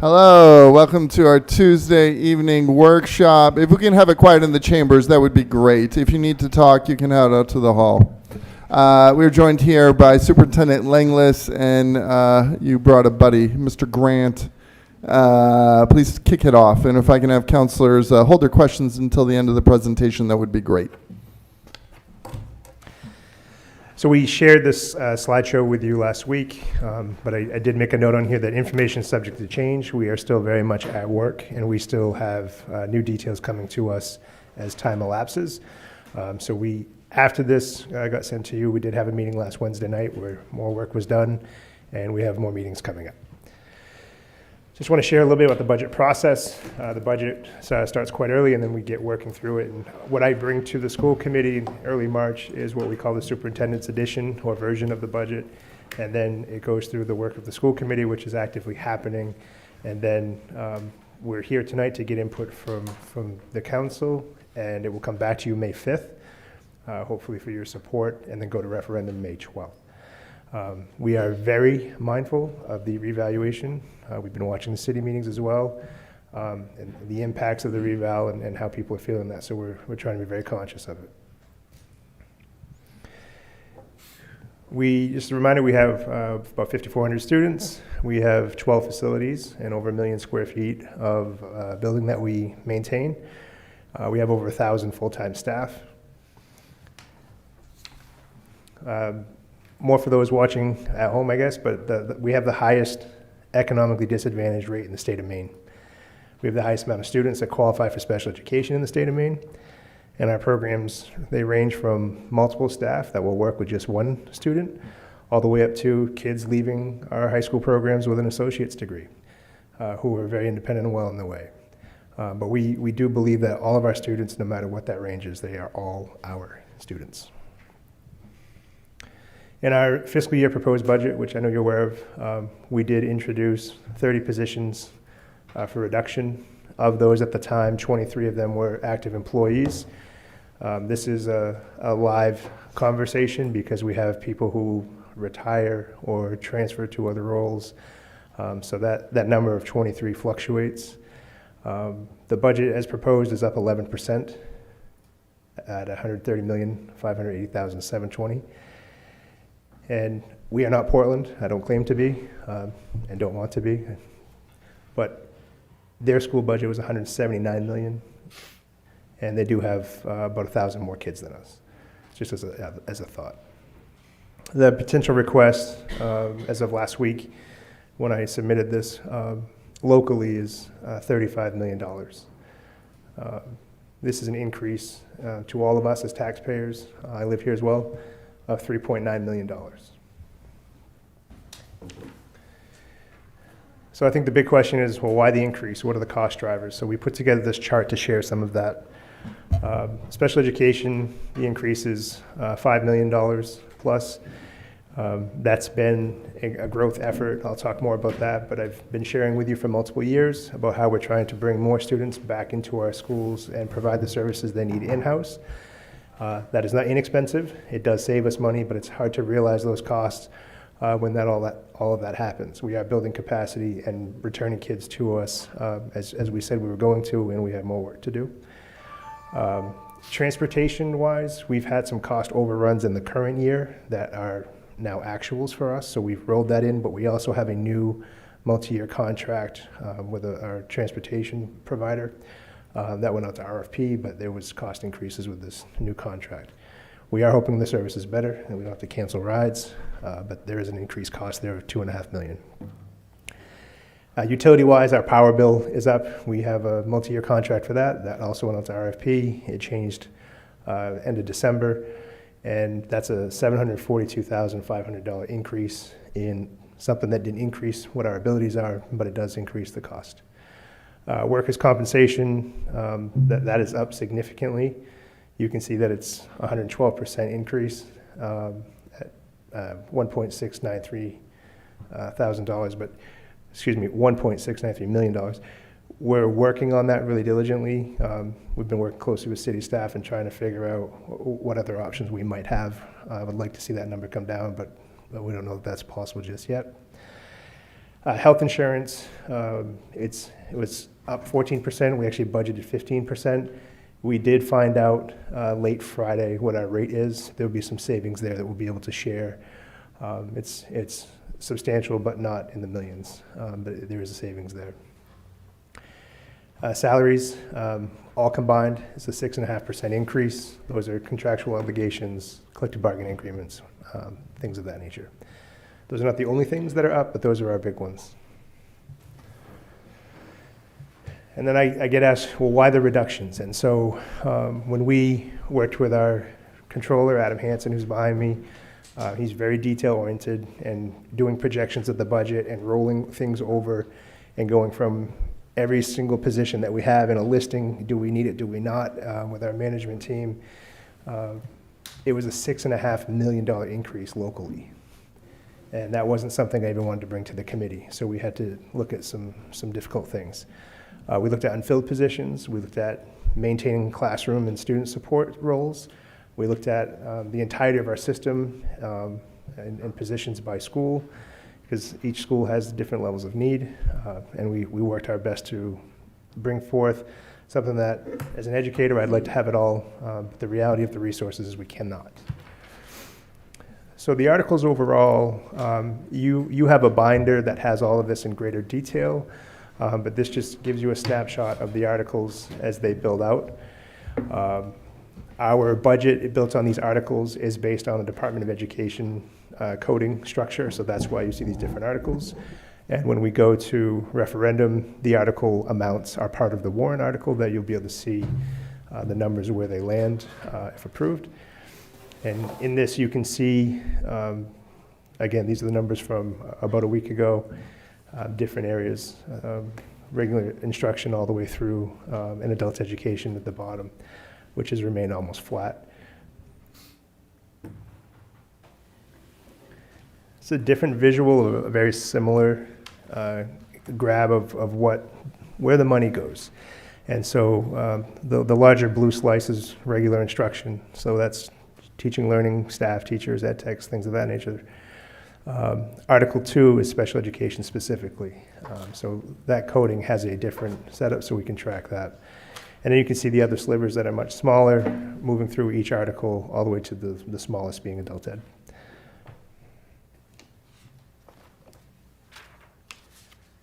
Hello, welcome to our Tuesday evening workshop. If we can have it quiet in the chambers, that would be great. If you need to talk, you can head out to the hall. We're joined here by Superintendent Langlis, and you brought a buddy, Mr. Grant. Please kick it off, and if I can have counselors hold their questions until the end of the presentation, that would be great. So we shared this slideshow with you last week, but I did make a note on here that information is subject to change. We are still very much at work, and we still have new details coming to us as time elapses. After this got sent to you, we did have a meeting last Wednesday night where more work was done, and we have more meetings coming up. Just want to share a little bit about the budget process. The budget starts quite early, and then we get working through it. And what I bring to the school committee in early March is what we call the superintendent's edition or version of the budget. And then it goes through the work of the school committee, which is actively happening. And then we're here tonight to get input from the council, and it will come back to you May 5th, hopefully for your support, and then go to referendum May 12th. We are very mindful of the revaluation. We've been watching the city meetings as well, and the impacts of the reval and how people are feeling that. So we're trying to be very conscious of it. Just a reminder, we have about 5,400 students. We have 12 facilities and over 1 million square feet of building that we maintain. We have over 1,000 full-time staff. More for those watching at home, I guess, but we have the highest economically disadvantaged rate in the state of Maine. We have the highest amount of students that qualify for special education in the state of Maine. And our programs, they range from multiple staff that will work with just one student, all the way up to kids leaving our high school programs with an associate's degree, who are very independent and well on their way. But we do believe that all of our students, no matter what that range is, they are all our students. In our fiscal year proposed budget, which I know you're aware of, we did introduce 30 positions for reduction. Of those at the time, 23 of them were active employees. This is a live conversation because we have people who retire or transfer to other roles. So that number of 23 fluctuates. The budget as proposed is up 11% at $130,580,720. And we are not Portland. I don't claim to be and don't want to be. But their school budget was $179 million, and they do have about 1,000 more kids than us, just as a thought. The potential request as of last week, when I submitted this, locally is $35 million. This is an increase to all of us as taxpayers. I live here as well. Of $3.9 million. So I think the big question is, well, why the increase? What are the cost drivers? So we put together this chart to share some of that. Special education, the increase is $5 million plus. That's been a growth effort. I'll talk more about that, but I've been sharing with you for multiple years about how we're trying to bring more students back into our schools and provide the services they need in-house. That is not inexpensive. It does save us money, but it's hard to realize those costs when all of that happens. We are building capacity and returning kids to us as we said we were going to, and we have more work to do. Transportation-wise, we've had some cost overruns in the current year that are now actuals for us, so we've rolled that in, but we also have a new multi-year contract with our transportation provider. That went out to RFP, but there was cost increases with this new contract. We are hoping the service is better and we don't have to cancel rides, but there is an increased cost there of $2.5 million. Utility-wise, our power bill is up. We have a multi-year contract for that. That also went out to RFP. It changed end of December, and that's a $742,500 increase in something that didn't increase what our abilities are, but it does increase the cost. Workers' compensation, that is up significantly. You can see that it's 112% increase at $1.693 million. We're working on that really diligently. We've been working closely with city staff and trying to figure out what other options we might have. I would like to see that number come down, but we don't know if that's possible just yet. Health insurance, it was up 14%. We actually budgeted 15%. We did find out late Friday what our rate is. There'll be some savings there that we'll be able to share. It's substantial, but not in the millions. But there is a savings there. Salaries, all combined, is a 6.5% increase. Those are contractual obligations, collective bargaining agreements, things of that nature. Those are not the only things that are up, but those are our big ones. And then I get asked, well, why the reductions? And so when we worked with our controller, Adam Hansen, who's behind me, he's very detail-oriented and doing projections of the budget and rolling things over and going from every single position that we have in a listing, do we need it, do we not, with our management team. It was a $6.5 million increase locally. And that wasn't something I even wanted to bring to the committee. So we had to look at some difficult things. We looked at unfilled positions. We looked at maintaining classroom and student support roles. We looked at the entirety of our system and positions by school, because each school has different levels of need. And we worked our best to bring forth something that, as an educator, I'd like to have it all, but the reality of the resources is we cannot. So the articles overall, you have a binder that has all of this in greater detail, but this just gives you a snapshot of the articles as they build out. Our budget built on these articles is based on the Department of Education coding structure, so that's why you see these different articles. And when we go to referendum, the article amounts are part of the warrant article that you'll be able to see the numbers where they land if approved. And in this, you can see, again, these are the numbers from about a week ago, different areas, regular instruction all the way through, and adult education at the bottom, which has remained almost flat. It's a different visual of a very similar grab of where the money goes. And so the larger blue slice is regular instruction. So that's teaching, learning, staff, teachers, ed techs, things of that nature. Article 2 is special education specifically. So that coding has a different setup, so we can track that. And then you can see the other slivers that are much smaller, moving through each article all the way to the smallest being adult ed.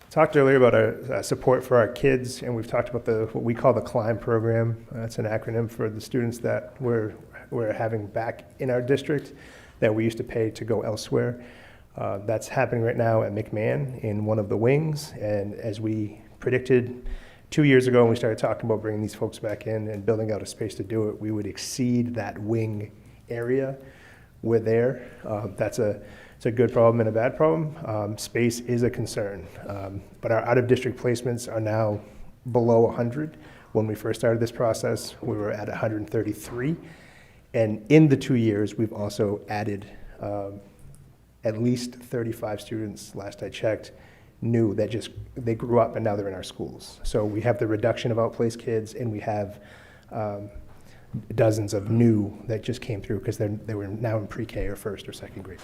Talked earlier about our support for our kids, and we've talked about what we call the CLIMB program. That's an acronym for the students that we're having back in our district that we used to pay to go elsewhere. That's happening right now at McMahon in one of the wings, and as we predicted 2 years ago when we started talking about bringing these folks back in and building out a space to do it, we would exceed that wing area. We're there. It's a good problem and a bad problem. Space is a concern, but our out-of-district placements are now below 100. When we first started this process, we were at 133, and in the 2 years, we've also added at least 35 students, last I checked, new that they grew up and now they're in our schools. So we have the reduction of outplaced kids, and we have dozens of new that just came through because they were now in pre-K or first or second grade.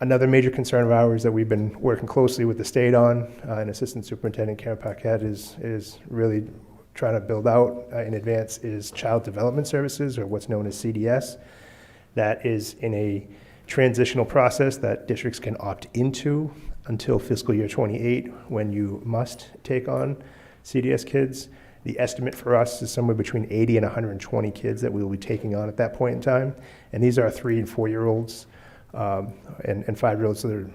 Another major concern of ours that we've been working closely with the state on, and Assistant Superintendent Karen Paquette is really trying to build out in advance, is Child Development Services, or what's known as CDS. That is in a transitional process that districts can opt into until fiscal year 28, when you must take on CDS kids. The estimate for us is somewhere between 80 and 120 kids that we will be taking on at that point in time. And these are 3 and 4-year-olds and 5-year-olds, so they're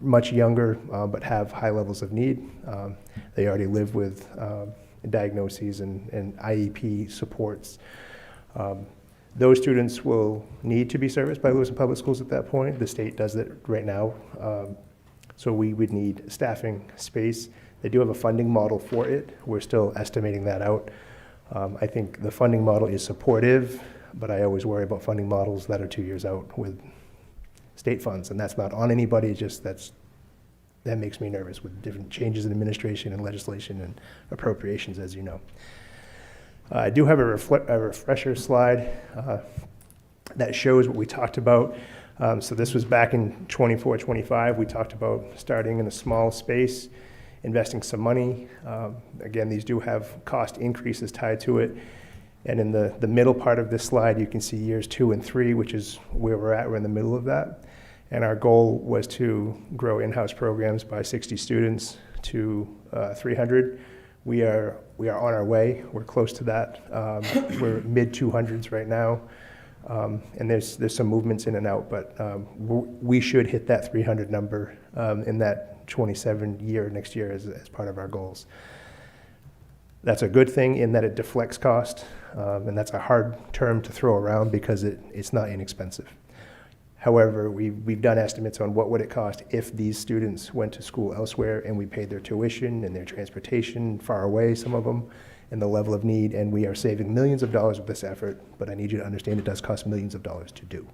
much younger, but have high levels of need. They already live with diagnoses and IEP supports. Those students will need to be serviced by Lewiston Public Schools at that point. The state does it right now. So we would need staffing, space. They do have a funding model for it. We're still estimating that out. I think the funding model is supportive, but I always worry about funding models that are 2 years out with state funds, and that's not on anybody, just that makes me nervous with different changes in administration and legislation and appropriations, as you know. I do have a refresher slide that shows what we talked about. So this was back in 24, 25. We talked about starting in a small space, investing some money. Again, these do have cost increases tied to it. And in the middle part of this slide, you can see years 2 and 3, which is where we're at. We're in the middle of that. And our goal was to grow in-house programs by 60 students to 300. We are on our way. We're close to that. We're mid 200s right now. And there's some movements in and out, but we should hit that 300 number in that 27 year next year as part of our goals. That's a good thing in that it deflects cost, and that's a hard term to throw around because it's not inexpensive. However, we've done estimates on what would it cost if these students went to school elsewhere and we paid their tuition and their transportation far away, some of them, and the level of need, and we are saving millions of dollars with this effort, but I need you to understand it does cost millions of dollars to do.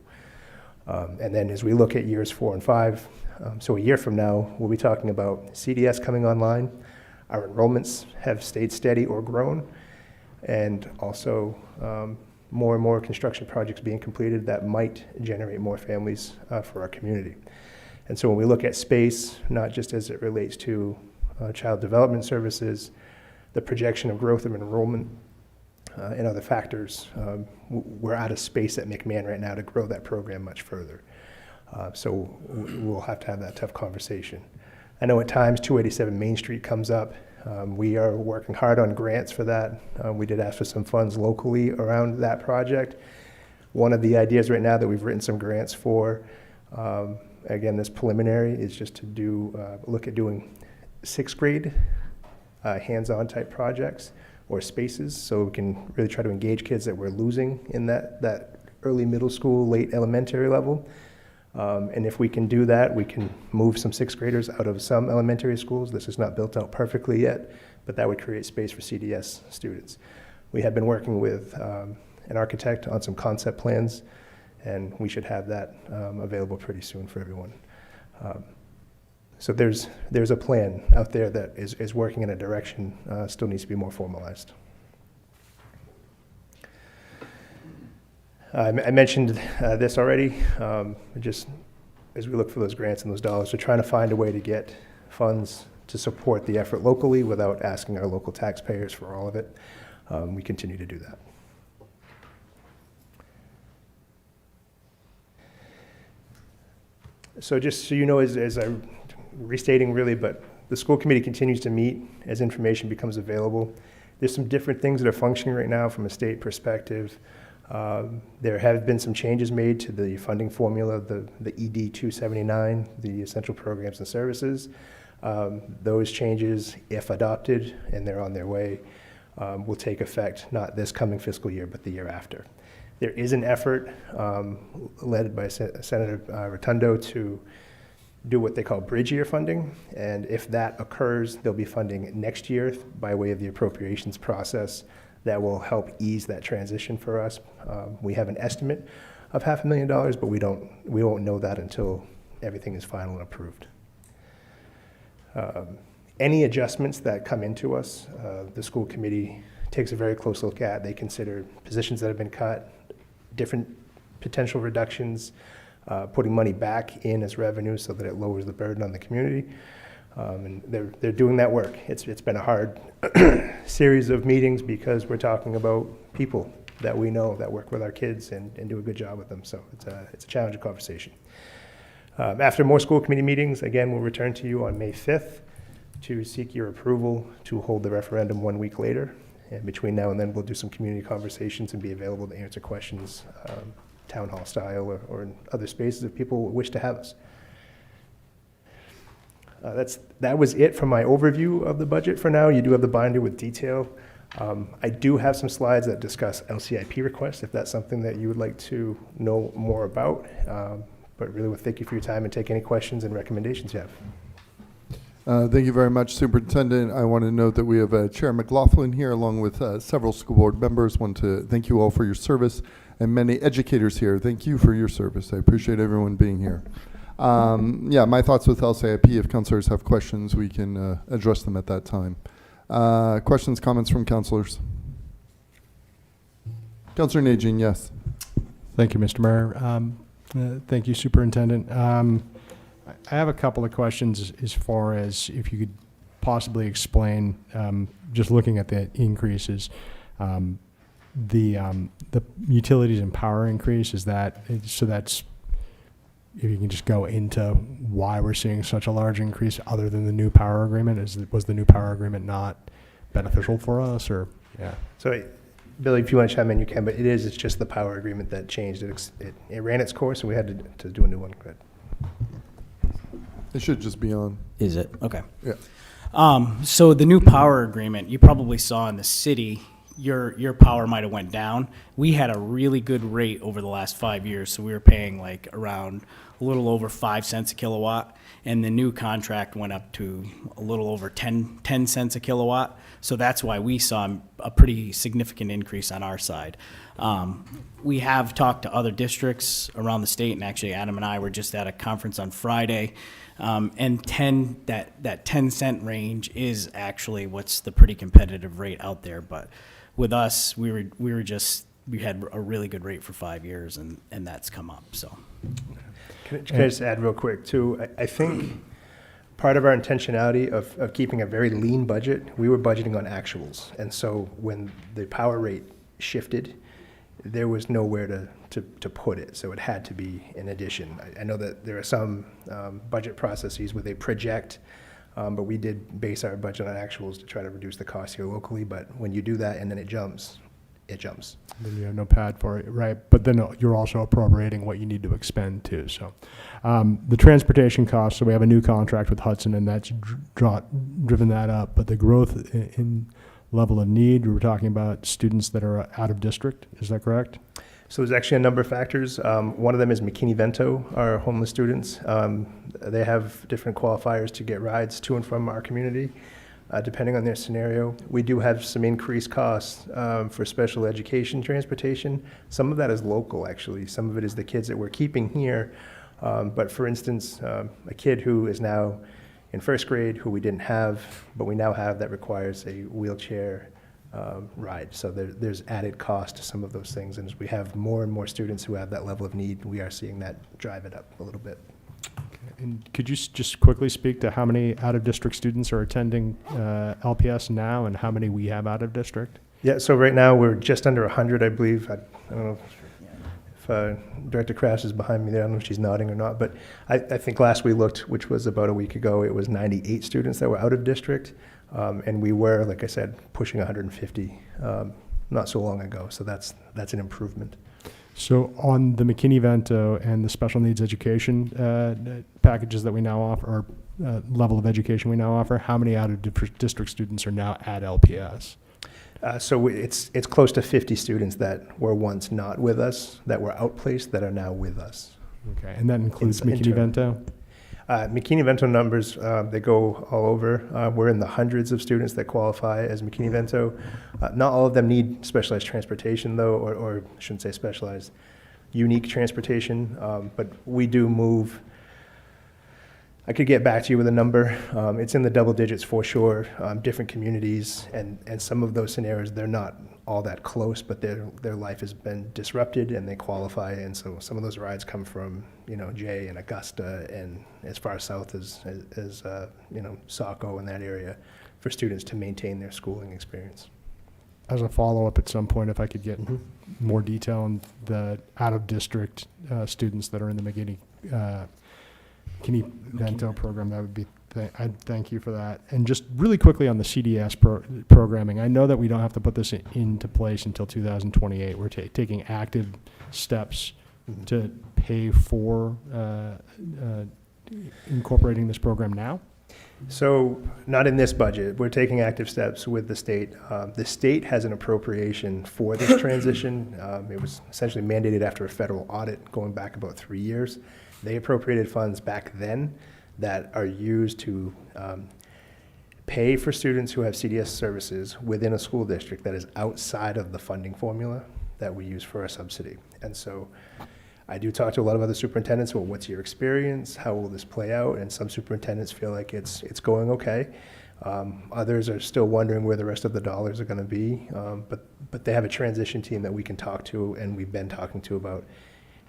And then as we look at years 4 and 5, so a year from now, we'll be talking about CDS coming online. Our enrollments have stayed steady or grown, and also more and more construction projects being completed that might generate more families for our community. And so when we look at space, not just as it relates to child development services, the projection of growth of enrollment and other factors, we're out of space at McMahon right now to grow that program much further. So we'll have to have that tough conversation. I know at times 287 Main Street comes up. We are working hard on grants for that. We did ask for some funds locally around that project. One of the ideas right now that we've written some grants for, again, this preliminary, is just to look at doing 6th grade hands-on type projects or spaces, so we can really try to engage kids that we're losing in that early middle school, late elementary level. And if we can do that, we can move some 6th graders out of some elementary schools. This is not built out perfectly yet, but that would create space for CDS students. We have been working with an architect on some concept plans, and we should have that available pretty soon for everyone. So there's a plan out there that is working in a direction, still needs to be more formalized. I mentioned this already, just as we look for those grants and those dollars, we're trying to find a way to get funds to support the effort locally without asking our local taxpayers for all of it. We continue to do that. So just so you know, as I'm restating really, but the school committee continues to meet as information becomes available. There's some different things that are functioning right now from a state perspective. There have been some changes made to the funding formula, the ED 279, the Essential Programs and Services. Those changes, if adopted, and they're on their way, will take effect not this coming fiscal year, but the year after. There is an effort led by Senator Rotundo to do what they call bridge year funding, and if that occurs, they'll be funding next year by way of the appropriations process. That will help ease that transition for us. We have an estimate of $500,000, but we won't know that until everything is final and approved. Any adjustments that come into us, the school committee takes a very close look at. They consider positions that have been cut, different potential reductions, putting money back in as revenue so that it lowers the burden on the community. And they're doing that work. It's been a hard series of meetings because we're talking about people that we know that work with our kids and do a good job with them. So it's a challenging conversation. After more school committee meetings, again, we'll return to you on May 5th to seek your approval to hold the referendum 1 week later. And between now and then, we'll do some community conversations and be available to answer questions, town hall style or in other spaces if people wish to have us. That was it from my overview of the budget for now. You do have the binder with detail. I do have some slides that discuss LCIP requests, if that's something that you would like to know more about. But really, well, thank you for your time and take any questions and recommendations you have. Thank you very much, Superintendent. I want to note that we have Chair McLaughlin here along with several school board members. Want to thank you all for your service, and many educators here. Thank you for your service. I appreciate everyone being here. Yeah, my thoughts with LCIP. If counselors have questions, we can address them at that time. Questions, comments from counselors? Counselor Najin, yes. Thank you, Mr. Mayor. Thank you, Superintendent. I have a couple of questions as far as if you could possibly explain, just looking at the increases, the utilities and power increase, is that, so that's, if you can just go into why we're seeing such a large increase other than the new power agreement. Was the new power agreement not beneficial for us, or, yeah? So, Billy, if you want to chime in, you can, but it's just the power agreement that changed. It ran its course, and we had to do a new one. Go ahead. It should just be on. Is it? Okay. Yeah. So the new power agreement, you probably saw in the city, your power might have went down. We had a really good rate over the last 5 years, so we were paying like around a little over 5 cents a kilowatt, and the new contract went up to a little over 10 cents a kilowatt. So that's why we saw a pretty significant increase on our side. We have talked to other districts around the state, and actually Adam and I were just at a conference on Friday. And that 10 cent range is actually what's the pretty competitive rate out there. But with us, we had a really good rate for 5 years, and that's come up. So, Can I just add real quick too? I think part of our intentionality of keeping a very lean budget, we were budgeting on actuals, and so when the power rate shifted, there was nowhere to put it, so it had to be an addition. I know that there are some budget processes where they project, but we did base our budget on actuals to try to reduce the cost here locally, but when you do that and then it jumps. Then you have no pad for it, right? But then you're also appropriating what you need to expend too. So the transportation costs, so we have a new contract with Hudson, and that's driven that up. But the growth in level of need, we were talking about students that are out of district. Is that correct? So there's actually a number of factors. One of them is McKinney-Vento, our homeless students. They have different qualifiers to get rides to and from our community, depending on their scenario. We do have some increased costs for special education transportation. Some of that is local, actually. Some of it is the kids that we're keeping here. But for instance, a kid who is now in first grade who we didn't have, but we now have, that requires a wheelchair ride. So there's added cost to some of those things. And as we have more and more students who have that level of need, we are seeing that drive it up a little bit. And could you just quickly speak to how many out-of-district students are attending LPS now, and how many we have out-of-district? Yeah, so right now we're just under 100, I believe. I don't know if Director Kraus is behind me there. I don't know if she's nodding or not, but I think last we looked, which was about a week ago, it was 98 students that were out of district, and we were, like I said, pushing 150 not so long ago. So that's an improvement. So on the McKinney-Vento and the special needs education packages that we now offer, or level of education we now offer, how many out-of-district students are now at LPS? So it's close to 50 students that were once not with us, that were outplaced, that are now with us. Okay, and that includes It's McKinney-Vento? McKinney-Vento numbers, they go all over. We're in the hundreds of students that qualify as McKinney-Vento. Not all of them need specialized transportation, though, or I shouldn't say specialized, unique transportation, but we do move. I could get back to you with a number. It's in the double digits for sure. Different communities, and some of those scenarios, they're not all that close, but their life has been disrupted and they qualify. And so some of those rides come from, Jay and Augusta and as far south as Saco and that area, for students to maintain their schooling experience. As a follow-up at some point, if I could get more detail on the out-of-district students that are in the McKinney-Vento program, that would be, I'd thank you for that. And just really quickly on the CDS programming, I know that we don't have to put this into place until 2028. We're taking active steps to pay for incorporating this program now? So not in this budget. We're taking active steps with the state. The state has an appropriation for this transition. It was essentially mandated after a federal audit going back about 3 years. They appropriated funds back then that are used to pay for students who have CDS services within a school district that is outside of the funding formula that we use for our subsidy. And so I do talk to a lot of other superintendents, well, what's your experience? How will this play out? And some superintendents feel like it's going okay. Others are still wondering where the rest of the dollars are going to be. But they have a transition team that we can talk to, and we've been talking to about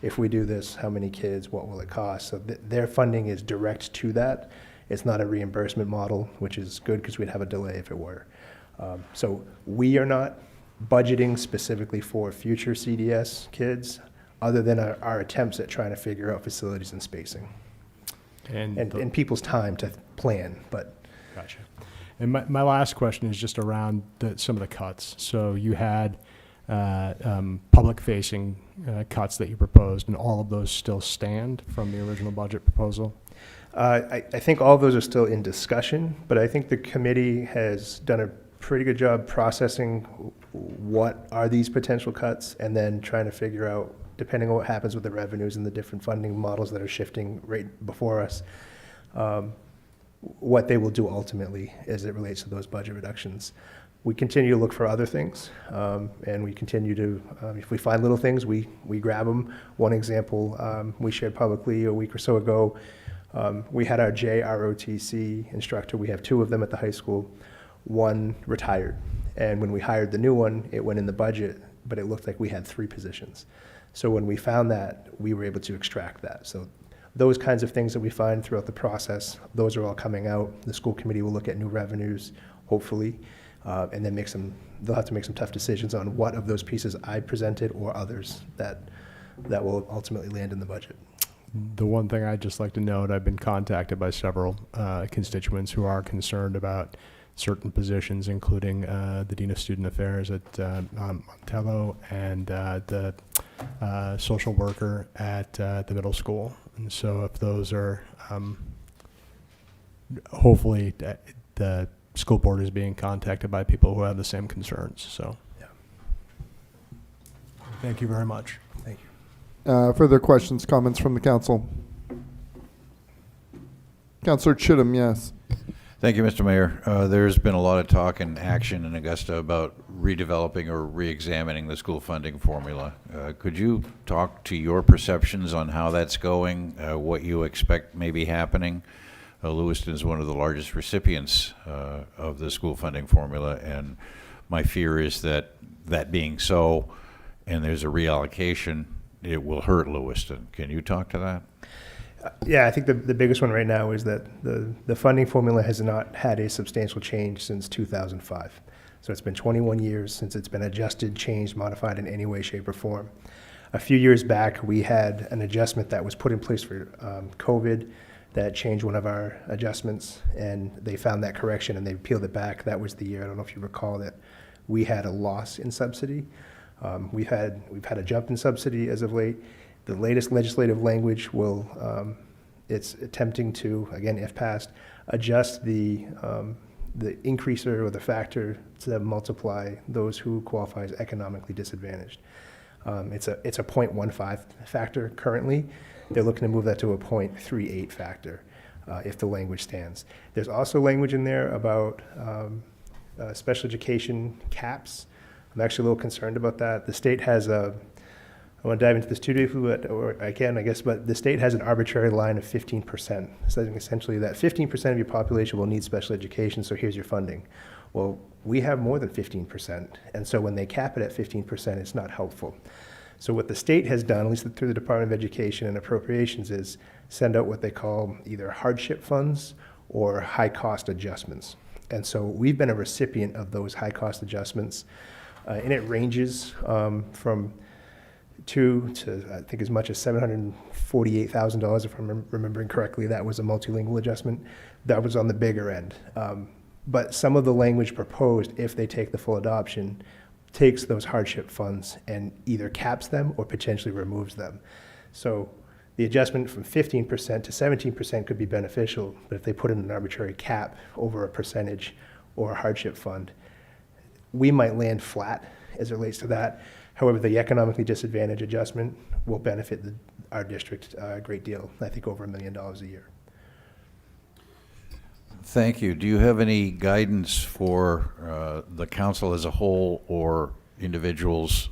if we do this, how many kids, what will it cost? So their funding is direct to that. It's not a reimbursement model, which is good because we'd have a delay if it were. So we are not budgeting specifically for future CDS kids, other than our attempts at trying to figure out facilities and spacing and people's time to plan. But Gotcha. And my last question is just around some of the cuts. So you had public-facing cuts that you proposed, and all of those still stand from the original budget proposal? I think all of those are still in discussion, but I think the committee has done a pretty good job processing what are these potential cuts, and then trying to figure out, depending on what happens with the revenues and the different funding models that are shifting right before us, what they will do ultimately as it relates to those budget reductions. We continue to look for other things, and we continue to, if we find little things, we grab them. One example we shared publicly a week or so ago, we had our JROTC instructor. We have 2 of them at the high school. One retired, and when we hired the new one, it went in the budget, but it looked like we had 3 positions. So when we found that, we were able to extract that. So those kinds of things that we find throughout the process, those are all coming out. The school committee will look at new revenues, hopefully, and then they'll have to make some tough decisions on what of those pieces I presented or others that will ultimately land in the budget. The one thing I'd just like to note, I've been contacted by several constituents who are concerned about certain positions, including the Dean of Student Affairs at Montello and the social worker at the middle school. And so if those are, hopefully the school board is being contacted by people who have the same concerns. So Yeah. Thank you very much. Thank you. Further questions, comments from the council? Councillor Chittum, yes. Thank you, Mr. Mayor. There's been a lot of talk and action in Augusta about redeveloping or re-examining the school funding formula. Could you talk to your perceptions on how that's going, what you expect may be happening? Lewiston is one of the largest recipients of the school funding formula, and my fear is that that being so, and there's a reallocation, it will hurt Lewiston. Can you talk to that? Yeah, I think the biggest one right now is that the funding formula has not had a substantial change since 2005. So it's been 21 years since it's been adjusted, changed, modified in any way, shape, or form. A few years back, we had an adjustment that was put in place for COVID that changed one of our adjustments, and they found that correction and they peeled it back. That was the year, I don't know if you recall, that we had a loss in subsidy. We've had a jump in subsidy as of late. The latest legislative language will, it's attempting to, again, if passed, adjust the increaser or the factor to multiply those who qualify as economically disadvantaged. It's a 0.15 factor currently. They're looking to move that to a 0.38 factor if the language stands. There's also language in there about special education caps. I'm actually a little concerned about that. The state has I want to dive into this too deeply, or I can, I guess, but the state has an arbitrary line of 15%, saying essentially that 15% of your population will need special education, so here's your funding. Well, we have more than 15%, and so when they cap it at 15%, it's not helpful. So what the state has done, at least through the Department of Education and Appropriations, is send out what they call either hardship funds or high-cost adjustments. And so we've been a recipient of those high-cost adjustments, and it ranges from $2 to I think as much as $748,000, if I'm remembering correctly. That was a multilingual adjustment. That was on the bigger end. But some of the language proposed, if they take the full adoption, takes those hardship funds and either caps them or potentially removes them. So the adjustment from 15% to 17% could be beneficial, but if they put in an arbitrary cap over a percentage or a hardship fund, we might land flat as it relates to that. However, the economically disadvantaged adjustment will benefit our district a great deal, I think over $1 million a year. Thank you. Do you have any guidance for the council as a whole or individuals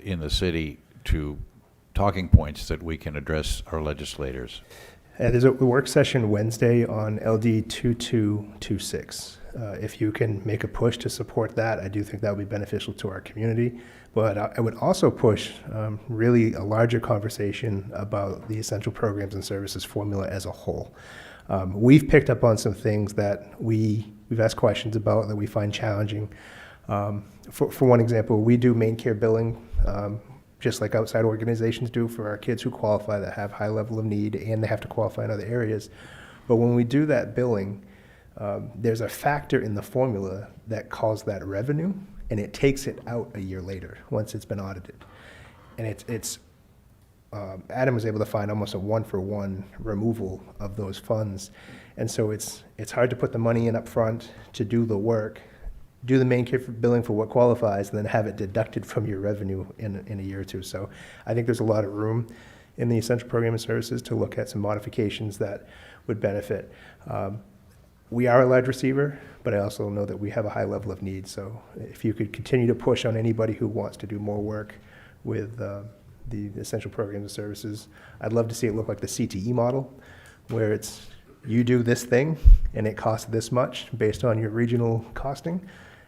in the city to talking points that we can address our legislators? There's a work session Wednesday on LD 2226. If you can make a push to support that, I do think that would be beneficial to our community. But I would also push really a larger conversation about the essential programs and services formula as a whole. We've picked up on some things that we've asked questions about that we find challenging. For one example, we do main care billing, just like outside organizations do for our kids who qualify that have high level of need, and they have to qualify in other areas. But when we do that billing, there's a factor in the formula that calls that revenue, and it takes it out a year later once it's been audited. And it's Adam was able to find almost a 1-for-1 removal of those funds. And so it's hard to put the money in up front to do the work, do the main care billing for what qualifies, and then have it deducted from your revenue in a year or two. So I think there's a lot of room in the essential program and services to look at some modifications that would benefit. We are a large receiver, but I also know that we have a high level of need. So if you could continue to push on anybody who wants to do more work with the essential programs and services, I'd love to see it look like the CTE model, where it's you do this thing and it costs this much based on your regional costing,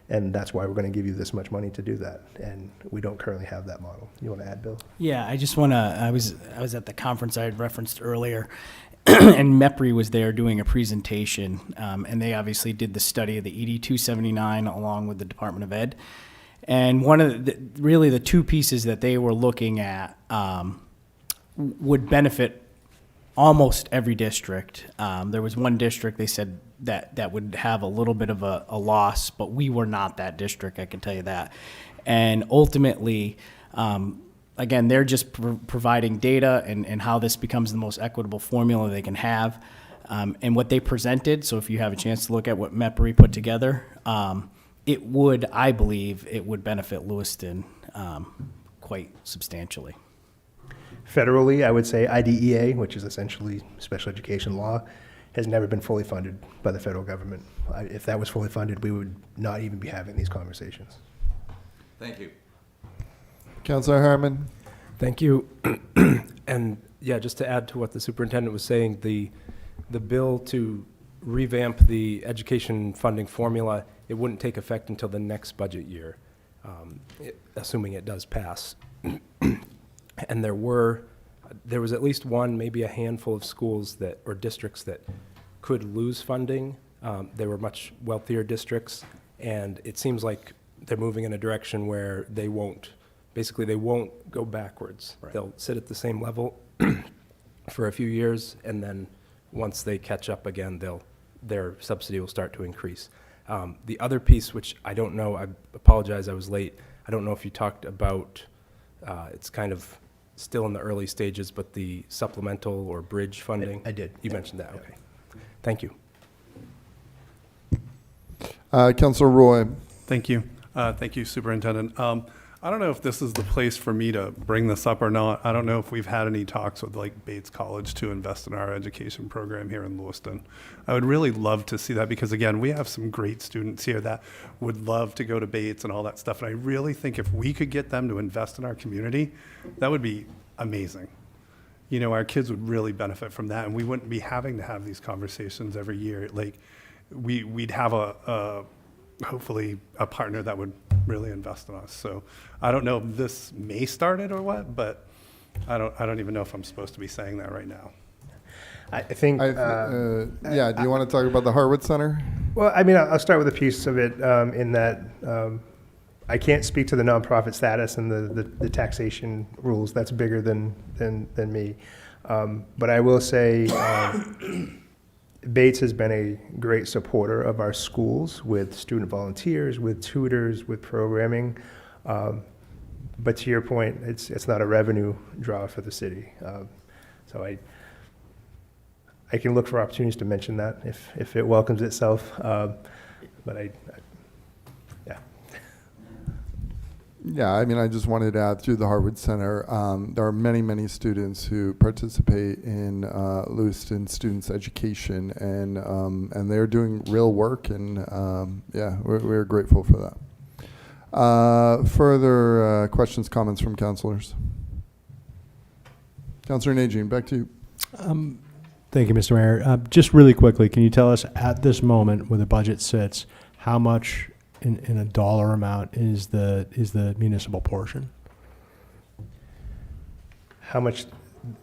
and that's why we're going to give you this much money to do that. And we don't currently have that model. You want to add, Bill? Yeah, I just want to, I was at the conference I had referenced earlier, and MEPRI was there doing a presentation, and they obviously did the study of the ED 279 along with the Department of Ed. And one of really the two pieces that they were looking at would benefit almost every district. There was one district they said that would have a little bit of a loss, but we were not that district, I can tell you that. And ultimately, again, they're just providing data and how this becomes the most equitable formula they can have. And what they presented, so if you have a chance to look at what MEPRI put together, it would, I believe, it would benefit Lewiston quite substantially. Federally, I would say IDEA, which is essentially special education law, has never been fully funded by the federal government. If that was fully funded, we would not even be having these conversations. Thank you. Councilor Harmon? Thank you. And yeah, just to add to what the superintendent was saying, the bill to revamp the education funding formula, it wouldn't take effect until the next budget year, assuming it does pass. And there was at least one, maybe a handful of schools or districts that could lose funding. They were much wealthier districts, and it seems like they're moving in a direction where they won't go backwards. Right. They'll sit at the same level for a few years, and then once they catch up again, their subsidy will start to increase. The other piece, which I don't know, I apologize, I was late. I don't know if you talked about, it's kind of still in the early stages, but the supplemental or bridge funding. I did. You mentioned that, okay. Thank you. Councilor Roy? Thank you. Thank you, Superintendent. I don't know if this is the place for me to bring this up or not. I don't know if we've had any talks with like Bates College to invest in our education program here in Lewiston. I would really love to see that because again, we have some great students here that would love to go to Bates and all that stuff. And I really think if we could get them to invest in our community, that would be amazing. You know, our kids would really benefit from that, and we wouldn't be having to have these conversations every year. Like we'd have hopefully a partner that would really invest in us. So I don't know if this may start it or what, but I don't even know if I'm supposed to be saying that right now. I think. Yeah, do you want to talk about the Harwood Center? Well, I mean, I'll start with a piece of it in that I can't speak to the nonprofit status and the taxation rules. That's bigger than me. But I will say Bates has been a great supporter of our schools with student volunteers, with tutors, with programming. But to your point, it's not a revenue draw for the city. So I can look for opportunities to mention that if it welcomes itself. But yeah. Yeah, I mean, I just wanted to add through the Harwood Center, there are many, many students who participate in Lewiston students' education, and they're doing real work, and yeah, we're grateful for that. Further questions, comments from councilors? Councilor Najin, back to you. Thank you, Mr. Mayor. Just really quickly, can you tell us at this moment where the budget sits, how much in a dollar amount is the municipal portion? How much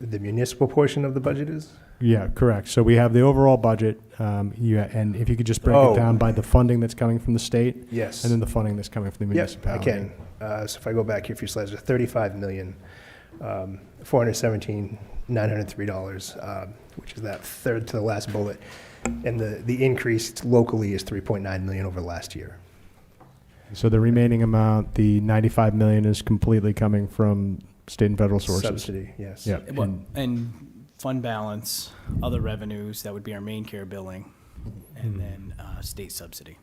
the municipal portion of the budget is? Yeah, correct. So we have the overall budget, and if you could just break Oh. it down by the funding that's coming from the state, Yes. and then the funding that's coming from the Yep, I municipality. can. So if I go back here a few slides, there's 35 million, $417,903, which is that third to the last bullet. And the increase locally is 3.9 million over last year. So the remaining amount, the 95 million, is completely coming from state and federal sources. Subsidy, yes. Yeah. And fund balance, other revenues, that would be our main care billing, and then state subsidy.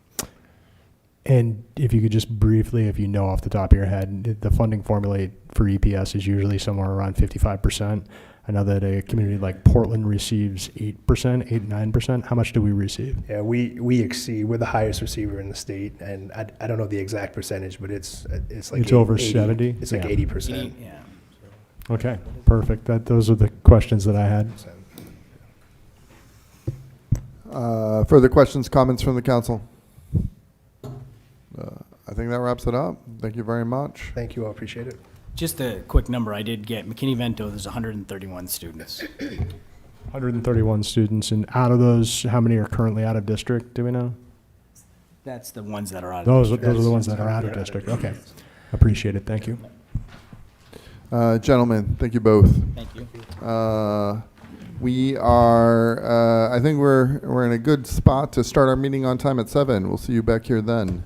And if you could just briefly, if you know off the top of your head, the funding formula for EPS is usually somewhere around 55%. I know that a community like Portland receives 8%, 9%. How much do we receive? Yeah, we exceed, we're the highest receiver in the state, and I don't know the exact percentage, but it's like It's over 70? It's like Yeah. 80%. Yeah. Okay, perfect. Those are the questions that I had. Further questions, comments from the council? I think that wraps it up. Thank you very much. Thank you all, appreciate it. Just a quick number I did get, McKinney-Vento, there's 131 students. 131 students, and out of those, how many are currently out of district? Do we know? That's the ones that are out of Those are district. the ones that are out of district. Okay, appreciate it. Thank you. Gentlemen, thank you both. Thank you. We are, I think we're in a good spot to start our meeting on time at 7. We'll see you back here then.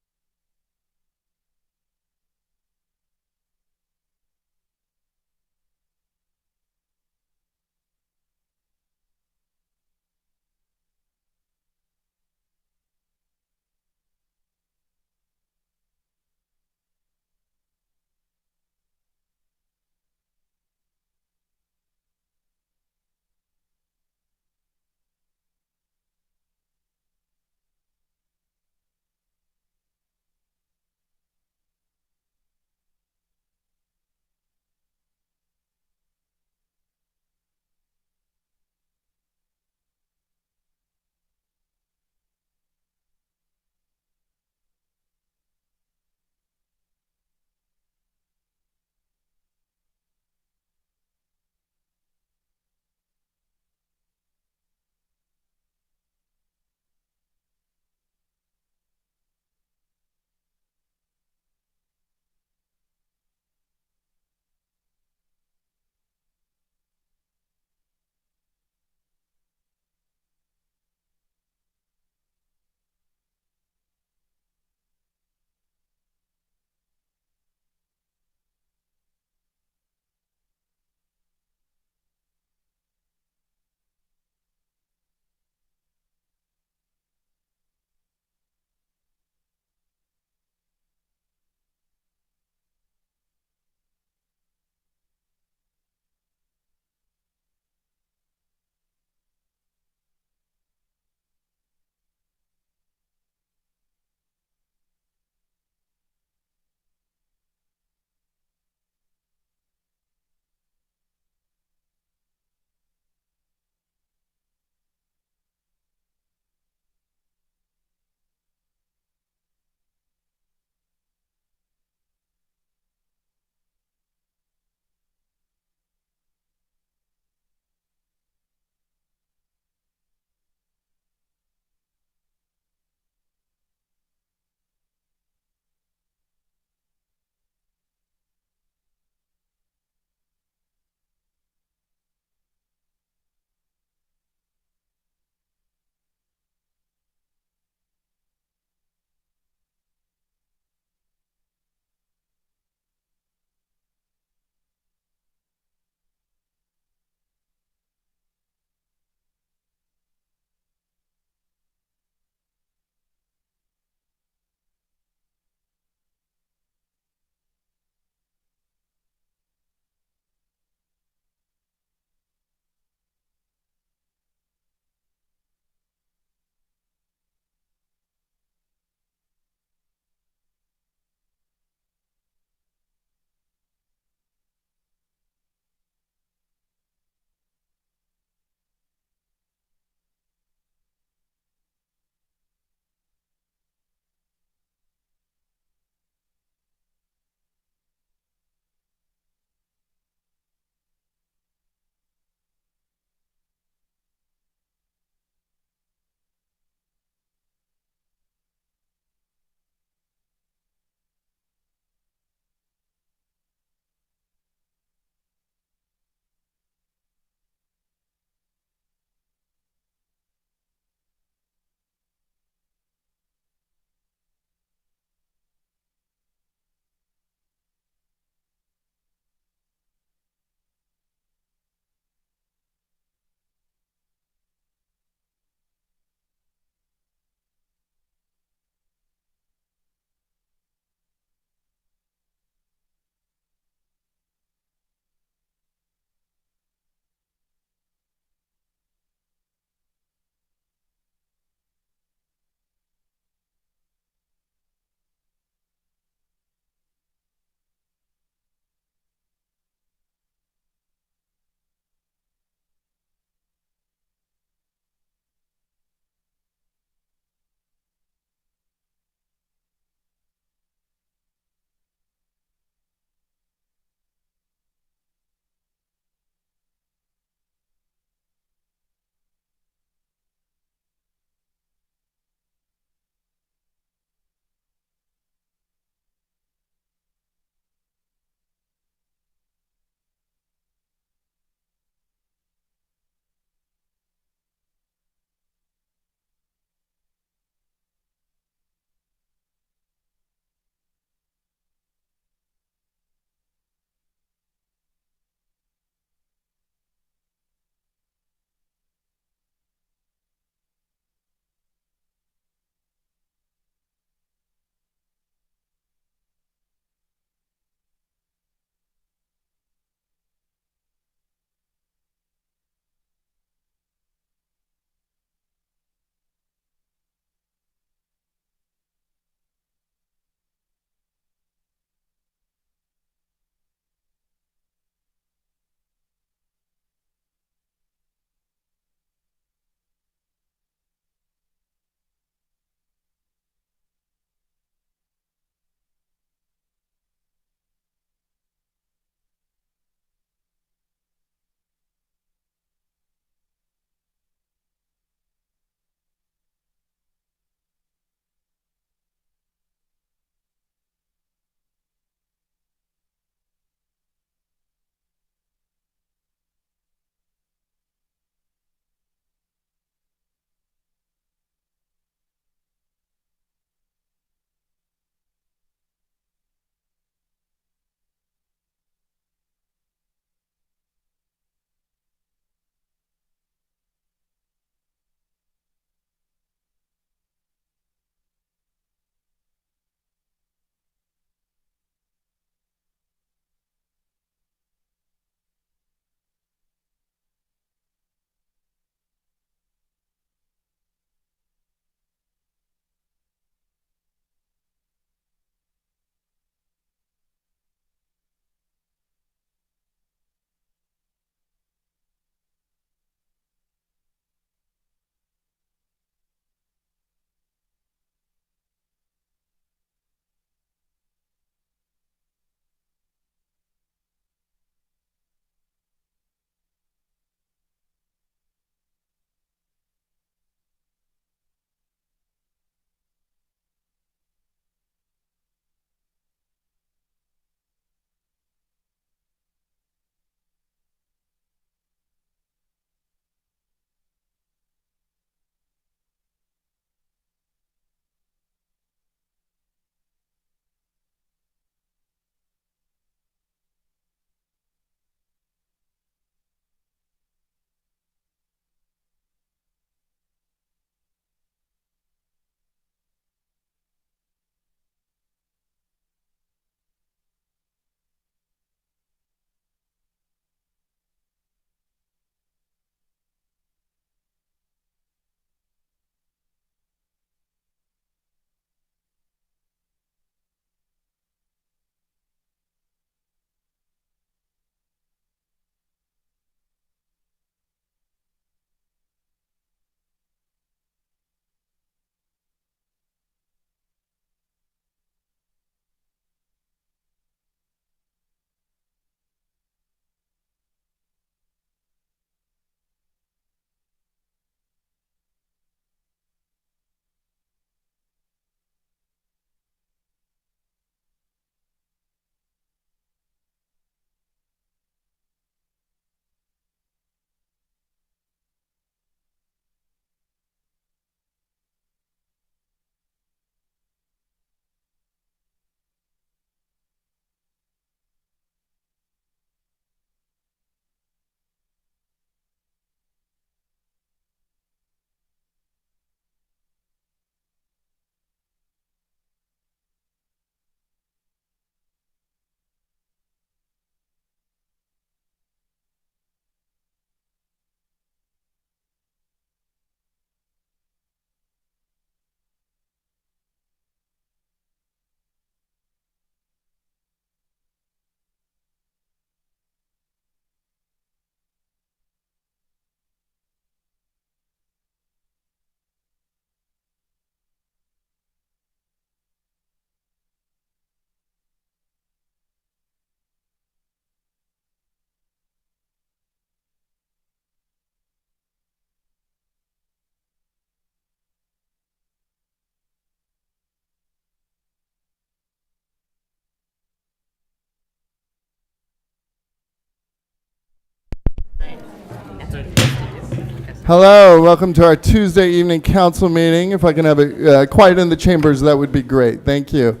Hello, welcome to our Tuesday evening council meeting. If I can have it quiet in the chambers, that would be great. Thank you.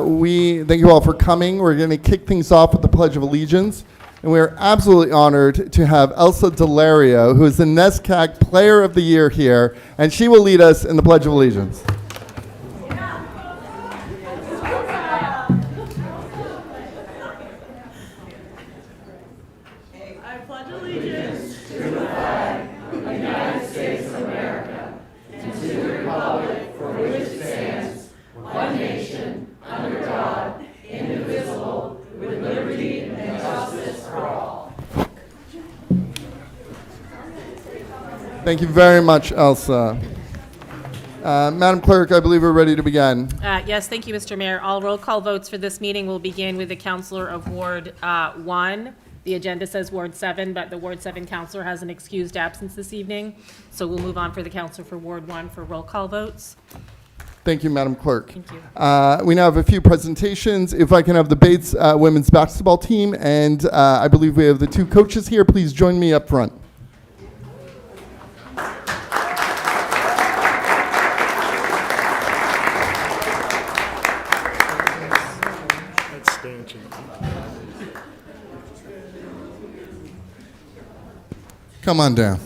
We thank you all for coming. We're going to kick things off with the Pledge of Allegiance. And we are absolutely honored to have Elsa Delario, who is the NESCAC Player of the Year here, and she will lead us in the Pledge of Allegiance. Thank you very much, Elsa. Madam Clerk, I believe we're ready to begin. Yes, thank you, Mr. Mayor. All roll call votes for this meeting will begin with the counselor of Ward 1. The agenda says Ward 7, but the Ward 7 counselor has an excused absence this evening. So we'll move on for the counselor for Ward 1 for roll call votes. Thank you, Madam Clerk. Thank you. We now have a few presentations. If I can have the Bates women's basketball team, and I believe we have the two coaches here. Please join me up front. Come on down.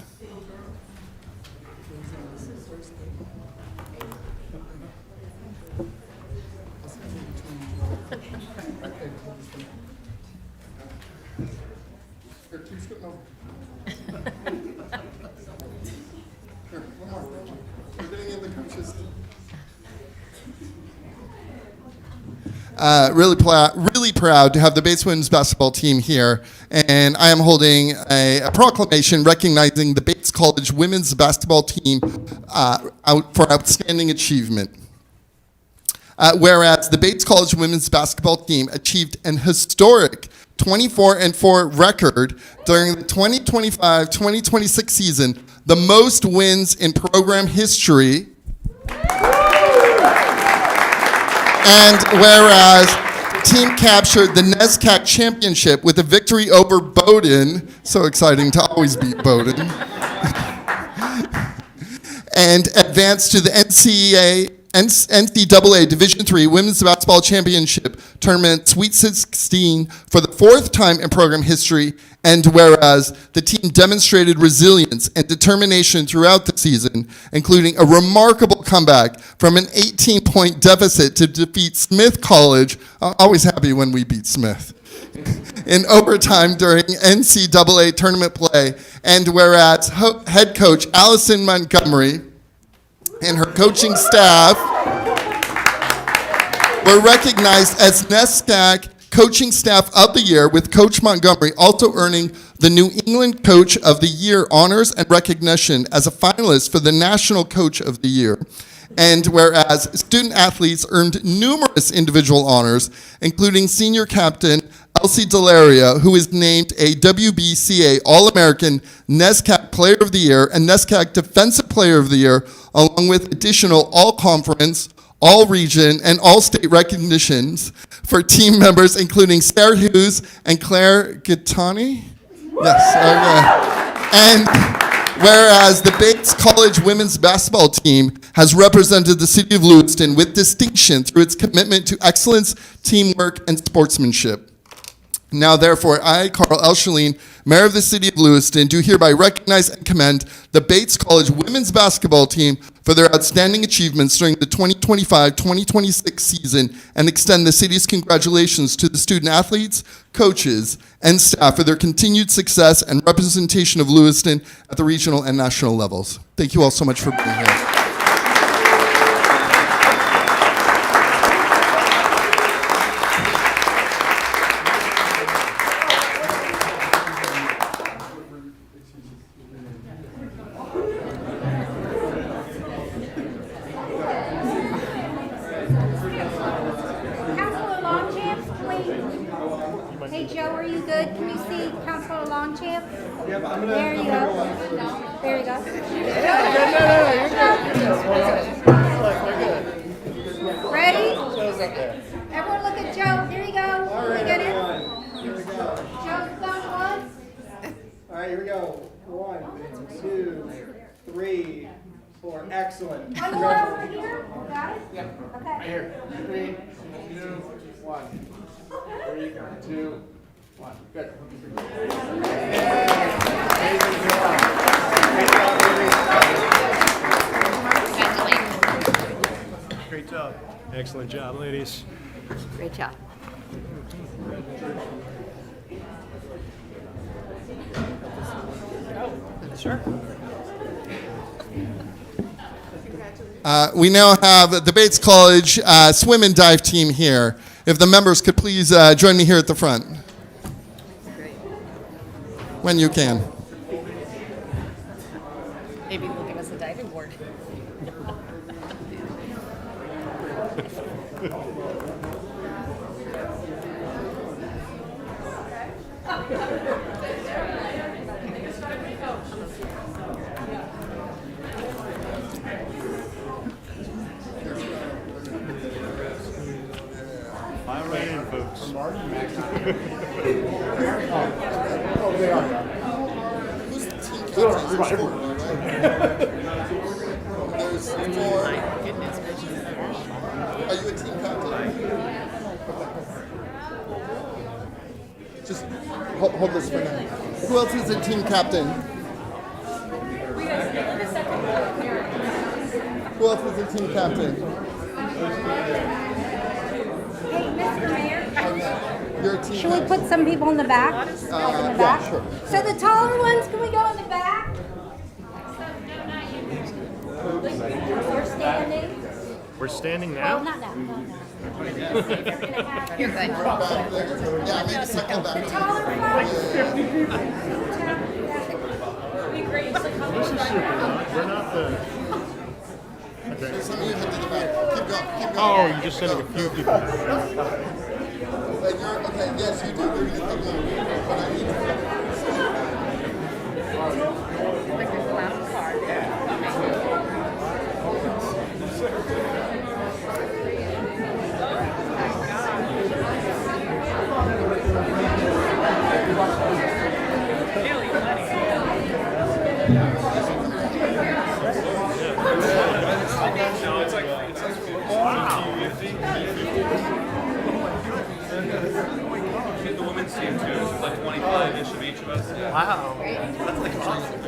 Really proud to have the Bates women's basketball team here, and I am holding a proclamation recognizing the Bates College women's basketball team for outstanding achievement. Whereas the Bates College women's basketball team achieved an historic 24-4 record during the 2025-2026 season, the most wins in program history. And whereas the team captured the NESCAC championship with a victory over Bowdoin, so exciting to always beat Bowdoin, and advanced to the NCAA Division III Women's Basketball Championship Tournament Sweet 16 for the fourth time in program history, and whereas the team demonstrated resilience and determination throughout the season, including a remarkable comeback from an 18-point deficit to defeat Smith College, always happy when we beat Smith, in overtime during NCAA tournament play, and whereas head coach Allison Montgomery and her coaching staff were recognized as NESCAC Coaching Staff of the Year, with Coach Montgomery also earning the New England Coach of the Year honors and recognition as a finalist for the National Coach of the Year. And whereas student athletes earned numerous individual honors, including senior captain Elsie Delario, who is named a WBCA All-American NESCAC Player of the Year and NESCAC Defensive Player of the Year, along with additional all-conference, all-region, and all-state recognitions for team members, including Sarah Hughes and Claire Gattani. Yes, okay. And whereas the Bates College women's basketball team has represented the city of Lewiston with distinction through its commitment to excellence, teamwork, and sportsmanship. Now, therefore, I, Carl Elschaline, Mayor of the City of Lewiston, do hereby recognize and commend the Bates College women's basketball team for their outstanding achievements during the 2025-2026 season and extend the city's congratulations to the student athletes, coaches, and staff for their continued success and representation of Lewiston at the regional and national levels. Thank you all so much for being here. Hey, Joe, are you good? Can you see Councilor Longchamp? There you go. There you go. Ready? Everyone look at Joe. There you go. Can we get it? Joe's done once. All right, here we go. 1, 2, 3, 4. Excellent. One more over here. Got it? Yep. Okay. Here. 3, 2, 1. 3, 2, 1. Good. Great job. Excellent job, ladies. Great job. We now have the Bates College swim and dive team here. If the members could please join me here at the front. When you can. Maybe they'll give us a diving board. Fire right in, folks. Are you a team captain? Just hold this for now. Who else is a team captain? Who else is a team captain? Hey, Mr. Mayor. You're a team Should we captain. put some people in the back? Yeah, sure. So the taller ones, can we go in the back? You're standing. We're standing Well, now? not now. No. You're good. Yeah, maybe second The back. taller ones. We're not the. Some of you head to the back. Keep going. Keep going. Oh, you're just sending a few people back. Like you're, okay, yes, you do. You're gonna keep going. But I need to. Like there's a loud car. The women's team too, so like 25-ish of each of us. Wow. That's like awesome.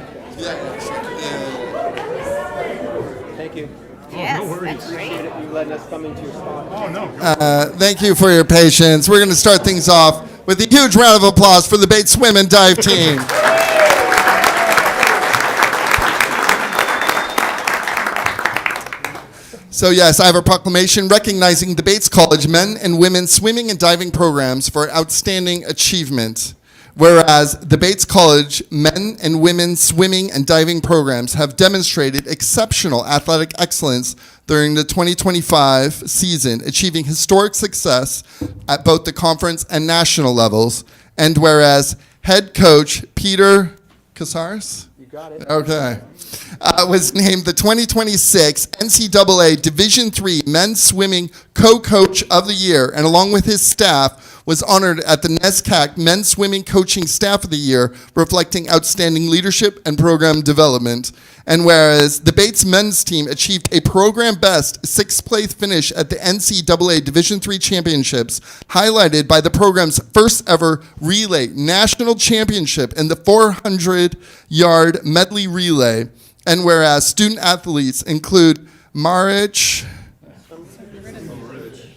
Thank you. Yes, that's great. You letting us come into your spot. Oh, no. Thank you for your patience. We're going to start things off with a huge round of applause for the Bates Swim and Dive team. So yes, I have a proclamation recognizing the Bates College men and women swimming and diving programs for outstanding achievement. Whereas the Bates College men and women swimming and diving programs have demonstrated exceptional athletic excellence during the 2025 season, achieving historic success at both the conference and national levels. And whereas head coach Peter Casares? You got it. Okay. Was named the 2026 NCAA Division III Men's Swimming Co-Coach of the Year, and along with his staff, was honored at the NESCAC Men's Swimming Coaching Staff of the Year, reflecting outstanding leadership and program development. And whereas the Bates men's team achieved a program best sixth place finish at the NCAA Division III Championships, highlighted by the program's first ever relay national championship in the 400-yard medley relay. And whereas student athletes include Marich,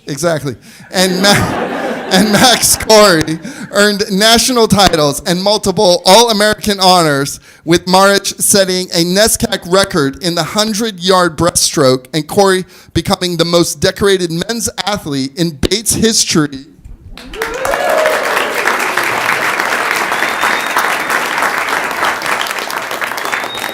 exactly, and Max Corey earned national titles and multiple All-American honors, with Marich setting a NESCAC record in the 100-yard breaststroke and Corey becoming the most decorated men's athlete in Bates history.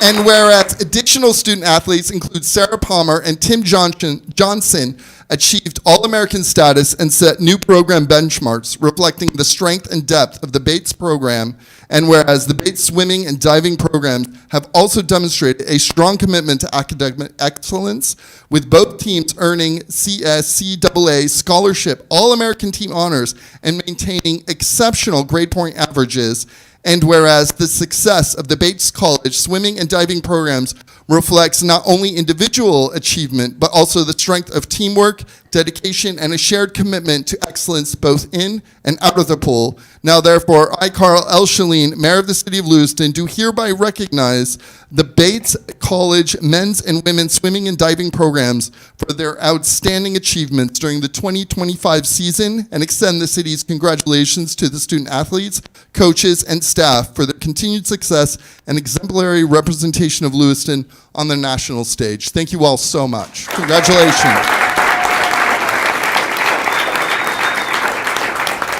And whereas additional student athletes include Sarah Palmer and Tim Johnson achieved All-American status and set new program benchmarks, reflecting the strength and depth of the Bates program. And whereas the Bates swimming and diving programs have also demonstrated a strong commitment to academic excellence, with both teams earning CSCAA scholarship All-American team honors and maintaining exceptional grade point averages. And whereas the success of the Bates College swimming and diving programs reflects not only individual achievement, but also the strength of teamwork, dedication, and a shared commitment to excellence both in and out of the pool. Now, therefore, I, Carl L. Shalin, Mayor of the City of Lewiston, do hereby recognize the Bates College men's and women's swimming and diving programs for their outstanding achievements during the 2025 season and extend the city's congratulations to the student athletes, coaches, and staff for their continued success and exemplary representation of Lewiston on the national stage. Thank you all so much. Congratulations.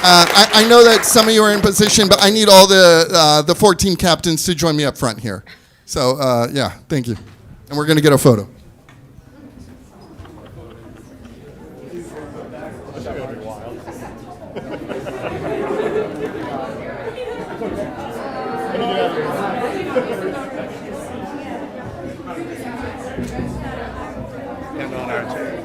I know that some of you are in position, but I need all the 14 captains to join me up front here. So, yeah, thank you. And we're going to get a photo. And on our chair.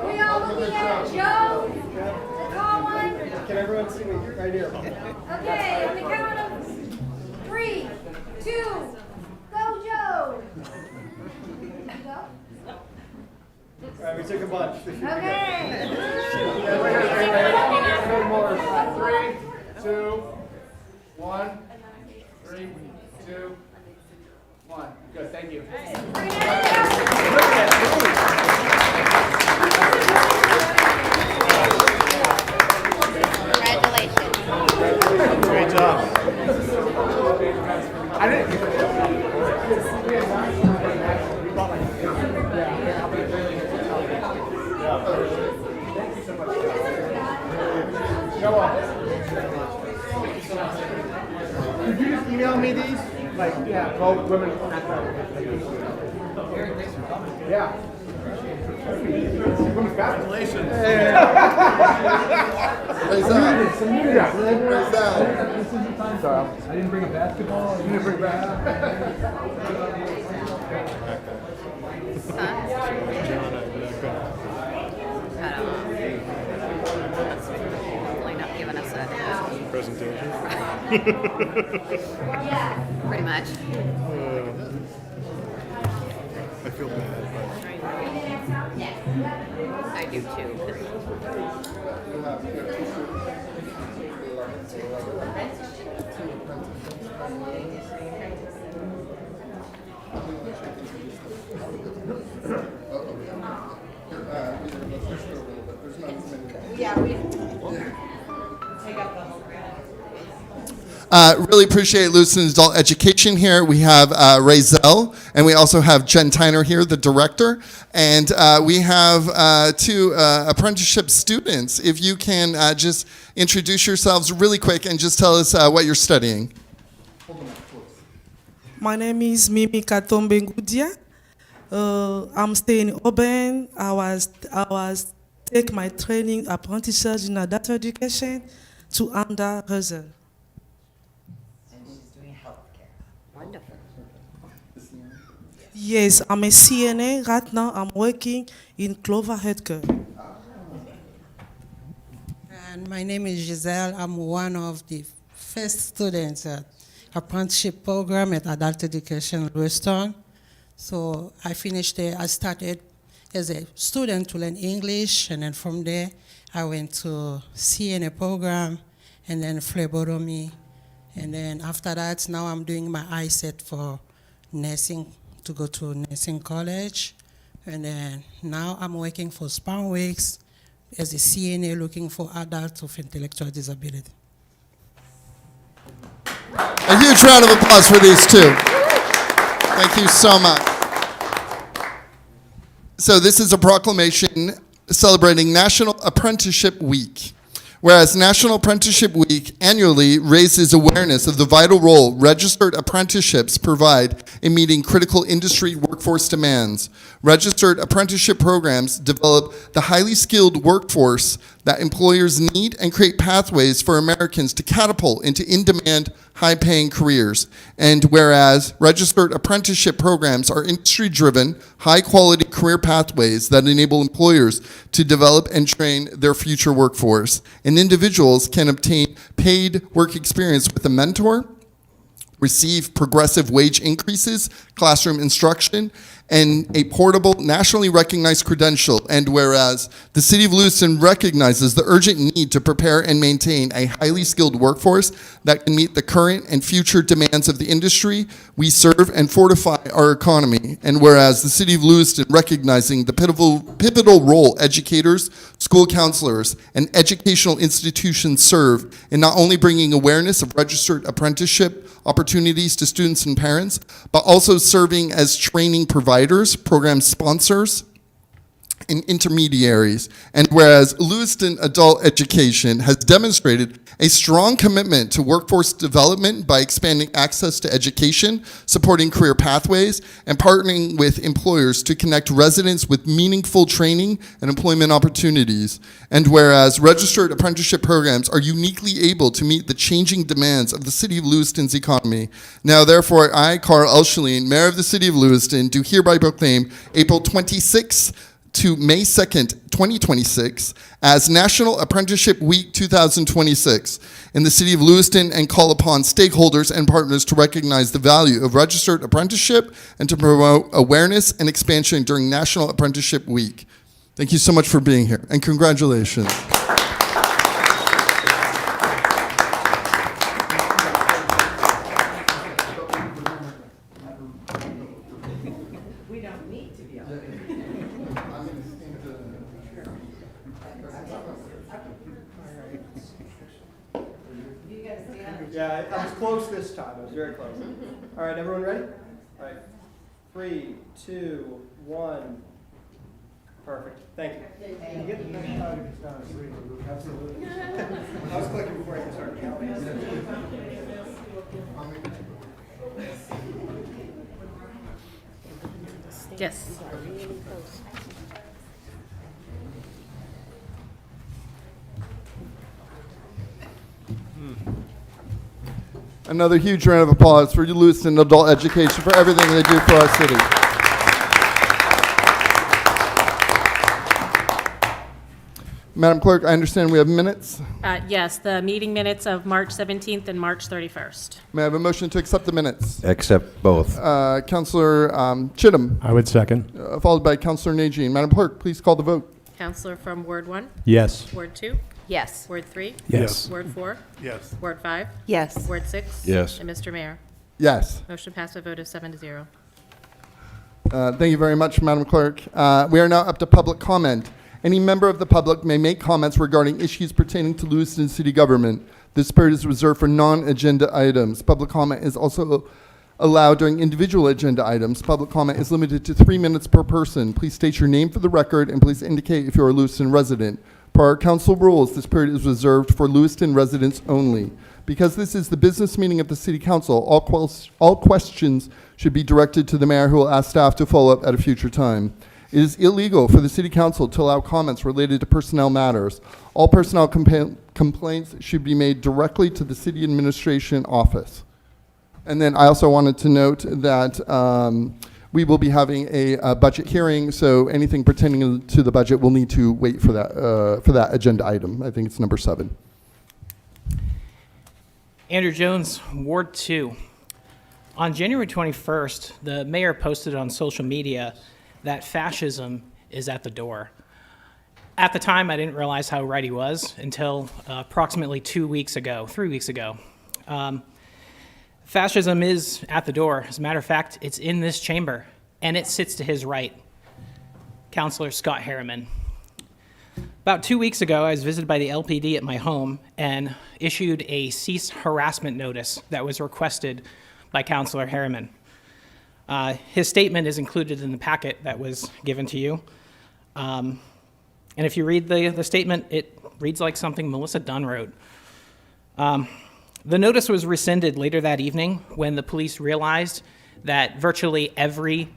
We all looking at Joe, the tall one. Can everyone see me right here? Okay, on the count of 3, 2, go Joe. Go. All right, we took a bunch. Okay. One more. 3, 2, 1. 3, 2, 1. Good, thank you. Congratulations. Great job. Could you just email me these? Like, yeah, both women. Yeah. Congratulations. Raise up. Raise up. Sorry, I didn't bring a basketball. You didn't bring Hopefully not giving us a Presentation. pretty much. I feel bad, I do too. Really appreciate Lewiston's adult education here. We have Razel, and we also have Jen Tyner here, the director. And we have 2 apprenticeship students. If you can just introduce yourselves really quick and just tell us what you're studying. My name is Mimi Katombe Ngudia. I'm staying in Auburn. I was take my training apprenticeship in adult education to under Razel. Wonderful. Yes, I'm a CNA. Right now, I'm working in Clover Healthcare. And my name is Giselle. I'm one of the first students at apprenticeship program at Adult Education Lewiston. So I finished there. I started as a student to learn English, and then from there I went to CNA program, and then phlebotomy, and then after that now I'm doing my ISET for nursing to go to nursing college, and then now I'm working for Span Weeks as a CNA looking for adults with intellectual disability. A huge round of applause for these 2. Thank you so much. So this is a proclamation celebrating National Apprenticeship Week. Whereas National Apprenticeship Week annually raises awareness of the vital role registered apprenticeships provide in meeting critical industry workforce demands. Registered apprenticeship programs develop the highly skilled workforce that employers need and create pathways for Americans to catapult into in-demand, high-paying careers. And whereas registered apprenticeship programs are industry-driven, high-quality career pathways that enable employers to develop and train their future workforce. And individuals can obtain paid work experience with a mentor, receive progressive wage increases, classroom instruction, and a portable, nationally recognized credential. And whereas the City of Lewiston recognizes the urgent need to prepare and maintain a highly skilled workforce that can meet the current and future demands of the industry we serve and fortify our economy. And whereas the City of Lewiston recognizing the pivotal role educators, school counselors, and educational institutions serve in not only bringing awareness of registered apprenticeship opportunities to students and parents, but also serving as training providers, program sponsors, and intermediaries. And whereas Lewiston Adult Education has demonstrated a strong commitment to workforce development by expanding access to education, supporting career pathways, and partnering with employers to connect residents with meaningful training and employment opportunities. And whereas registered apprenticeship programs are uniquely able to meet the changing demands of the City of Lewiston's economy. Now, therefore, I, Carl Elshelin, Mayor of the City of Lewiston, do hereby proclaim April 26th to May 2nd, 2026 as National Apprenticeship Week 2026 in the City of Lewiston, and call upon stakeholders and partners to recognize the value of registered apprenticeship and to promote awareness and expansion during National Apprenticeship Week. Thank you so much for being here, and congratulations. Yeah, I was close this time. I was very close. All right, everyone ready? All right. 3, 2, 1. Perfect. Thank you. Can you get the next shot if it's down to 3? Absolutely. I was clicking before I could start counting. Yes. Another huge round of applause for Lewiston Adult Education for everything they do for our city. Madam Clerk, I understand we have minutes. Yes, the meeting minutes of March 17th and March 31st. May I have a motion to accept the minutes? Accept both. Councilor Chittum, I would second. followed by Councilor Najin. Madam Clerk, please call the vote. Counselor from Ward 1, Yes. Ward 2, Yes. Ward 3, Yes. Ward 4, Yes. Ward 5, Yes. Ward 6. Yes. And Mr. Mayor. Yes. Motion passed by a vote of 7-0. Thank you very much, Madam Clerk. We are now up to public comment. Any member of the public may make comments regarding issues pertaining to Lewiston City Government. This period is reserved for non-agenda items. Public comment is also allowed during individual agenda items. Public comment is limited to 3 minutes per person. Please state your name for the record and please indicate if you're a Lewiston resident. Per our council rules, this period is reserved for Lewiston residents only. Because this is the business meeting of the City Council, all questions should be directed to the mayor, who will ask staff to follow up at a future time. It is illegal for the City Council to allow comments related to personnel matters. All personnel complaints should be made directly to the City Administration Office. And then I also wanted to note that we will be having a budget hearing, so anything pertaining to the budget will need to wait for that agenda item. I think it's number 7. Andrew Jones, Ward 2. On January 21st, the mayor posted on social media that fascism is at the door. At the time, I didn't realize how right he was until approximately 3 weeks ago. Fascism is at the door. As a matter of fact, it's in this chamber, and it sits to his right, Councilor Scott Harriman. About 2 weeks ago, I was visited by the LPD at my home and issued a cease harassment notice that was requested by Councilor Harriman. His statement is included in the packet that was given to you. And if you read the statement, it reads like something Melissa Dunn wrote. The notice was rescinded later that evening when the police realized that virtually every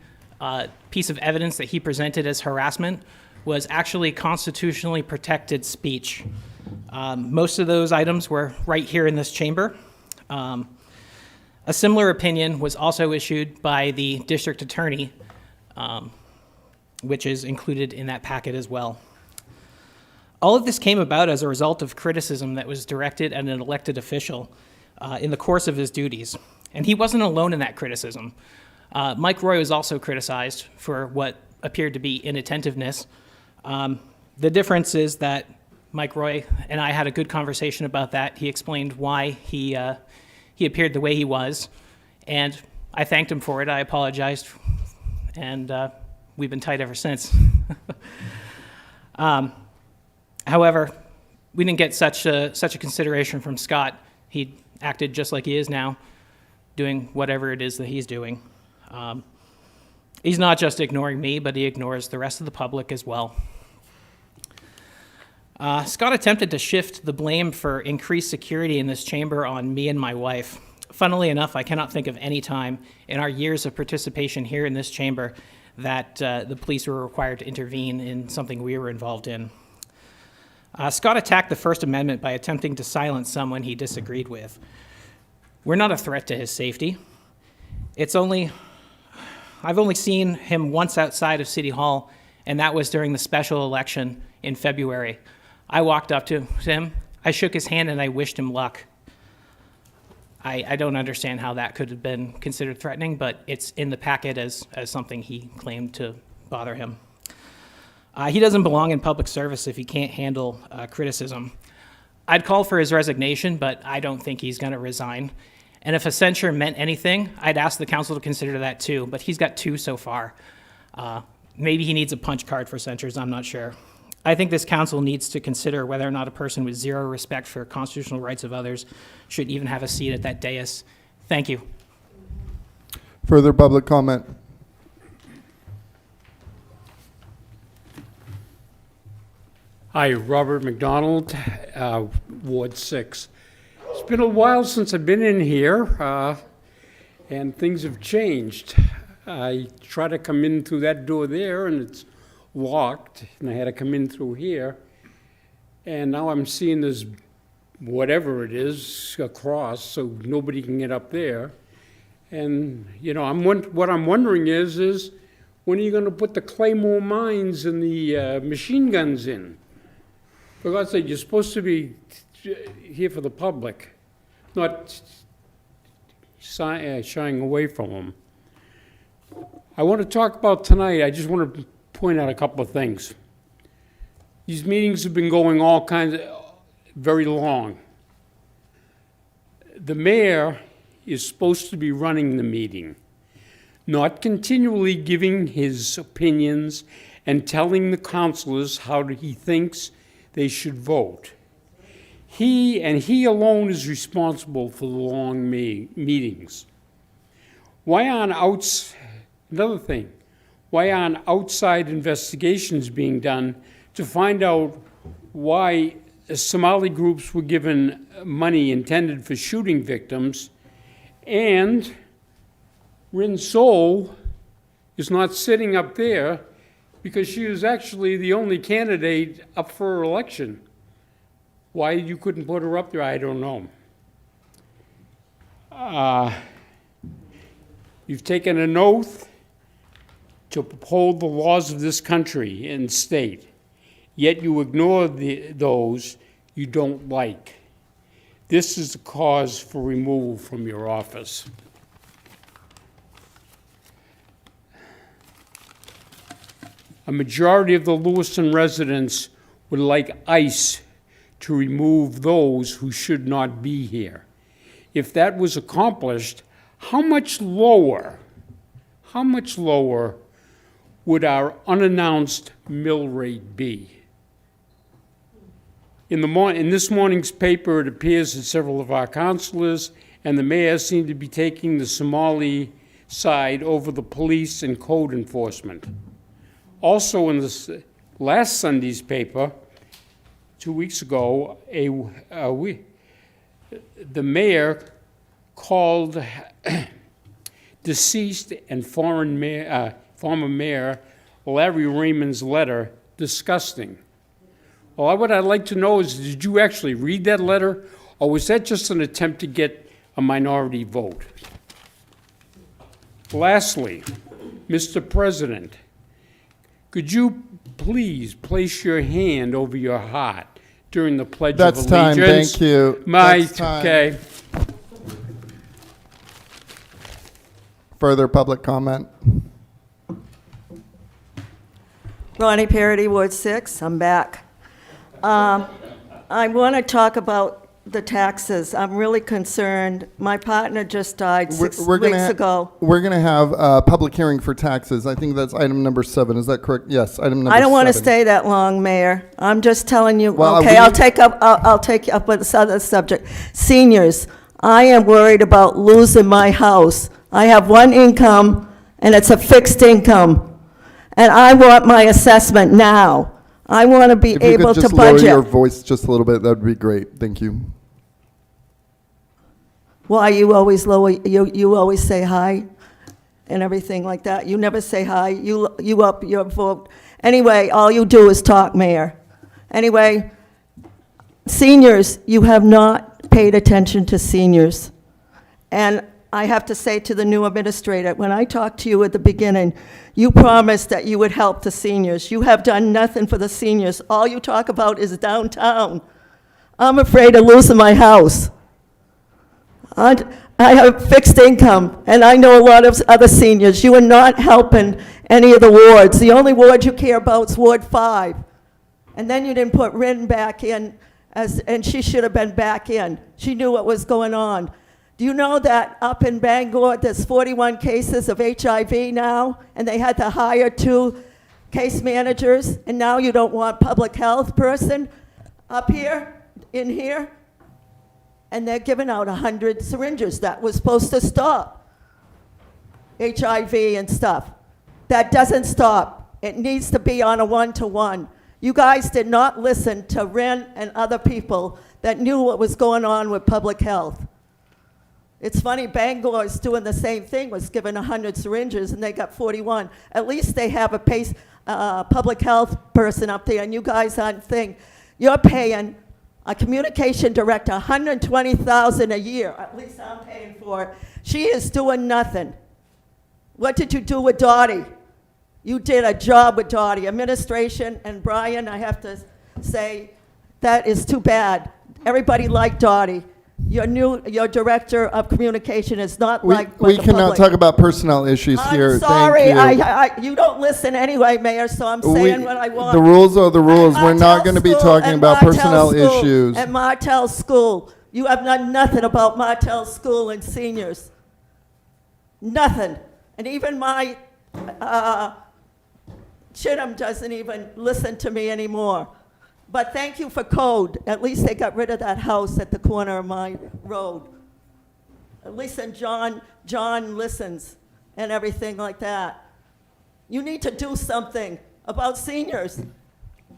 piece of evidence that he presented as harassment was actually constitutionally protected speech. Most of those items were right here in this chamber. A similar opinion was also issued by the district attorney, which is included in that packet as well. All of this came about as a result of criticism that was directed at an elected official in the course of his duties. And he wasn't alone in that criticism. Mike Roy was also criticized for what appeared to be inattentiveness. The difference is that Mike Roy and I had a good conversation about that. He explained why he appeared the way he was, and I thanked him for it. I apologized, and we've been tight ever since. However, we didn't get such a consideration from Scott. He acted just like he is now, doing whatever it is that he's doing. He's not just ignoring me, but he ignores the rest of the public as well. Scott attempted to shift the blame for increased security in this chamber on me and my wife. Funnily enough, I cannot think of any time in our years of participation here in this chamber that the police were required to intervene in something we were involved in. Scott attacked the First Amendment by attempting to silence someone he disagreed with. We're not a threat to his safety. I've only seen him once outside of City Hall, and that was during the special election in February. I walked up to him, I shook his hand, and I wished him luck. I don't understand how that could have been considered threatening, but it's in the packet as something he claimed to bother him. He doesn't belong in public service if he can't handle criticism. I'd call for his resignation, but I don't think he's going to resign. And if a censure meant anything, I'd ask the council to consider that too, but he's got 2 so far. Maybe he needs a punch card for censures, I'm not sure. I think this council needs to consider whether or not a person with zero respect for constitutional rights of others should even have a seat at that dais. Thank you. Further public comment? Hi, Robert McDonald, Ward 6. It's been a while since I've been in here, and things have changed. I try to come in through that door there, and it's locked, and I had to come in through here. And now I'm seeing this, whatever it is, across, so nobody can get up there. And, you know, what I'm wondering is when are you going to put the Claymore mines and the machine guns in? For God's sake, you're supposed to be here for the public, not shying away from them. I want to talk about tonight, I just want to point out a couple of things. These meetings have been going all kinds of, very long. The mayor is supposed to be running the meeting, not continually giving his opinions and telling the councilors how he thinks they should vote. He and he alone is responsible for the long meetings. Another thing, why aren't outside investigations being done to find out why Somali groups were given money intended for shooting victims, and Rin Sol is not sitting up there because she was actually the only candidate up for election. Why you couldn't put her up there, I don't know. You've taken an oath to uphold the laws of this country and state, yet you ignore those you don't like. This is a cause for removal from your office. A majority of the Lewiston residents would like ICE to remove those who should not be here. If that was accomplished, how much lower would our unannounced mill rate be? In this morning's paper, it appears that several of our councilors and the mayor seem to be taking the Somali side over the police and code enforcement. Also, in this last Sunday's paper, 2 weeks ago, the mayor called deceased and former mayor Larry Raymond's letter disgusting. Well, what I'd like to know is, did you actually read that letter, or was that just an attempt to get a minority vote? Lastly, Mr. President, could you please place your hand over your heart during the Pledge That's of time, Allegiance? thank you. My, That's time. okay. Further public comment? Ronnie Parity, Ward 6, I'm back. I want to talk about the taxes. I'm really concerned. My partner just died 6 weeks ago. We're going to have a public hearing for taxes. I think that's item number 7. Is that correct? Yes, item number 7. I don't want to stay that long, Mayor. I'm just telling you, Well, okay, I'll take you up with this other subject. Seniors, I am worried about losing my house. I have one income, and it's a fixed income. And I want my assessment now. I want to be If you able could to just lower budget. your voice just a little bit, that would be great. Thank you. Why you always lower, you always say hi and everything like that. You never say hi. You up your vote. Anyway, all you do is talk, Mayor. Anyway, seniors, you have not paid attention to seniors. And I have to say to the new administrator, when I talked to you at the beginning, you promised that you would help the seniors. You have done nothing for the seniors. All you talk about is downtown. I'm afraid of losing my house. I have fixed income, and I know a lot of other seniors. You are not helping any of the wards. The only ward you care about is Ward 5. And then you didn't put Rin back in, and she should have been back in. She knew what was going on. Do you know that up in Bangor, there's 41 cases of HIV now, and they had to hire 2 case managers, and now you don't want public health person up here, in here? And they're giving out 100 syringes that was supposed to stop HIV and stuff. That doesn't stop. It needs to be on a one-to-one. You guys did not listen to Ren and other people that knew what was going on with public health. It's funny, Bangor is doing the same thing, was given 100 syringes and they got 41. At least they have a public health person up there, and you guys aren't thing. You're paying a communication director $120,000 a year. At least I'm paying for it. She is doing nothing. What did you do with Dottie? You did a job with Dottie. Administration and Brian, I have to say, that is too bad. Everybody liked Dottie. Your director of communication is not like We the cannot public. talk about personnel issues here. I'm sorry, Thank you. you don't listen anyway, Mayor, so I'm saying what I want. The rules are the rules. We're not Martell going to be School talking and about Martell personnel School issues. And Martell School. You have done nothing about Martell School and seniors. Nothing. And even my Chittum doesn't even listen to me anymore. But thank you for code. At least they got rid of that house at the corner of my road. At least then John listens and everything like that. You need to do something about seniors.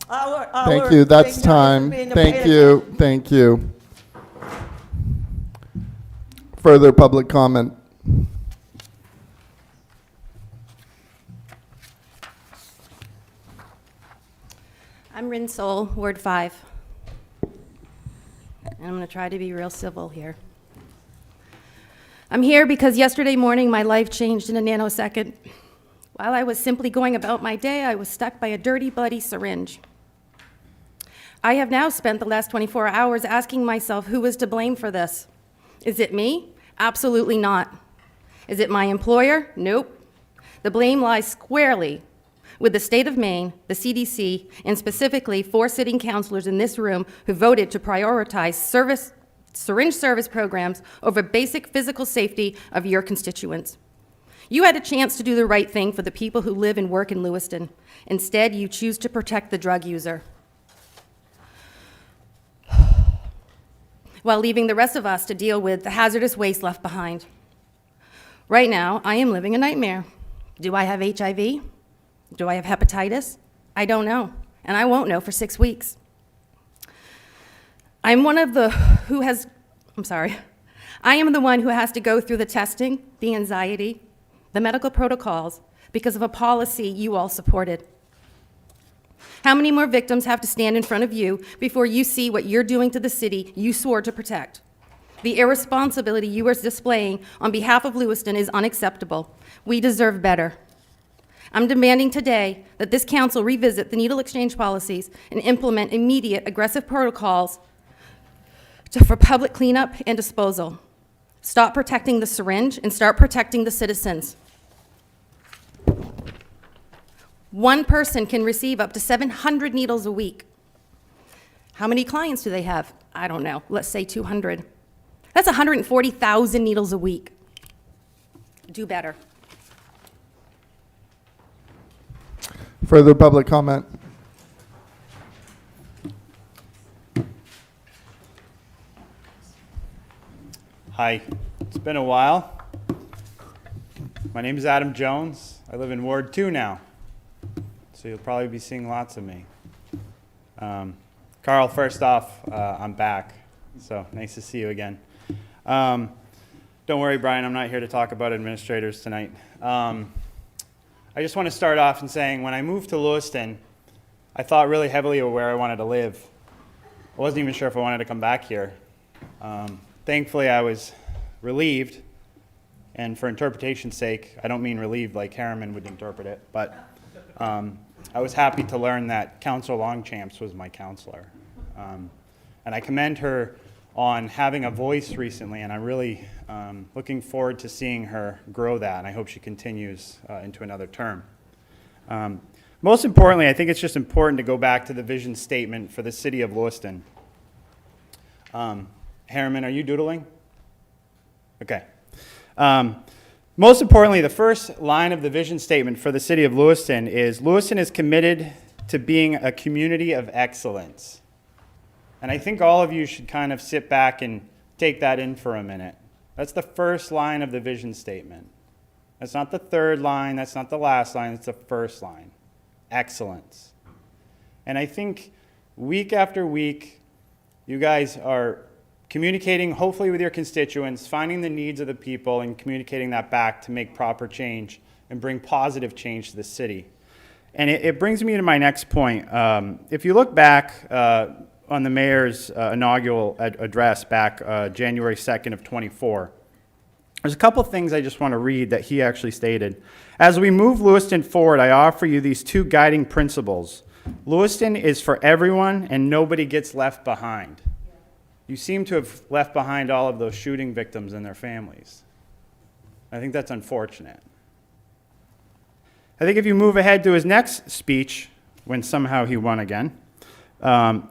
Thank you. That's time. Thank you. Thank you. Further public comment? I'm Rin Sol, Ward 5. And I'm going to try to be real civil here. I'm here because yesterday morning my life changed in a nanosecond. While I was simply going about my day, I was stuck by a dirty, bloody syringe. I have now spent the last 24 hours asking myself who was to blame for this. Is it me? Absolutely not. Is it my employer? Nope. The blame lies squarely with the state of Maine, the CDC, and specifically 4 sitting councilors in this room who voted to prioritize syringe service programs over basic physical safety of your constituents. You had a chance to do the right thing for the people who live and work in Lewiston. Instead, you choose to protect the drug user, while leaving the rest of us to deal with the hazardous waste left behind. Right now, I am living a nightmare. Do I have HIV? Do I have hepatitis? I don't know, and I won't know for 6 weeks. I am the one who has to go through the testing, the anxiety, the medical protocols, because of a policy you all supported. How many more victims have to stand in front of you before you see what you're doing to the city you swore to protect? The irresponsibility you are displaying on behalf of Lewiston is unacceptable. We deserve better. I'm demanding today that this council revisit the needle exchange policies and implement immediate aggressive protocols for public cleanup and disposal. Stop protecting the syringe and start protecting the citizens. One person can receive up to 700 needles a week. How many clients do they have? I don't know. Let's say 200. That's 140,000 needles a week. Do better. Further public comment? Hi, it's been a while. My name is Adam Jones. I live in Ward 2 now, so you'll probably be seeing lots of me. Carl, first off, I'm back, so nice to see you again. Don't worry, Brian, I'm not here to talk about administrators tonight. I just want to start off in saying when I moved to Lewiston, I thought really heavily of where I wanted to live. I wasn't even sure if I wanted to come back here. Thankfully, I was relieved, and for interpretation's sake, I don't mean relieved like Harriman would interpret it, but I was happy to learn that Councilor Longchamps was my counselor. And I commend her on having a voice recently, and I'm really looking forward to seeing her grow that, and I hope she continues into another term. Most importantly, I think it's just important to go back to the vision statement for the city of Lewiston. Harriman, are you doodling? Okay. Most importantly, the first line of the vision statement for the city of Lewiston is, Lewiston is committed to being a community of excellence. And I think all of you should kind of sit back and take that in for a minute. That's the first line of the vision statement. That's not the third line, that's not the last line, it's the first line. Excellence. And I think week after week, you guys are communicating, hopefully with your constituents, finding the needs of the people and communicating that back to make proper change and bring positive change to the city. And it brings me to my next point. If you look back on the mayor's inaugural address back January 2nd of 24, there's a couple things I just want to read that he actually stated. As we move Lewiston forward, I offer you these two guiding principles. Lewiston is for everyone and nobody gets left behind. You seem to have left behind all of those shooting victims and their families. I think that's unfortunate. I think if you move ahead to his next speech, when somehow he won again,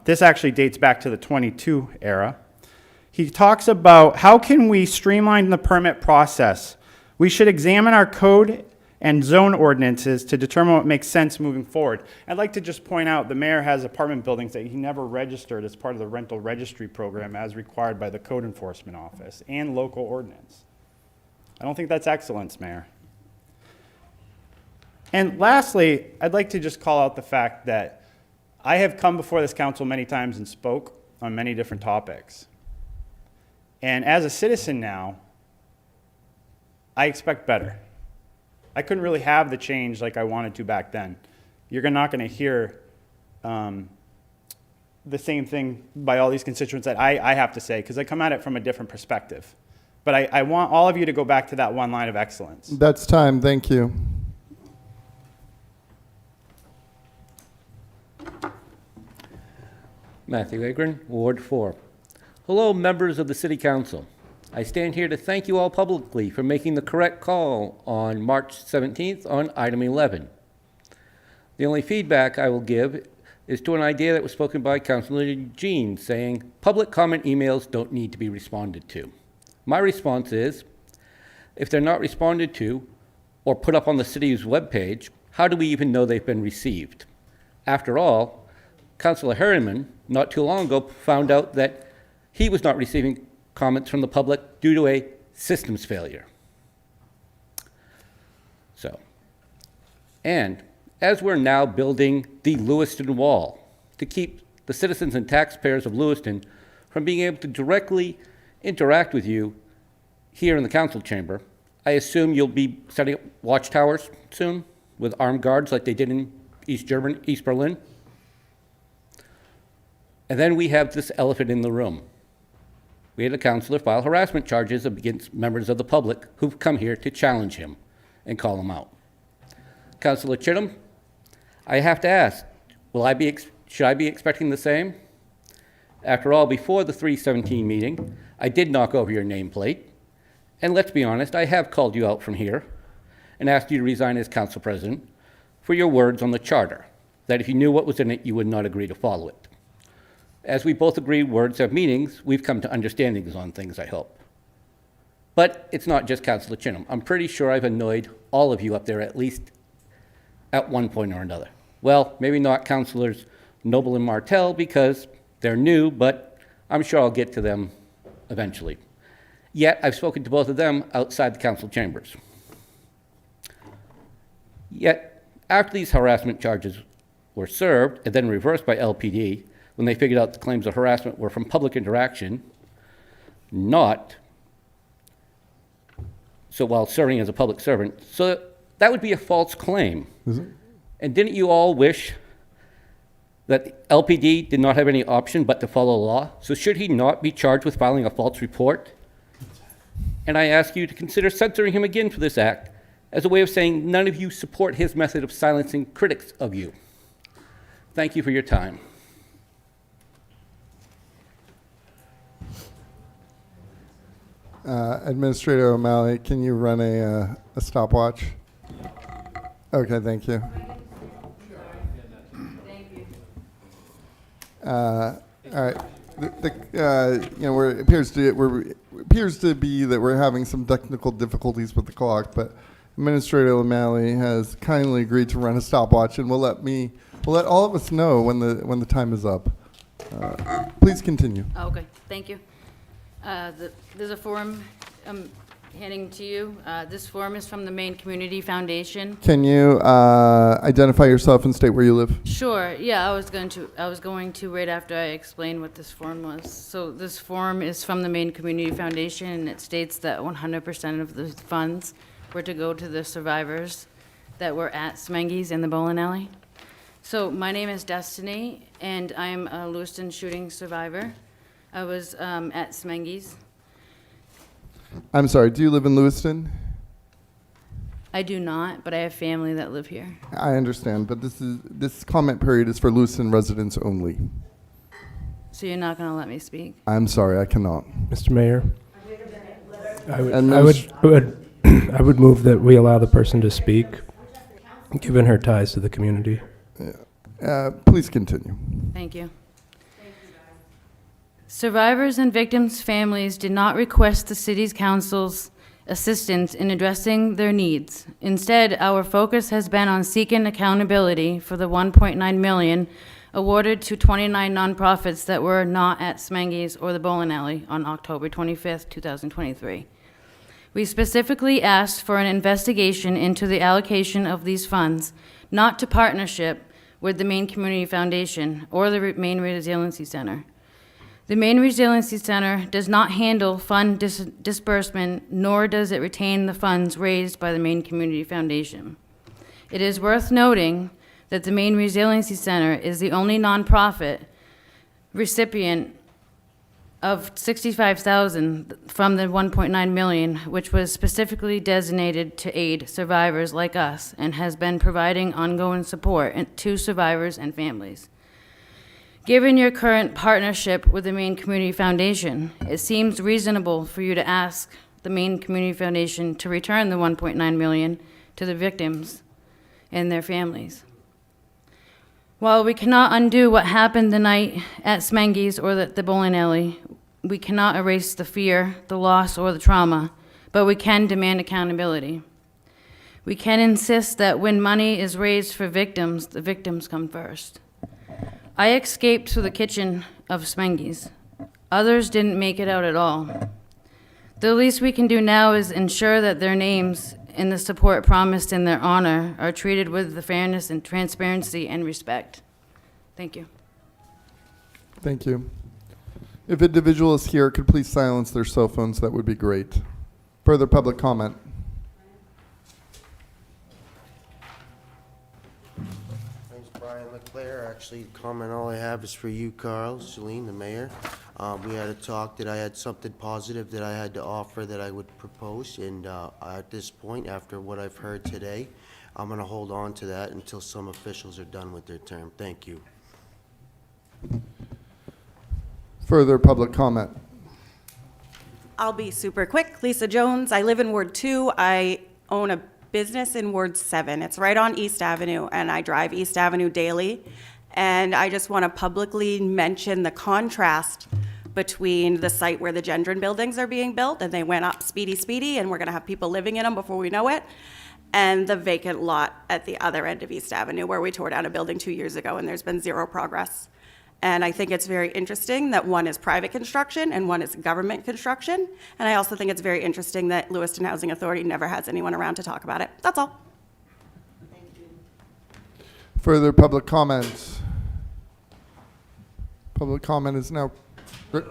this actually dates back to the 22 era. He talks about how can we streamline the permit process. We should examine our code and zone ordinances to determine what makes sense moving forward. I'd like to just point out the mayor has apartment buildings that he never registered as part of the rental registry program as required by the code enforcement office and local ordinance. I don't think that's excellence, Mayor. And lastly, I'd like to just call out the fact that I have come before this council many times and spoke on many different topics. And as a citizen now, I expect better. I couldn't really have the change like I wanted to back then. You're not going to hear the same thing by all these constituents that I have to say, because I come at it from a different perspective. But I want all of you to go back to that one line of excellence. That's time. Thank you. Matthew Agron, Ward 4. Hello, members of the City Council. I stand here to thank you all publicly for making the correct call on March 17th on item 11. The only feedback I will give is to an idea that was spoken by Councilor Eugene, saying public comment emails don't need to be responded to. My response is, if they're not responded to or put up on the city's webpage, how do we even know they've been received? After all, Councilor Harriman, not too long ago, found out that he was not receiving comments from the public due to a systems failure. So, and as we're now building the Lewiston Wall to keep the citizens and taxpayers of Lewiston from being able to directly interact with you here in the council chamber, I assume you'll be setting up watchtowers soon with armed guards like they did in East Berlin? And then we have this elephant in the room. We had a counselor file harassment charges against members of the public who've come here to challenge him and call him out. Councillor Chittum, I have to ask, should I be expecting the same? After all, before the 317 meeting, I did knock over your nameplate. And let's be honest, I have called you out from here and asked you to resign as council president for your words on the charter, that if you knew what was in it, you would not agree to follow it. As we both agree words have meanings, we've come to understandings on things, I hope. But it's not just Councillor Chinham. I'm pretty sure I've annoyed all of you up there at least at one point or another. Well, maybe not Councillors Noble and Martel because they're new, but I'm sure I'll get to them eventually. Yet, I've spoken to both of them outside the council chambers. Yet, after these harassment charges were served and then reversed by LPD, when they figured out the claims of harassment were from public interaction, not so while serving as a public servant, so that would be a false claim. Is it? And didn't you all wish that LPD did not have any option but to follow the law? So should he not be charged with filing a false report? And I ask you to consider censoring him again for this act as a way of saying none of you support his method of silencing critics of you. Thank you for your time. Administrator O'Malley, can you run a stopwatch? Okay, thank you. All right. It appears to be that we're having some technical difficulties with the clock, but Administrator O'Malley has kindly agreed to run a stopwatch, and we'll let all of us know when the time is up. Please continue. Okay, thank you. There's a form I'm handing to you. This form is from the Maine Community Foundation. Can you identify yourself and state where you live? Sure, yeah, I was going to right after I explained what this form was. So this form is from the Maine Community Foundation, and it states that 100% of the funds were to go to the survivors that were at Smengi's in the bowling alley. So my name is Destiny, and I'm a Lewiston shooting survivor. I was at Smengi's. I'm sorry, do you live in Lewiston? I do not, but I have family that live here. I understand, but this comment period is for Lewiston residents only. So you're not going to let me speak? I'm sorry, I cannot. Mr. Mayor, I would move that we allow the person to speak, given her ties to the community. Please continue. Thank you. Survivors and victims' families did not request the city's council's assistance in addressing their needs. Instead, our focus has been on seeking accountability for the $1.9 million awarded to 29 nonprofits that were not at Smengi's or the bowling alley on October 25th, 2023. We specifically asked for an investigation into the allocation of these funds, not to partnership with the Maine Community Foundation or the Maine Resiliency Center. The Maine Resiliency Center does not handle fund disbursement, nor does it retain the funds raised by the Maine Community Foundation. It is worth noting that the Maine Resiliency Center is the only nonprofit recipient of $65,000 from the $1.9 million, which was specifically designated to aid survivors like us and has been providing ongoing support to survivors and families. Given your current partnership with the Maine Community Foundation, it seems reasonable for you to ask the Maine Community Foundation to return the $1.9 million to the victims and their families. While we cannot undo what happened the night at Smengi's or the bowling alley, we cannot erase the fear, the loss, or the trauma, but we can demand accountability. We can insist that when money is raised for victims, the victims come first. I escaped through the kitchen of Smengi's. Others didn't make it out at all. The least we can do now is ensure that their names and the support promised in their honor are treated with the fairness and transparency and respect. Thank you. Thank you. If individuals here could please silence their cell phones, that would be great. Further public comment? My name's Brian LeClaire, actually, comment all I have is for you, Carl, Celine, the mayor. We had a talk that I had something positive that I had to offer that I would propose, and at this point, after what I've heard today, I'm going to hold on to that until some officials are done with their term. Thank you. Further public comment? I'll be super quick. Lisa Jones. I live in Ward 2. I own a business in Ward 7. It's right on East Avenue, and I drive East Avenue daily. And I just want to publicly mention the contrast between the site where the Gendron buildings are being built, and they went up speedy, and we're going to have people living in them before we know it, and the vacant lot at the other end of East Avenue where we tore down a building 2 years ago, and there's been zero progress. And I think it's very interesting that one is private construction and one is government construction. And I also think it's very interesting that Lewiston Housing Authority never has anyone around to talk about it. That's all. Further public comments? Public comment is now. My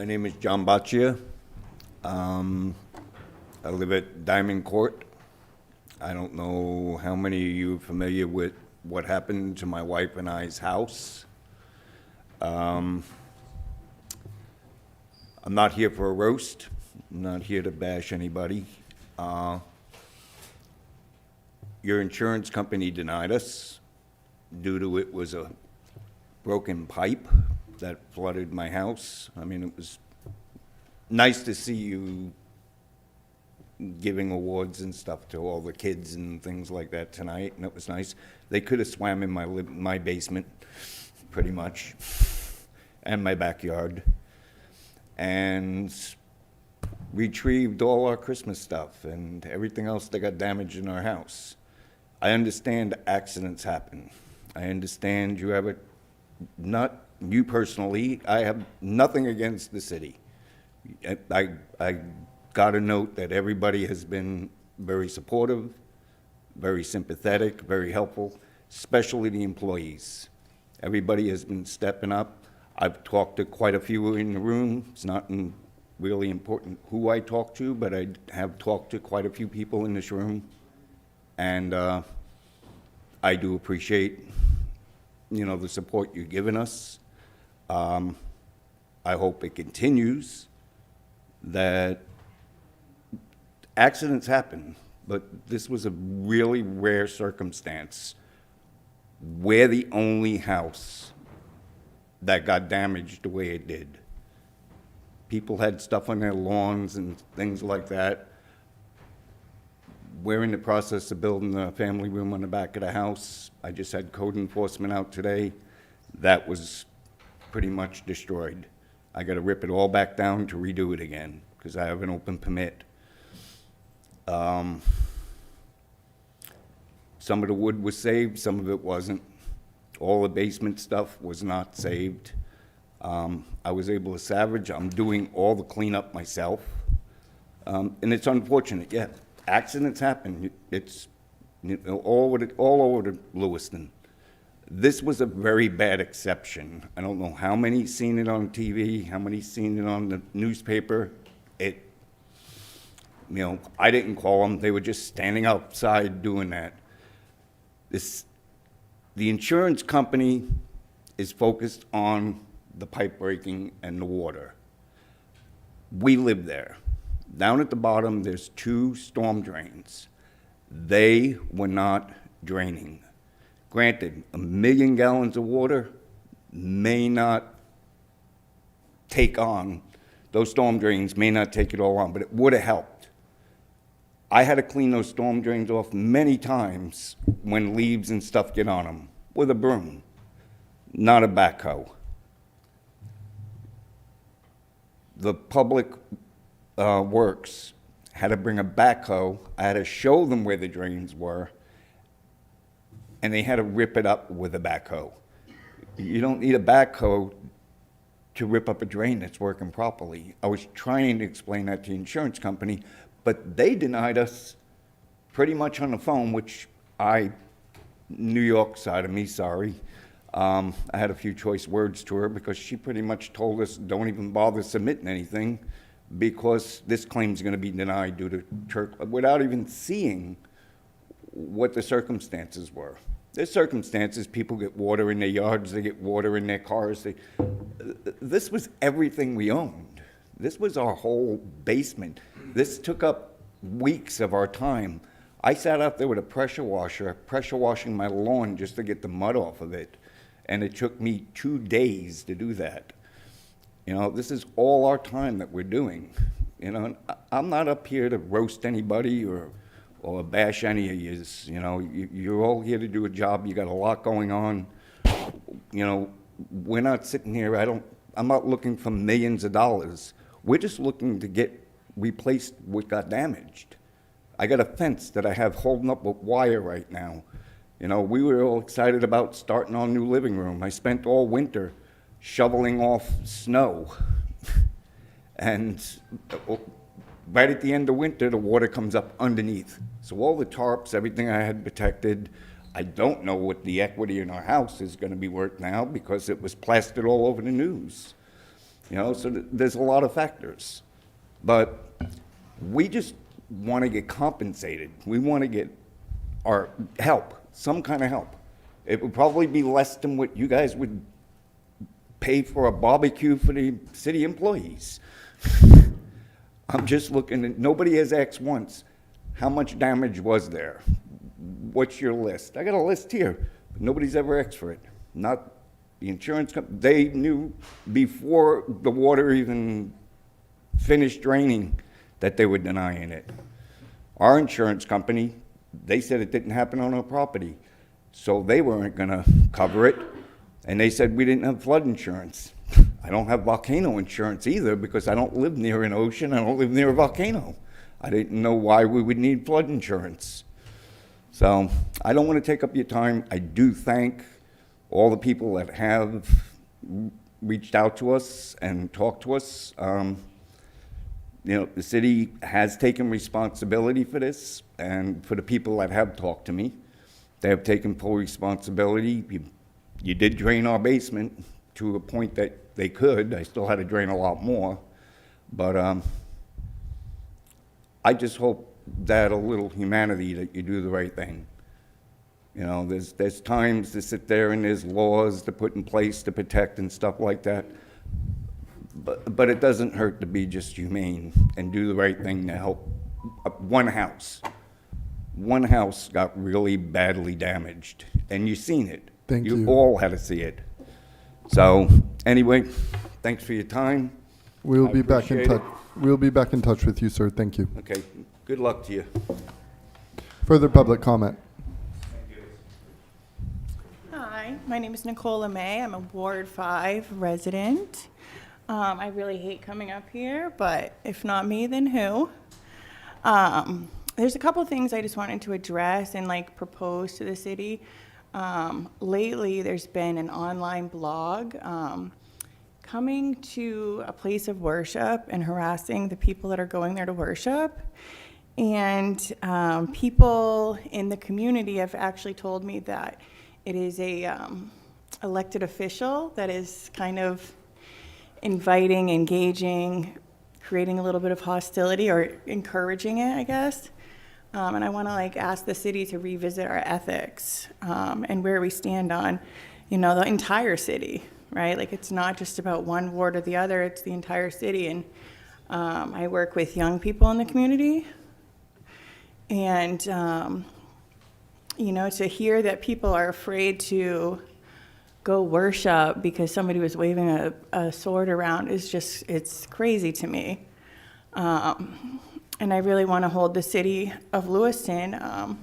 name is John Baccia. I live at Diamond Court. I don't know how many of you are familiar with what happened to my wife and I's house. I'm not here for a roast. I'm not here to bash anybody. Your insurance company denied us due to it was a broken pipe that flooded my house. I mean, it was nice to see you giving awards and stuff to all the kids and things like that tonight, and it was nice. They could have swam in my basement, pretty much, and my backyard, and retrieved all our Christmas stuff and everything else that got damaged in our house. I understand accidents happen. I understand you have a, not you personally, I have nothing against the city. I got a note that everybody has been very supportive, very sympathetic, very helpful, especially the employees. Everybody has been stepping up. I've talked to quite a few in the room. It's not really important who I talk to, but I have talked to quite a few people in this room. And I do appreciate, the support you've given us. I hope it continues, that accidents happen, but this was a really rare circumstance. We're the only house that got damaged the way it did. People had stuff on their lawns and things like that. We're in the process of building a family room on the back of the house. I just had code enforcement out today. That was pretty much destroyed. I got to rip it all back down to redo it again because I have an open permit. Some of the wood was saved, some of it wasn't. All the basement stuff was not saved. I was able to salvage. I'm doing all the cleanup myself. And it's unfortunate, yeah. Accidents happen. It's all over Lewiston. This was a very bad exception. I don't know how many seen it on TV, how many seen it on the newspaper. I didn't call them. They were just standing outside doing that. The insurance company is focused on the pipe breaking and the water. We live there. Down at the bottom, there's 2 storm drains. They were not draining. Granted, 1 million gallons of water may not take on, those storm drains may not take it all on, but it would have helped. I had to clean those storm drains off many times when leaves and stuff get on them with a broom, not a backhoe. The public works had to bring a backhoe. I had to show them where the drains were, and they had to rip it up with a backhoe. You don't need a backhoe to rip up a drain that's working properly. I was trying to explain that to the insurance company, but they denied us pretty much on the phone, which New York side of me, sorry. I had a few choice words to her because she pretty much told us, don't even bother submitting anything. because this claim's going to be denied due to without even seeing what the circumstances were. There's circumstances, people get water in their yards, they get water in their cars. This was everything we owned. This was our whole basement. This took up weeks of our time. I sat out there with a pressure washer, pressure washing my lawn just to get the mud off of it. And it took me 2 days to do that. You know, this is all our time that we're doing. You know, I'm not up here to roast anybody or bash any of yous. You know, you're all here to do a job. You got a lot going on. You know, we're not sitting here. I'm not looking for millions of dollars. We're just looking to get replaced what got damaged. I got a fence that I have holding up with wire right now. You know, we were all excited about starting our new living room. I spent all winter shoveling off snow. And right at the end of winter, the water comes up underneath. So all the tarps, everything I had protected, I don't know what the equity in our house is going to be worth now because it was plastered all over the news. You know, so there's a lot of factors. But we just want to get compensated. We want to get our help, some kind of help. It would probably be less than what you guys would pay for a barbecue for the city employees. I'm just looking at, nobody has asked once, how much damage was there? What's your list? I got a list here, but nobody's ever asked for it. Not the insurance company. They knew before the water even finished draining that they were denying it. Our insurance company, they said it didn't happen on our property, so they weren't gonna cover it, and they said we didn't have flood insurance. I don't have volcano insurance either because I don't live near an ocean, I don't live near a volcano. I didn't know why we would need flood insurance. So I don't want to take up your time. I do thank all the people that have reached out to us and talked to us. You know, the city has taken responsibility for this, and for the people that have talked to me, they have taken full responsibility. You did drain our basement to a point that they could. I still had to drain a lot more. But I just hope that a little humanity, that you do the right thing. You know, there's times to sit there and there's laws to put in place to protect and stuff like that. But it doesn't hurt to be just humane and do the right thing to help one house. One house got really badly damaged, and you've seen it. Thank you. You all had to see it. So anyway, thanks for your time. We'll I be back in appreciate touch. We'll be back in touch with you, sir. Thank you. Okay, good luck to you. Further public comment. Hi, my name is Nicola May. I'm a Ward 5 resident. I really hate coming up here, but if not me, then who? There's a couple things I just wanted to address and propose to the city. Lately, there's been an online blog coming to a place of worship and harassing the people that are going there to worship. And people in the community have actually told me that it is a elected official that is kind of inviting, engaging, creating a little bit of hostility or encouraging it, I guess. And I want to ask the city to revisit our ethics and where we stand on, the entire city, right? It's not just about one ward or the other, it's the entire city. And I work with young people in the community. And, to hear that people are afraid to go worship because somebody was waving a sword around it's crazy to me. And I really want to hold the city of Lewiston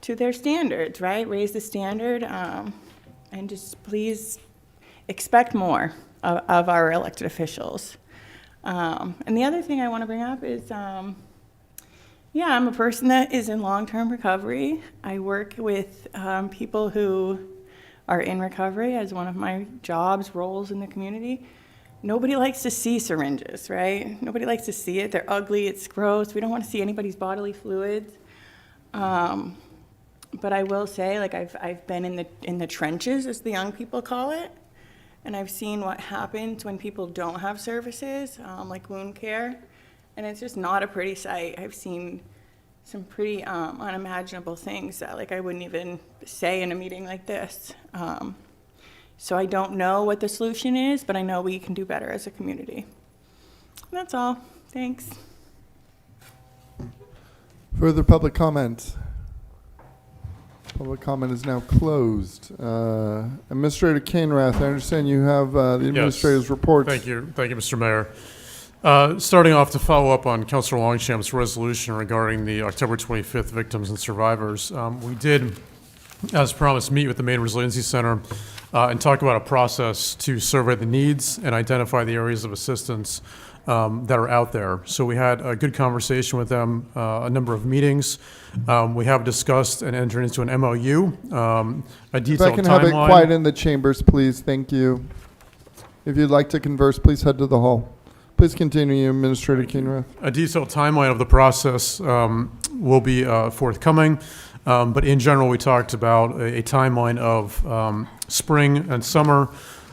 to their standards, right? Raise the standard and just please expect more of our elected officials. And the other thing I want to bring up is, I'm a person that is in long-term recovery. I work with people who are in recovery as one of my jobs, roles in the community. Nobody likes to see syringes, right? Nobody likes to see it. They're ugly, it's gross. We don't want to see anybody's bodily fluids. But I will say, I've been in the trenches, as the young people call it, and I've seen what happens when people don't have services, like wound care, and it's just not a pretty sight. I've seen some pretty unimaginable things that like I wouldn't even say in a meeting like this. So I don't know what the solution is, but I know we can do better as a community. And that's all. Thanks. Further public comment? Public comment is now closed. Administrator Kainrath, I understand you have the administrator's report. Thank you, Mr. Mayor. Starting off to follow up on Councilor Longsham's resolution regarding the October 25th victims and survivors. We did, as promised, meet with the Maine Resiliency Center and talk about a process to survey the needs and identify the areas of assistance that are out there. So we had a good conversation with them, a number of meetings. We have discussed and entered into an MOU, a detailed timeline. If I can have it quiet in the chambers, please. Thank you. If you'd like to converse, please head to the hall. Please continue, Administrator Kainrath. A detailed timeline of the process will be forthcoming, but in general, we talked about a timeline of spring and summer,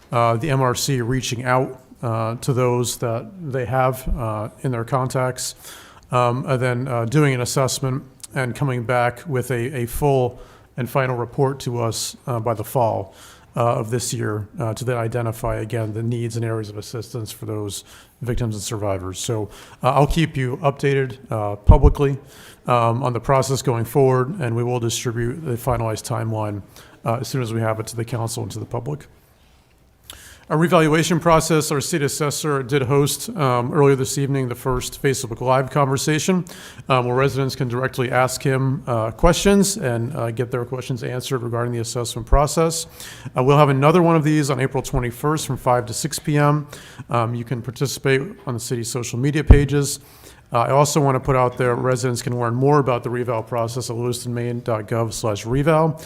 the MRC reaching out to those that they have in their contacts, and then doing an assessment and coming back with a full and final report to us by the fall of this year to then identify, again, the needs and areas of assistance for those victims and survivors. So I'll keep you updated publicly on the process going forward, and we will distribute the finalized timeline as soon as we have it to the council and to the public. Our revaluation process, our city assessor did host earlier this evening the first Facebook Live conversation where residents can directly ask him questions and get their questions answered regarding the assessment process. We'll have another one of these on April 21st from 5 to 6 p.m. You can participate on the city's social media pages. I also want to put out there residents can learn more about the reval process at lewistonmaine.gov/reval.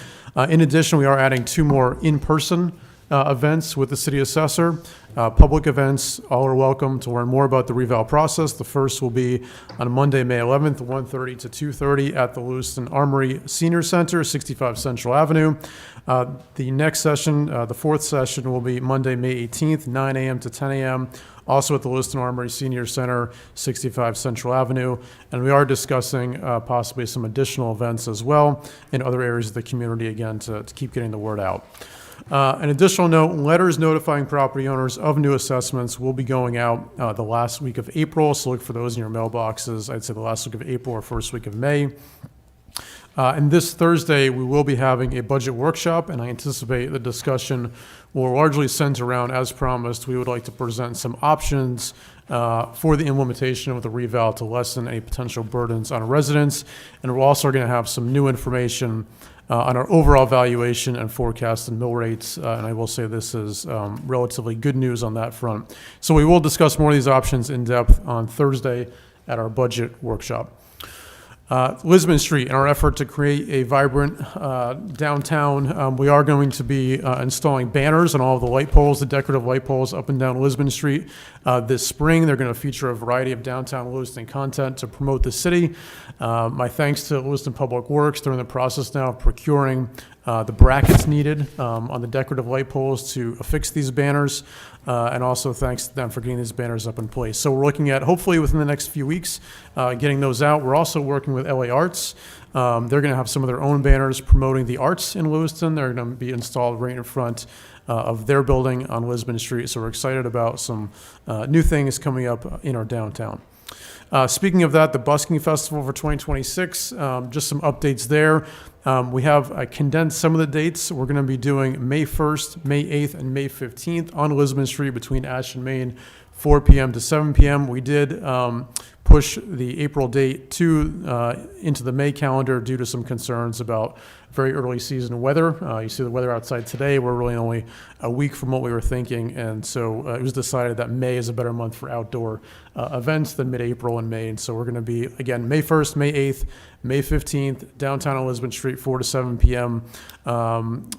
In addition, we are adding 2 more in-person events with the city assessor. Public events, all are welcome to learn more about the reval process. The first will be on Monday, May 11th, 1:30 to 2:30 at the Lewiston Armory Senior Center, 65 Central Avenue. The next session, the 4th session, will be Monday, May 18th, 9 a.m. to 10 a.m., also at the Lewiston Armory Senior Center, 65 Central Avenue. And we are discussing possibly some additional events as well in other areas of the community, again, to keep getting the word out. An additional note, letters notifying property owners of new assessments will be going out the last week of April, so look for those in your mailboxes. I'd say the last week of April or first week of May. And this Thursday, we will be having a budget workshop, and I anticipate the discussion will largely center around, as promised, we would like to present some options for the implementation of the reval to lessen any potential burdens on residents. And we're also going to have some new information on our overall valuation and forecast and mill rates, and I will say this is relatively good news on that front. So we will discuss more of these options in depth on Thursday at our budget workshop. Lisbon Street, in our effort to create a vibrant downtown, we are going to be installing banners on all of the light poles, the decorative light poles up and down Lisbon Street. This spring, they're going to feature a variety of downtown Lewiston content to promote the city. My thanks to Lewiston Public Works. They're in the process now of procuring the brackets needed on the decorative light poles to affix these banners. And also thanks to them for getting these banners up in place. So we're looking at, hopefully within the next few weeks, getting those out. We're also working with LA Arts. They're going to have some of their own banners promoting the arts in Lewiston. They're going to be installed right in front of their building on Lisbon Street. So we're excited about some new things coming up in our downtown. Speaking of that, the Busking Festival for 2026, just some updates there. We have condensed some of the dates. We're going to be doing May 1st, May 8th, and May 15th on Lisbon Street between Ash and Main, 4 p.m. to 7 p.m. We did push the April date into the May calendar due to some concerns about very early season weather. You see the weather outside today. We're really only a week from what we were thinking, and so it was decided that May is a better month for outdoor events than mid-April and May. And so we're going to be, again, May 1st, May 8th, May 15th, downtown on Lisbon Street, 4 to 7 p.m.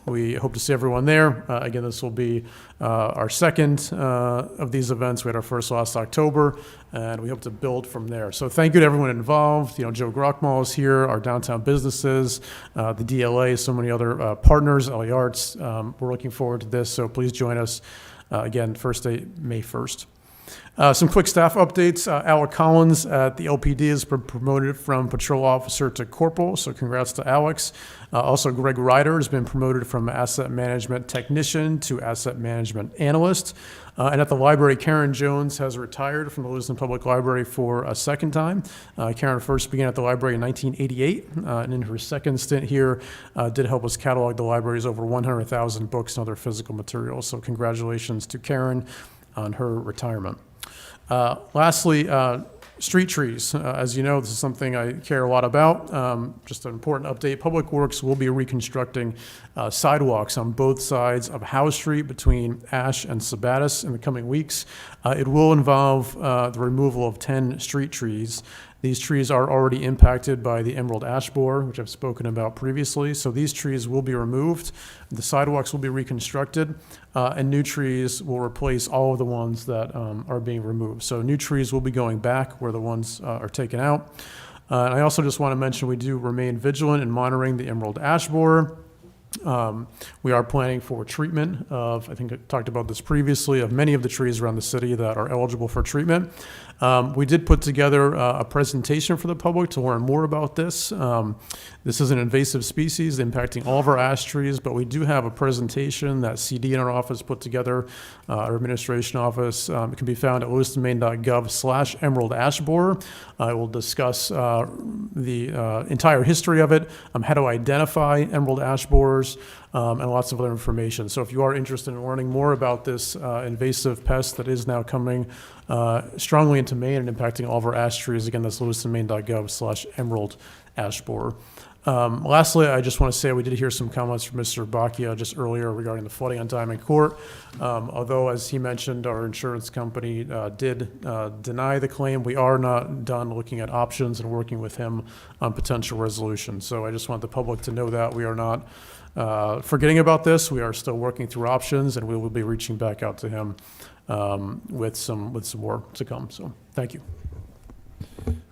We hope to see everyone there. Again, this will be our second of these events. We had our first last October, and we hope to build from there. So thank you to everyone involved. You know, Joe Grockmall is here, our downtown businesses, the DLA, so many other partners, LA Arts. We're looking forward to this, so please join us Again, first day, May 1st. Some quick staff updates. Alec Collins at the LPD has been promoted from patrol officer to corporal, so congrats to Alex. Also, Greg Ryder has been promoted from asset management technician to asset management analyst. And at the library, Karen Jones has retired from the Lewiston Public Library for a second time. Karen first began at the library in 1988, and in her second stint here, did help us catalog the library's over 100,000 books and other physical materials. So congratulations to Karen on her retirement. Lastly, street trees. As you know, this is something I care a lot about. Just an important update. Public Works will be reconstructing sidewalks on both sides of Howe Street between Ash and Sabattis in the coming weeks. It will involve the removal of 10 street trees. These trees are already impacted by the emerald ash borer, which I've spoken about previously. So these trees will be removed. The sidewalks will be reconstructed, and new trees will replace all of the ones that are being removed. So new trees will be going back where the ones are taken out. And I also just want to mention we do remain vigilant in monitoring the emerald ash borer. We are planning for treatment of, I think I talked about this previously, of many of the trees around the city that are eligible for treatment. We did put together a presentation for the public to learn more about this. This is an invasive species impacting all of our ash trees, but we do have a presentation that CD in our office put together, our administration office. It can be found at lewistonmaine.gov/emerald ash borer. It will discuss the entire history of it, how to identify emerald ash borers, and lots of other information. So if you are interested in learning more about this invasive pest that is now coming strongly into Maine and impacting all of our ash trees, again, that's lewistonmaine.gov/emerald ash borer. Lastly, I just want to say we did hear some comments from Mr. Bacchia just earlier regarding the flooding on Diamond Court. Although, as he mentioned, our insurance company did deny the claim, we are not done looking at options and working with him on potential resolution. So I just want the public to know that we are not forgetting about this. We are still working through options, and we will be reaching back out to him with some more to come. So thank you.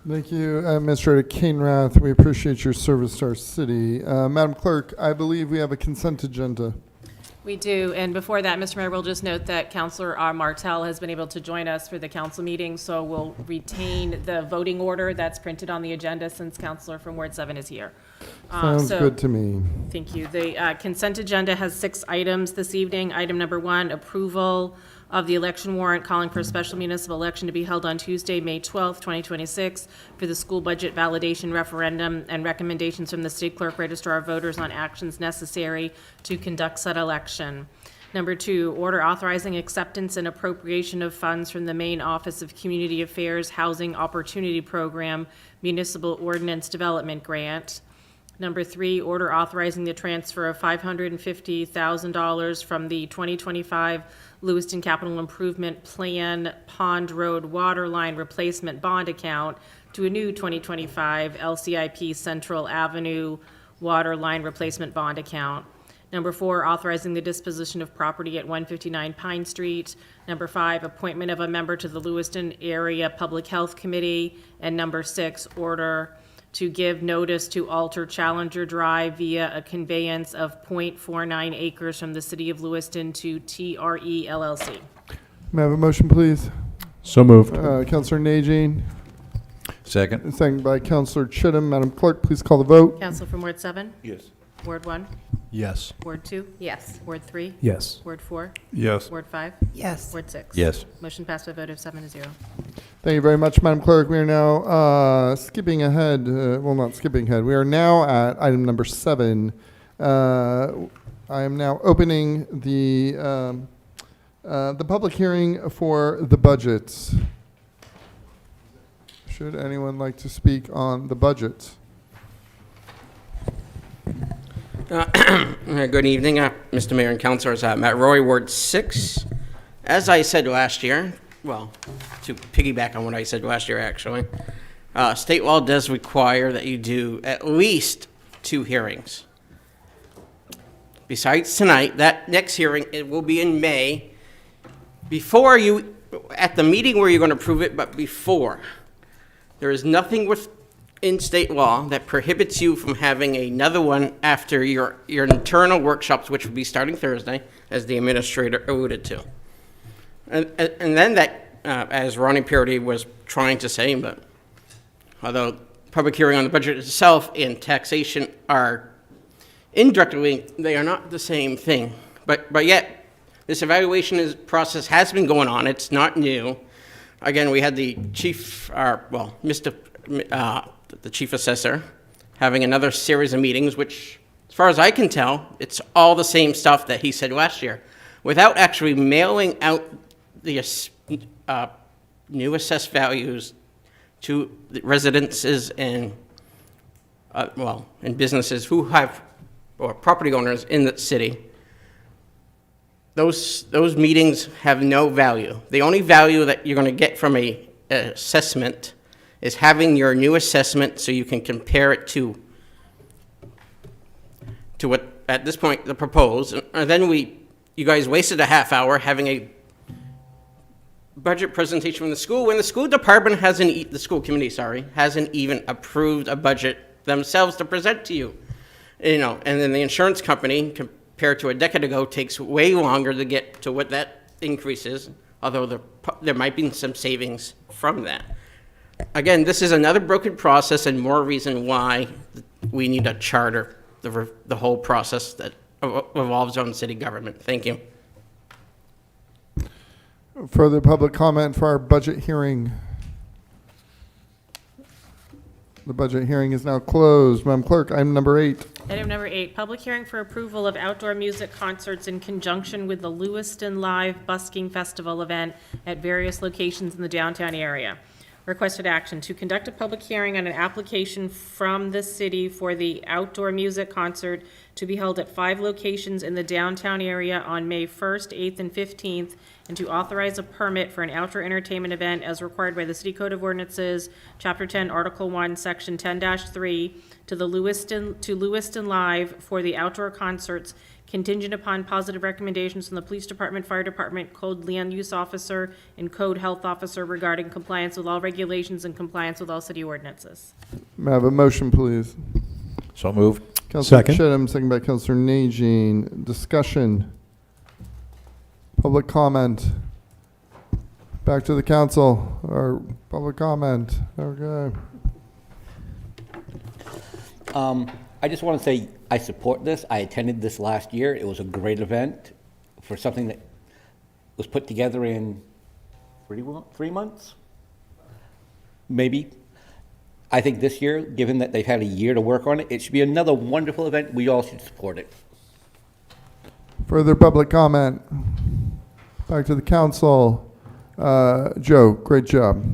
Thank you, Administrator Kainrath. We appreciate your service to our city. Madam Clerk, I believe we have a consent agenda. We do, and before that, Mr. Mayor, we'll just note that Councilor R. Martell has been able to join us for the council meeting, so we'll retain the voting order that's printed on the agenda since Councilor from Ward 7 is here. Sounds good to me. Thank you. The consent agenda has 6 items this evening. Item number 1, approval of the election warrant calling for a special municipal election to be held on Tuesday, May 12th, 2026, for the school budget validation referendum and recommendations from the state clerk registrar of voters on actions necessary to conduct said election. Number 2, order authorizing acceptance and appropriation of funds from the Maine Office of Community Affairs Housing Opportunity Program Municipal Ordinance Development Grant. Number 3, order authorizing the transfer of $550,000 from the 2025 Lewiston Capital Improvement Plan Pond Road Water Line Replacement Bond Account to a new 2025 LCIP Central Avenue Water Line Replacement Bond Account. Number 4, authorizing the disposition of property at 159 Pine Street. Number 5, appointment of a member to the Lewiston Area Public Health Committee. And number 6, order to give notice to alter Challenger Drive via a conveyance of .49 acres from the city of Lewiston to TRE LLC. May I have a motion, please? So moved. Councilor Najin. Second. Second by Councilor Chittum. Madam Clerk, please call the vote. Council from Ward 7? Yes. Ward 1? Yes. Ward 2? Yes. Ward 3? Yes. Ward 4? Yes. Ward 5? Yes. Ward 6? Yes. Motion passed by a vote of 7-0. Thank you very much, Madam Clerk. We are now skipping ahead. Well, not skipping ahead. We are now at item number 7. I am now opening the public hearing for the budgets. Should anyone like to speak on the budget? Good evening, Mr. Mayor and Councilors. Matt Roy, Ward 6. As I said last year, well, to piggyback on what I said last year, actually, state law does require that you do at least 2 hearings. Besides tonight, that next hearing, it will be in May, before you, at the meeting where you're going to approve it, but before. There is nothing in state law that prohibits you from having another one after your internal workshops, which will be starting Thursday, as the administrator alluded to. And then that, as Ronnie Purity was trying to say, but although public hearing on the budget itself and taxation are indirectly, they are not the same thing. But yet, this evaluation process has been going on. It's not new. Again, we had the chief, the chief assessor having another series of meetings, which, as far as I can tell, it's all the same stuff that he said last year, without actually mailing out the new assessed values to the residences and, and businesses who have, or property owners in the city. Those meetings have no value. The only value that you're going to get from an assessment is having your new assessment so you can compare it to what, at this point, the proposed. And then you guys wasted a half hour having a budget presentation from the school when the school department the school committee, hasn't even approved a budget themselves to present to you. And then the insurance company, compared to a decade ago, takes way longer to get to what that increase is, although there might be some savings from that. Again, this is another broken process and more reason why we need to charter the whole process that revolves on city government. Thank you. Further public comment for our budget hearing? The budget hearing is now closed. Madam Clerk, item number 8. Item number 8, public hearing for approval of outdoor music concerts in conjunction with the Lewiston Live Busking Festival event at various locations in the downtown area. Requested action to conduct a public hearing on an application from the city for the outdoor music concert to be held at 5 locations in the downtown area on May 1st, 8th, and 15th, and to authorize a permit for an outdoor entertainment event as required by the City Code of Ordinances, Chapter 10, Article 1, Section 10-3, to Lewiston Live for the outdoor concerts, contingent upon positive recommendations from the Police Department, Fire Department, Code Land Use Officer, and Code Health Officer regarding compliance with all regulations and compliance with all city ordinances. May I have a motion, please? So moved. Councilor Second. Chittum, second by Councilor Najin. Discussion. Public comment. Back to the council. Or public comment. Okay. I just want to say I support this. I attended this last year. It was a great event for something that was put together in 3 months, maybe. I think this year, given that they've had a year to work on it, it should be another wonderful event. We all should support it. Further public comment. Back to the council. Joe, great job.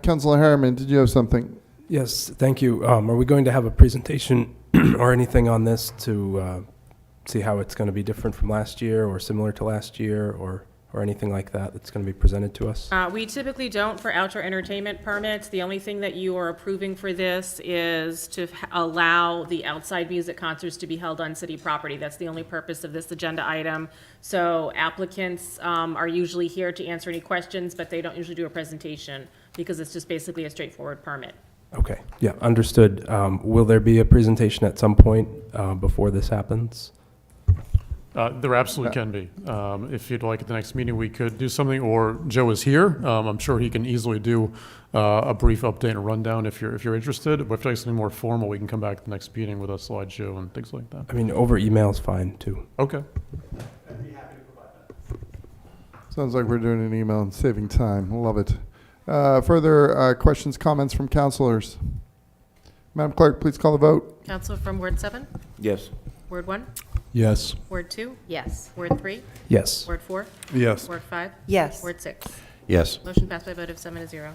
Councilor Harriman, did you have something? Yes, thank you. Are we going to have a presentation or anything on this to see how it's going to be different from last year or similar to last year or anything like that that's going to be presented to us? We typically don't for outdoor entertainment permits. The only thing that you are approving for this is to allow the outside music concerts to be held on city property. That's the only purpose of this agenda item. So applicants are usually here to answer any questions, but they don't usually do a presentation because it's just basically a straightforward permit. Okay, yeah, understood. Will there be a presentation at some point before this happens? There absolutely can be. If you'd like at the next meeting, we could do something, or Joe is here. I'm sure he can easily do a brief update and rundown if you're interested. But if you'd like something more formal, we can come back to the next meeting with a slideshow and things like that. I mean, over email is fine too. Okay. Sounds like we're doing an email and saving time. Love it. Further questions, comments from councilors? Madam Clerk, please call the vote. Council from Ward 7? Yes. Ward 1? Yes. Ward 2? Yes. Ward 3? Yes. Ward 4? Yes. Ward 5? Yes. Ward 6? Yes. Motion passed by a vote of 7-0.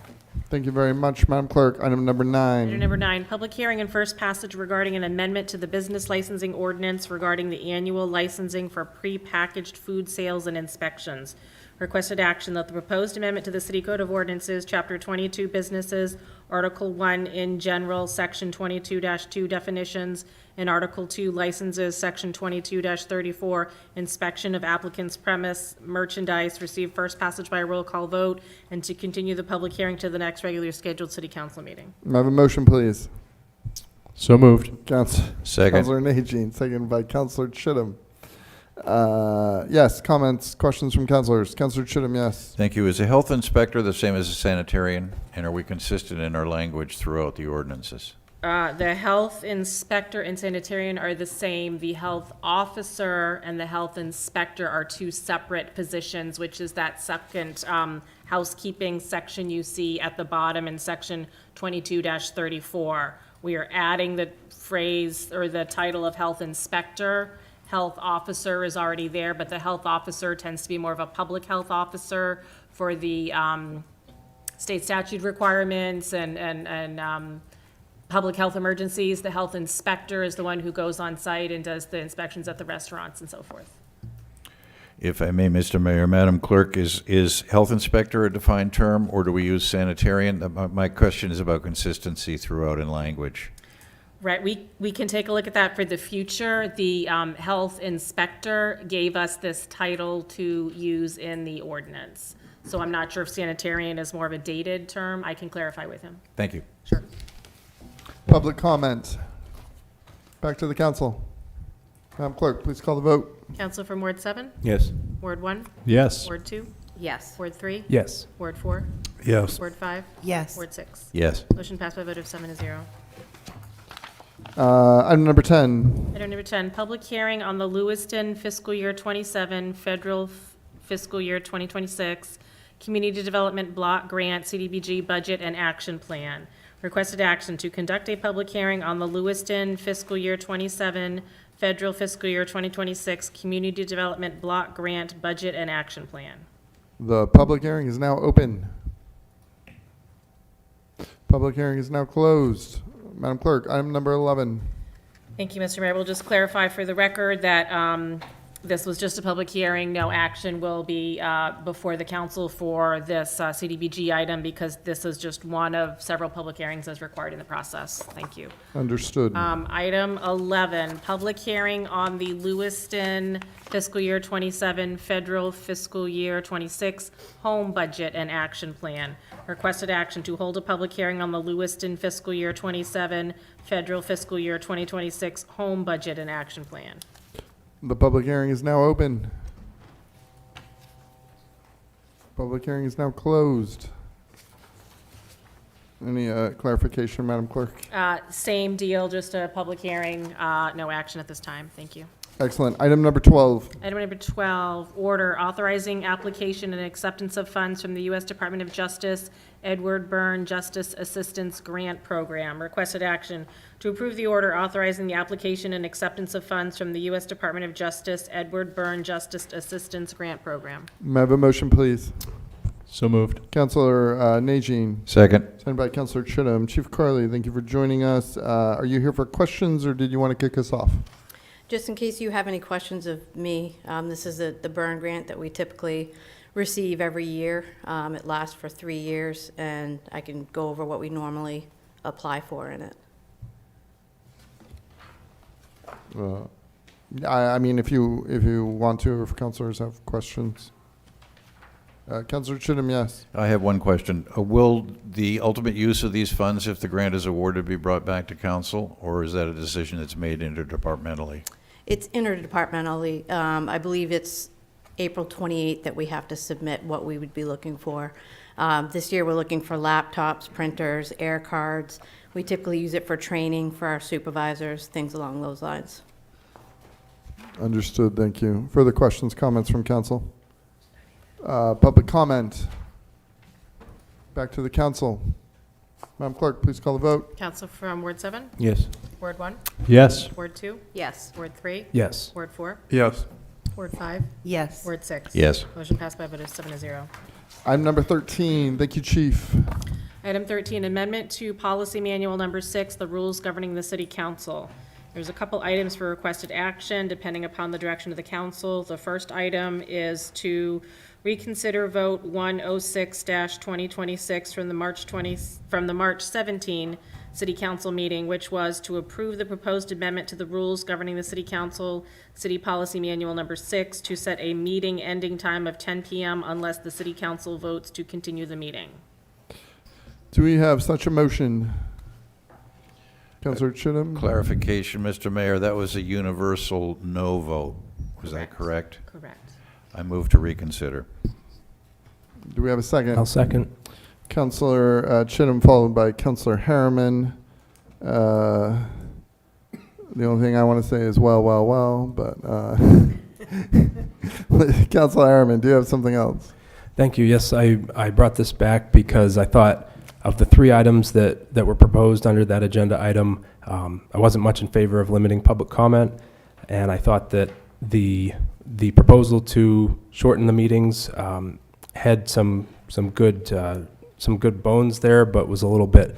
Thank you very much, Madam Clerk. Item number 9. Item number 9, public hearing and first passage regarding an amendment to the business licensing ordinance regarding the annual licensing for prepackaged food sales and inspections. Requested action that the proposed amendment to the City Code of Ordinances, Chapter 22 Businesses, Article 1 in general, Section 22-2 definitions, and Article 2 licenses, Section 22-34 inspection of applicant's premise merchandise, receive first passage by a roll call vote, and to continue the public hearing to the next regularly scheduled City Council meeting. May I have a motion, please? So moved. Second. Councilor Najin, second by Councilor Chittum. Yes, comments, questions from councilors. Councilor Chittum, yes. Thank you. Is a health inspector the same as a sanitarian? And are we consistent in our language throughout the ordinances? The health inspector and sanitarian are the same. The health officer and the health inspector are two separate positions, which is that second housekeeping section you see at the bottom in section 22-34. We are adding the phrase or the title of health inspector. Health officer is already there, but the health officer tends to be more of a public health officer for the state statute requirements and public health emergencies. The health inspector is the one who goes on site and does the inspections at the restaurants and so forth. If I may, Mr. Mayor, Madam Clerk, is health inspector a defined term, or do we use sanitarian? My question is about consistency throughout in language. Right, we can take a look at that for the future. The health inspector gave us this title to use in the ordinance. So I'm not sure if sanitarian is more of a dated term. I can clarify with him. Thank you. Sure. Public comment. Back to the council. Madam Clerk, please call the vote. Council from Ward 7? Yes. Ward 1? Yes. Ward 2? Yes. Ward 3? Yes. Ward 4? Yes. Ward 5? Yes. Ward 6? Yes. Motion passed by a vote of 7-0. Item number 10. Item number 10, public hearing on the Lewiston fiscal year 27, federal fiscal year 2026, community development block grant, CDBG budget and action plan. Requested action to conduct a public hearing on the Lewiston fiscal year 27, federal fiscal year 2026, community development block grant, budget and action plan. The public hearing is now open. Public hearing is now closed. Madam Clerk, item number 11. Thank you, Mr. Mayor. We'll just clarify for the record that this was just a public hearing. No action will be before the council for this CDBG item because this is just one of several public hearings as required in the process. Thank you. Understood. Item 11, public hearing on the Lewiston fiscal year 27, federal fiscal year 26 home budget and action plan. Requested action to hold a public hearing on the Lewiston fiscal year 27, federal fiscal year 2026 home budget and action plan. The public hearing is now open. Public hearing is now closed. Any clarification, Madam Clerk? Same deal, just a public hearing, no action at this time. Thank you. Excellent. Item number 12. Item number 12, order authorizing application and acceptance of funds from the U.S. Department of Justice Edward Byrne Justice Assistance Grant Program. Requested action to approve the order authorizing the application and acceptance of funds from the U.S. Department of Justice Edward Byrne Justice Assistance Grant Program. May I have a motion, please? So moved. Councilor Najin. Second. Seconded by Councilor Chittum. Chief Carley, thank you for joining us. Are you here for questions, or did you want to kick us off? Just in case you have any questions of me, this is the Byrne grant that we typically receive every year. It lasts for 3 years, and I can go over what we normally apply for in it. I mean, if you want to, or if councilors have questions. Councilor Chittum, yes. I have one question. Will the ultimate use of these funds, if the grant is awarded, be brought back to council, or is that a decision that's made interdepartmentally? It's interdepartmentally. I believe it's April 28th that we have to submit what we would be looking for. This year we're looking for laptops, printers, air cards. We typically use it for training for our supervisors, things along those lines. Understood, thank you. Further questions, comments from council? Public comment. Back to the council. Madam Clerk, please call the vote. Council from Ward 7? Yes. Ward 1? Yes. Ward 2? Yes. Ward 3? Yes. Ward 4? Yes. Ward 5? Yes. Ward 6? Yes. Motion passed by a vote of 7-0. Item number 13. Thank you, Chief. Item 13, amendment to policy manual number 6, the rules governing the city council. There's a couple items for requested action depending upon the direction of the council. The first item is to reconsider vote 106-2026 from the March 17 city council meeting, which was to approve the proposed amendment to the rules governing the city council, city policy manual number 6, to set a meeting ending time of 10 p.m. unless the city council votes to continue the meeting. Do we have such a motion? Councilor Chittum? Clarification, Mr. Mayor, that was a universal no vote Was that correct? Correct. I move to reconsider. Do we have a second? I'll second. Councillor Chittum, followed by Councillor Harriman. The only thing I want to say is well, but Councillor Harriman, do you have something else? Thank you. Yes, I brought this back because I thought of the three items that were proposed under that agenda item, I wasn't much in favor of limiting public comment, and I thought that the proposal to shorten the meetings had some good bones there, but was a little bit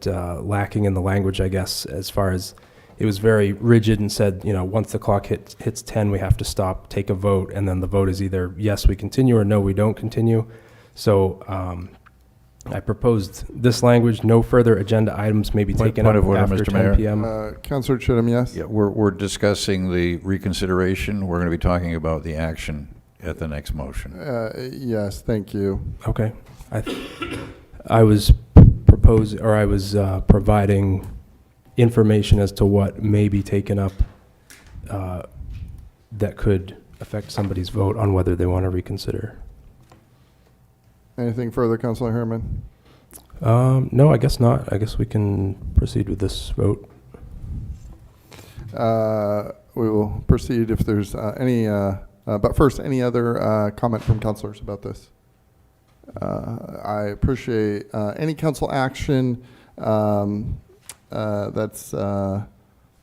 lacking in the language, I guess, as far as it was very rigid and said, once the clock hits 10, we have to stop, take a vote, and then the vote is either yes, we continue, or no, we don't continue. So I proposed this language: no further agenda items may be taken up Point of order, after Mr. 10 Mayor. p.m. Councillor Chittum, yes? Yeah, we're discussing the reconsideration. We're going to be talking about the action at the next motion. Yes, thank you. Okay. I was providing information as to what may be taken up that could affect somebody's vote on whether they want to reconsider. Anything further, Councillor Harriman? No, I guess not. I guess we can proceed with this vote. We will proceed if there's any, but first, any other comment from councillors about this? I appreciate any council action that's how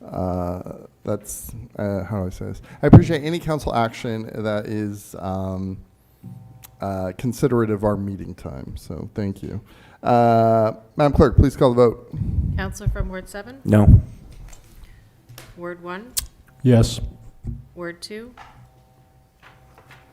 do I say this? I appreciate any council action that is considerate of our meeting time. So thank you. Madam Clerk, please call the vote. Counselor from Ward 7? No. Ward 1? Yes. Ward 2?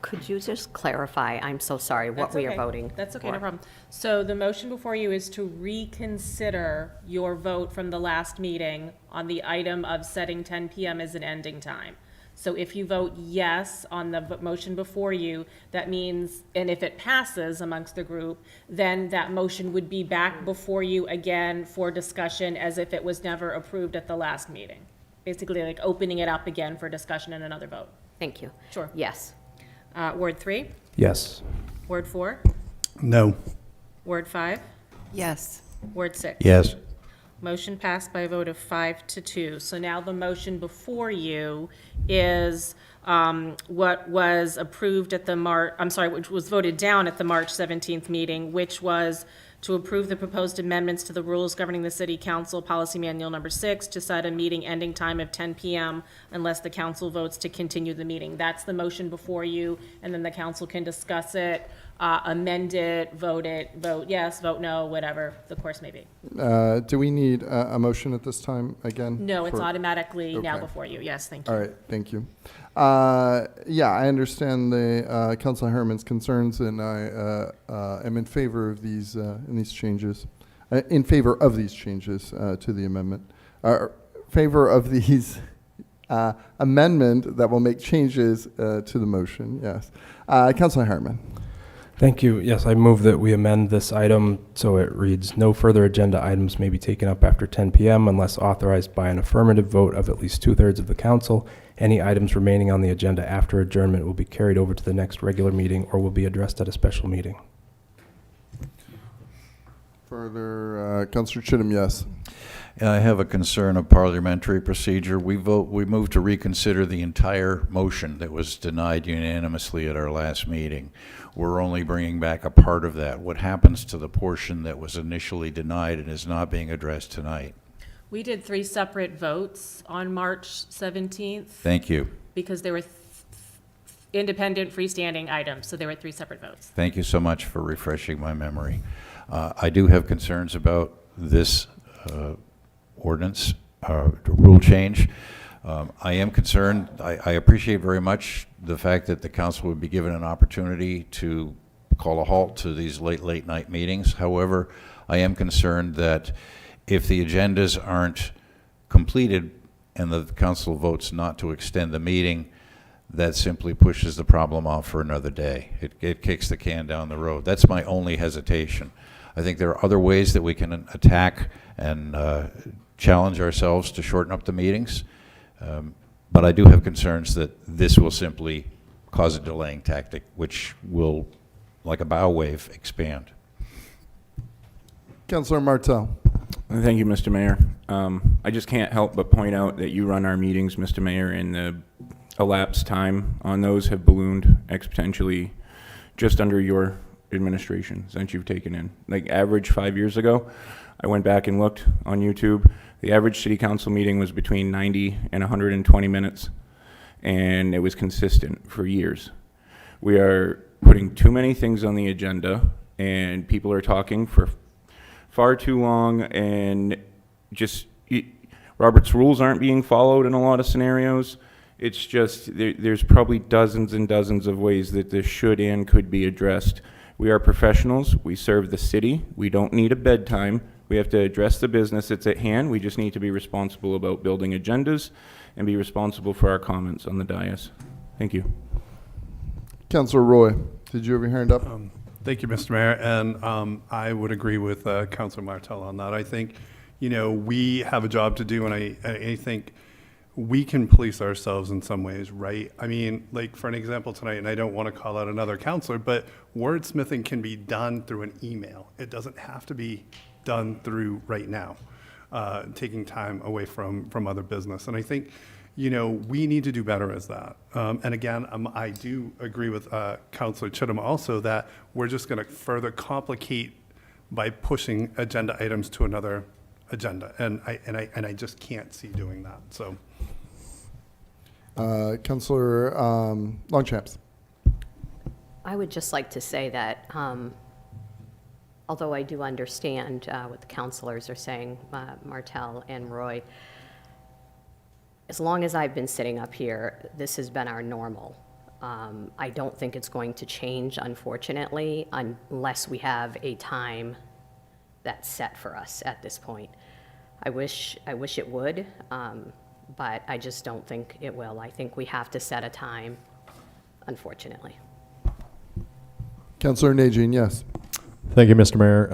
Could you just clarify, I'm so sorry, what That's we are okay. voting That's okay, for? no problem. So the motion before you is to reconsider your vote from the last meeting on the item of setting 10 p.m. as an ending time. So if you vote yes on the motion before you, that means, and if it passes amongst the group, then that motion would be back before you again for discussion as if it was never approved at the last meeting. Basically like opening it up again for discussion and another vote. Thank you. Sure. Yes. Ward 3? Yes. Ward 4? No. Ward 5? Yes. Ward 6? Yes. Motion passed by a vote of 5-2. So now the motion before you is what was approved at the which was voted down at the March 17th meeting, which was to approve the proposed amendments to the rules governing the City Council Policy Manual Number 6 to set a meeting ending time of 10 p.m. unless the council votes to continue the meeting. That's the motion before you, and then the council can discuss it, amend it, vote yes, vote no, whatever the course may be. Do we need a motion at this time again? No, it's for- automatically now Okay. before you. Yes, thank you. All right, thank you. Yeah, I understand the Councilor Herman's concerns, and I am in favor of these changes. In favor of these changes to the amendment. Favor of these amendment that will make changes to the motion. Yes, Councilor Herman. Thank you. Yes, I move that we amend this item so it reads: no further agenda items may be taken up after 10 p.m. unless authorized by an affirmative vote of at least 2/3 of the council. Any items remaining on the agenda after adjournment will be carried over to the next regular meeting or will be addressed at a special meeting. Further, Councilor Chittum, yes. I have a concern of parliamentary procedure. We move to reconsider the entire motion that was denied unanimously at our last meeting. We're only bringing back a part of that. What happens to the portion that was initially denied and is not being addressed tonight? We did 3 separate votes on March 17th. Thank you. Because they were independent freestanding items, so there were 3 separate votes. Thank you so much for refreshing my memory. I do have concerns about this ordinance, rule change. I am concerned. I appreciate very much the fact that the council would be given an opportunity to call a halt to these late night meetings. However, I am concerned that if the agendas aren't completed and the council votes not to extend the meeting, that simply pushes the problem off for another day. It kicks the can down the road. That's my only hesitation. I think there are other ways that we can attack and challenge ourselves to shorten up the meetings. But I do have concerns that this will simply cause a delaying tactic, which will, like a bow wave, expand. Councilor Martel. Thank you, Mr. Mayor. I just can't help but point out that you run our meetings, Mr. Mayor, and the elapsed time on those have ballooned exponentially just under your administration since you've taken in. Like average 5 years ago, I went back and looked on YouTube. The average city council meeting was between 90 and 120 minutes, and it was consistent for years. We are putting too many things on the agenda, and people are talking for far too long, and just Robert's rules aren't being followed in a lot of scenarios. It's just there's probably dozens and dozens of ways that this should and could be addressed. We are professionals. We serve the city. We don't need a bedtime. We have to address the business that's at hand. We just need to be responsible about building agendas and be responsible for our comments on the dais. Thank you. Councilor Roy, did you have your hand up? Thank you, Mr. Mayor, and I would agree with Councilor Martel on that. I think, we have a job to do, and I think we can police ourselves in some ways, right? I mean, like for an example tonight, and I don't want to call out another councilor, but wordsmithing can be done through an email. It doesn't have to be done through right now, taking time away from other business. And I think, we need to do better as that. And again, I do agree with Councilor Chittum also that we're just going to further complicate by pushing agenda items to another agenda. And I just can't see doing that. So, Councilor Longchamps. I would just like to say that although I do understand what the councilors are saying, Martel and Roy, as long as I've been sitting up here, this has been our normal. I don't think it's going to change, unfortunately, unless we have a time that's set for us at this point. I wish it would, but I just don't think it will. I think we have to set a time, unfortunately. Councilor Najin, yes. Thank you, Mr. Mayor.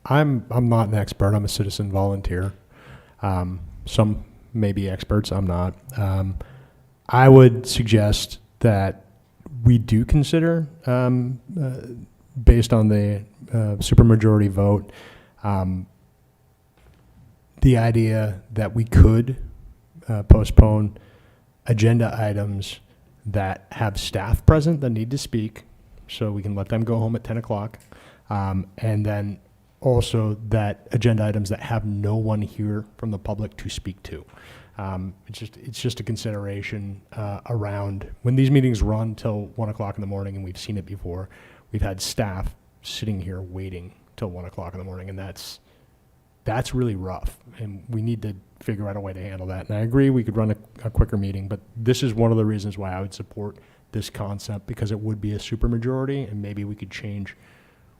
I'm not an expert. I'm a citizen volunteer. Some may be experts. I'm not. I would suggest that we do consider, based on the supermajority vote, the idea that we could postpone agenda items that have staff present that need to speak, so we can let them go home at 10 o'clock. And then also that agenda items that have no one here from the public to speak to. It's just a consideration around when these meetings run till 1 o'clock in the morning, and we've seen it before. We've had staff sitting here waiting till 1 o'clock in the morning, and that's really rough, and we need to figure out a way to handle that. And I agree we could run a quicker meeting, but this is one of the reasons why I would support this concept, because it would be a supermajority, and maybe we could change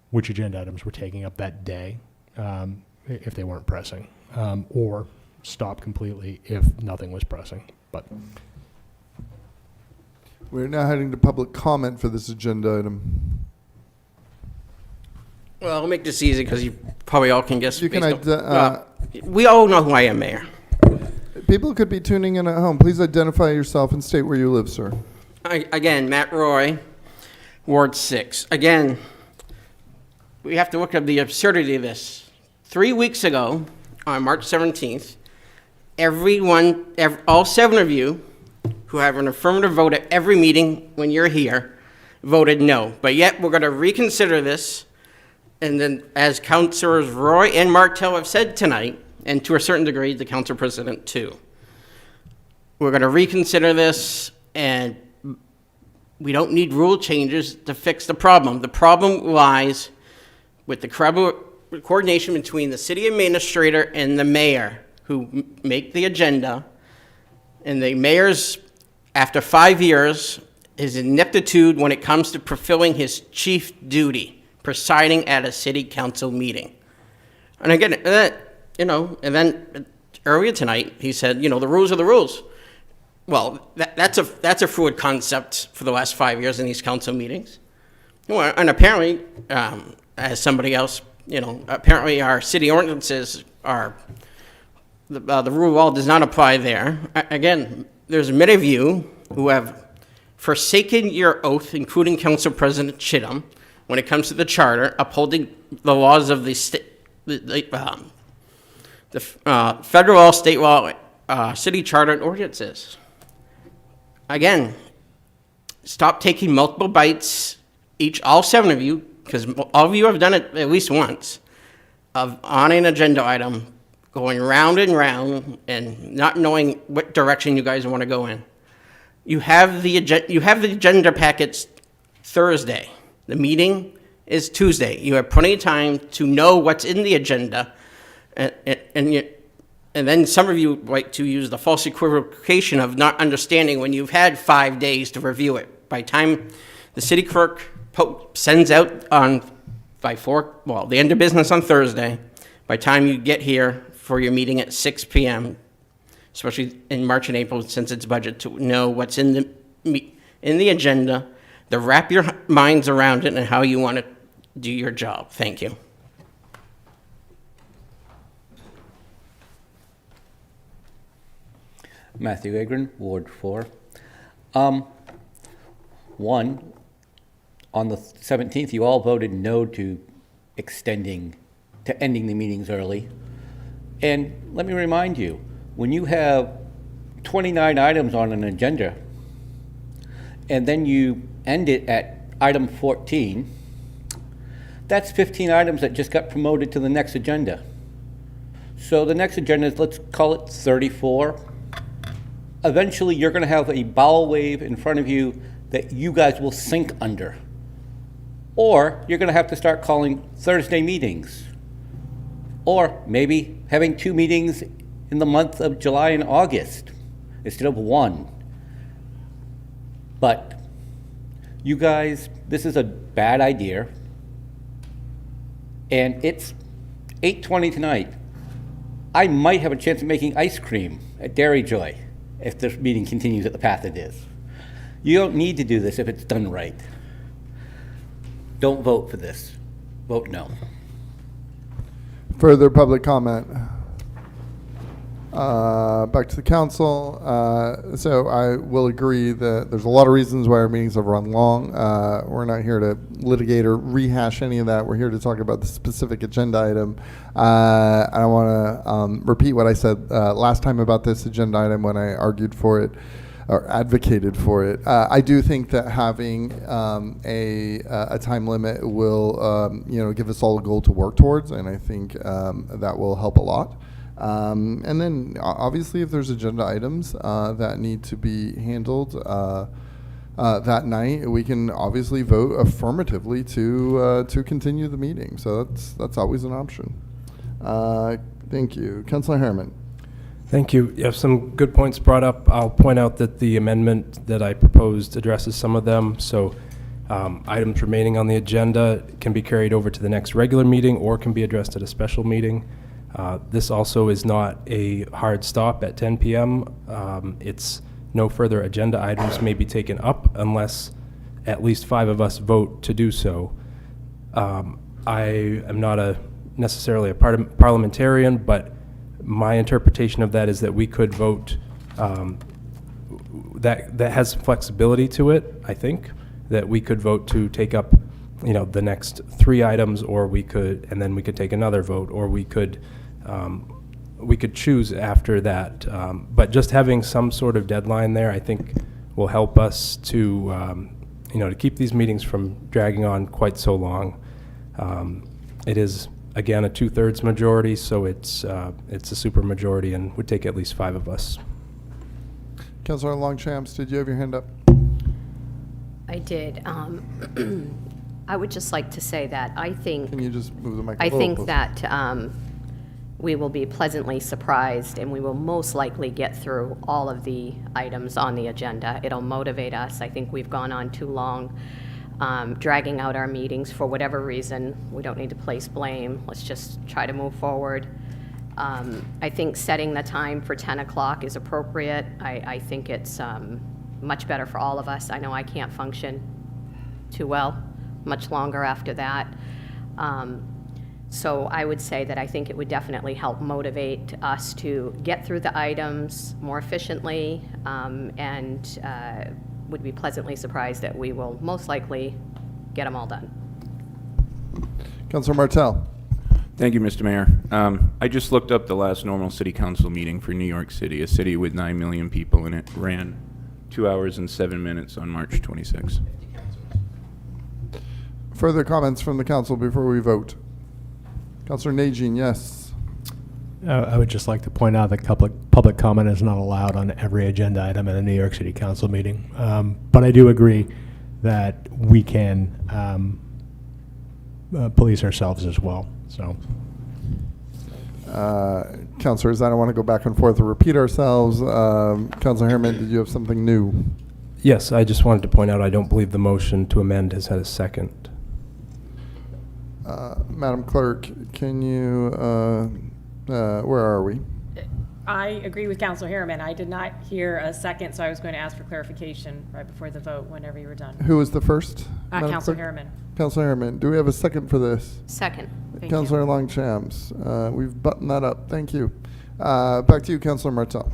which agenda items were taking up that day if they weren't pressing, or stop completely if nothing was pressing. But we're now heading to public comment for this agenda item. Well, I'll make this easy because you probably all can guess. You can we all know who I am, Mayor. People could be tuning in at home. Please identify yourself and state where you live, sir. Again, Matt Roy, Ward 6. Again, we have to look at the absurdity of this. 3 weeks ago, on March 17th, all 7 of you who have an affirmative vote at every meeting when you're here voted no. But yet, we're going to reconsider this. And then, as Councilors Roy and Martel have said tonight, and to a certain degree, the Council President too, we're going to reconsider this, and we don't need rule changes to fix the problem. The problem lies with the coordination between the city administrator and the mayor, who make the agenda, and the mayor's, after 5 years, his ineptitude when it comes to fulfilling his chief duty, presiding at a city council meeting. And again, and then earlier tonight, he said, the rules are the rules. Well, that's a fluid concept for the last 5 years in these council meetings. And apparently, as somebody else, apparently our city ordinances are the rule of law does not apply there. Again, there's many of you who have forsaken your oath, including Council President Chittum, when it comes to the charter, upholding the laws of the federal law, state law, city charter, and ordinances. Again, stop taking multiple bites, all 7 of you, because all of you have done it at least once, on an agenda item, going round and round and not knowing what direction you guys want to go in. You have the agenda packets Thursday. The meeting is Tuesday. You have plenty of time to know what's in the agenda, and then some of you like to use the false equivocation of not understanding when you've had 5 days to review it. By the time the city clerk sends out the end of business on Thursday, by the time you get here for your meeting at 6 p.m., especially in March and April, since it's budget, to know what's in the agenda, to wrap your minds around it and how you want to do your job. Thank you. Matthew Agron, Ward 4. One, on the 17th, you all voted no to ending the meetings early. And let me remind you, when you have 29 items on an agenda, and then you end it at item 14, that's 15 items that just got promoted to the next agenda. So the next agenda is, let's call it 34. Eventually, you're going to have a bowel wave in front of you that you guys will sink under. Or you're going to have to start calling Thursday meetings. Or maybe having 2 meetings in the month of July and August instead of 1. But you guys, this is a bad idea. And it's 8:20 tonight. I might have a chance of making ice cream at Dairy Joy if this meeting continues at the path it is. You don't need to do this if it's done right. Don't vote for this. Vote no. Further public comment? Back to the council. So I will agree that there's a lot of reasons why our meetings have run long. We're not here to litigate or rehash any of that. We're here to talk about the specific agenda item. I don't want to repeat what I said last time about this agenda item when I argued for it or advocated for it. I do think that having a time limit will give us all a goal to work towards, and I think that will help a lot. And then obviously if there's agenda items that need to be handled that night, we can obviously vote affirmatively to continue the meeting. So that's always an option. Thank you. Councilor Harriman. Thank you. You have some good points brought up. I'll point out that the amendment that I proposed addresses some of them. So items remaining on the agenda can be carried over to the next regular meeting or can be addressed at a special meeting. This also is not a hard stop at 10 p.m. It's no further agenda items may be taken up unless at least 5 of us vote to do so. I am not necessarily a parliamentarian, but my interpretation of that is that we could vote, that has flexibility to it, I think, that we could vote to take up, the next 3 items, or and then we could take another vote, or we could choose after that. But just having some sort of deadline there, I think, will help us to, to keep these meetings from dragging on quite so long. It is, again, a 2/3 majority, so it's a super majority and would take at least 5 of us. Councilor Longchamps, did you have your hand up? I did. I would just like to say that I think. Can you just move the mic I a little think closer? that we will be pleasantly surprised, and we will most likely get through all of the items on the agenda. It'll motivate us. I think we've gone on too long, dragging out our meetings for whatever reason. We don't need to place blame. Let's just try to move forward. I think setting the time for 10 o'clock is appropriate. I think it's much better for all of us. I know I can't function too well much longer after that. So I would say that I think it would definitely help motivate us to get through the items more efficiently, and would be pleasantly surprised that we will most likely get them all done. Councilor Martell. Thank you, Mr. Mayor. I just looked up the last normal city council meeting for New York City, a city with 9 million people in it, ran 2 hours and 7 minutes on March 26. Further comments from the council before we vote? Councilor Najin, yes. I would just like to point out that public comment is not allowed on every agenda item at a New York City Council meeting. But I do agree that we can police ourselves as well. So, Councilors, I don't want to go back and forth or repeat ourselves. Councilor Harriman, did you have something new? Yes, I just wanted to point out I don't believe the motion to amend has had a second. Madam Clerk, can you, where are we? I agree with Councilor Harriman. I did not hear a second, so I was going to ask for clarification right before the vote whenever you were done. Who was the first? Madam Councilor Clerk? Harriman. Councilor Harriman, do we have a second for this? Second. Thank Councilor Longchamps, we've buttoned that up. Thank you. Back to you, Councilor Martell.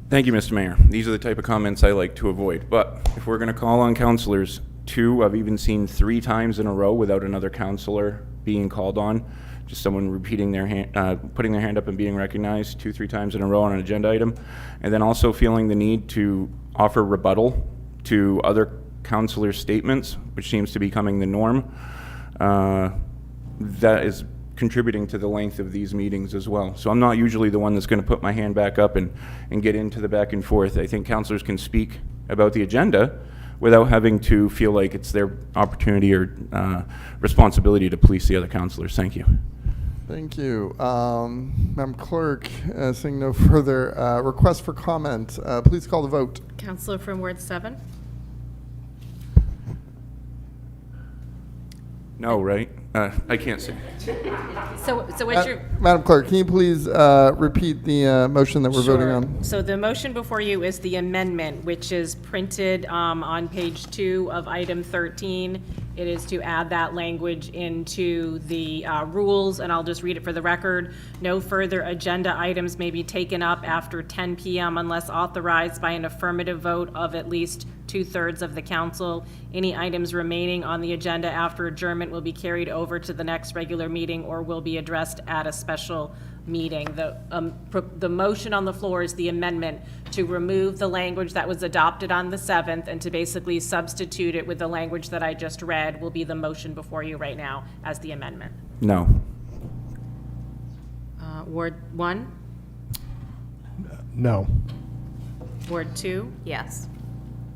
Thank you, Mr. Mayor. These are the type of comments I like to avoid. But if we're going to call on councilors, 2, I've even seen 3 times in a row without another councilor being called on. Just someone repeating their hand, putting their hand up and being recognized 2-3 times in a row on an agenda item. And then also feeling the need to offer rebuttal to other councilors' statements, which seems to be becoming the norm. That is contributing to the length of these meetings as well. So I'm not usually the one that's going to put my hand back up and get into the back and forth. I think councilors can speak about the agenda without having to feel like it's their opportunity or responsibility to police the other councilors. Thank you. Thank you. Madam Clerk, seeing no further requests for comment, please call the vote. Councilor from Ward 7? No, right? I can't say. So what's your... Madam Clerk, can you please repeat the motion that we're voting on? So the motion before you is the amendment, which is printed on page 2 of item 13. It is to add that language into the rules, and I'll just read it for the record. No further agenda items may be taken up after 10 p.m. unless authorized by an affirmative vote of at least 2/3 of the council. Any items remaining on the agenda after adjournment will be carried over to the next regular meeting or will be addressed at a special meeting. The motion on the floor is the amendment to remove the language that was adopted on the 7th and to basically substitute it with the language that I just read will be the motion before you right now as the amendment. No. Ward 1? no. Ward 2? Yes.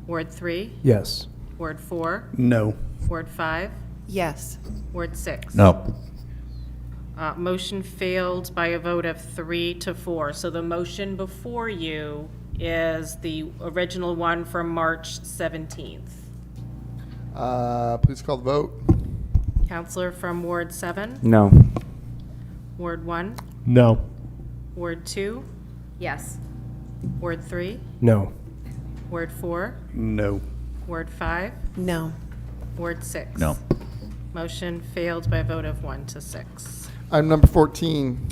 Ward 3? Yes. Ward 4? No. Ward 5? Yes. Ward 6? No. Motion failed by a vote of 3-4. So the motion before you is the original one from March 17th. Please call the vote. Counselor from Ward 7? No. Ward 1? No. Ward 2? Yes. Ward 3? No. Ward 4? No. Ward 5? No. Ward 6? No. Motion failed by a vote of 1-6. Item number 14.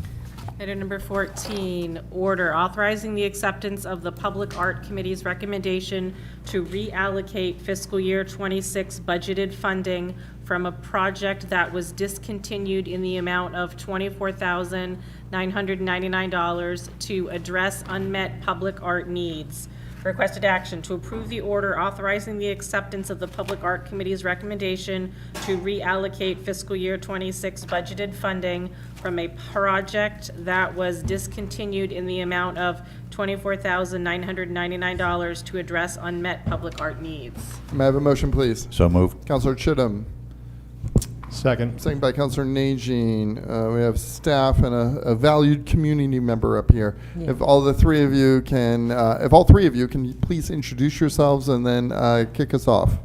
Item number 14, order authorizing the acceptance of the Public Art Committee's recommendation to reallocate fiscal year 26 budgeted funding from a project that was discontinued in the amount of $24,999 to address unmet public art needs. Requested action to approve the order authorizing the acceptance of the Public Art Committee's recommendation to reallocate fiscal year 26 budgeted funding from a project that was discontinued in the amount of $24,999 to address unmet public art needs. May I have a motion, please? So moved. Councilor Chittum. Second. Second by Councilor Najin. We have staff and a valued community member up here. Yeah. If all three of you can please introduce yourselves and then kick us off.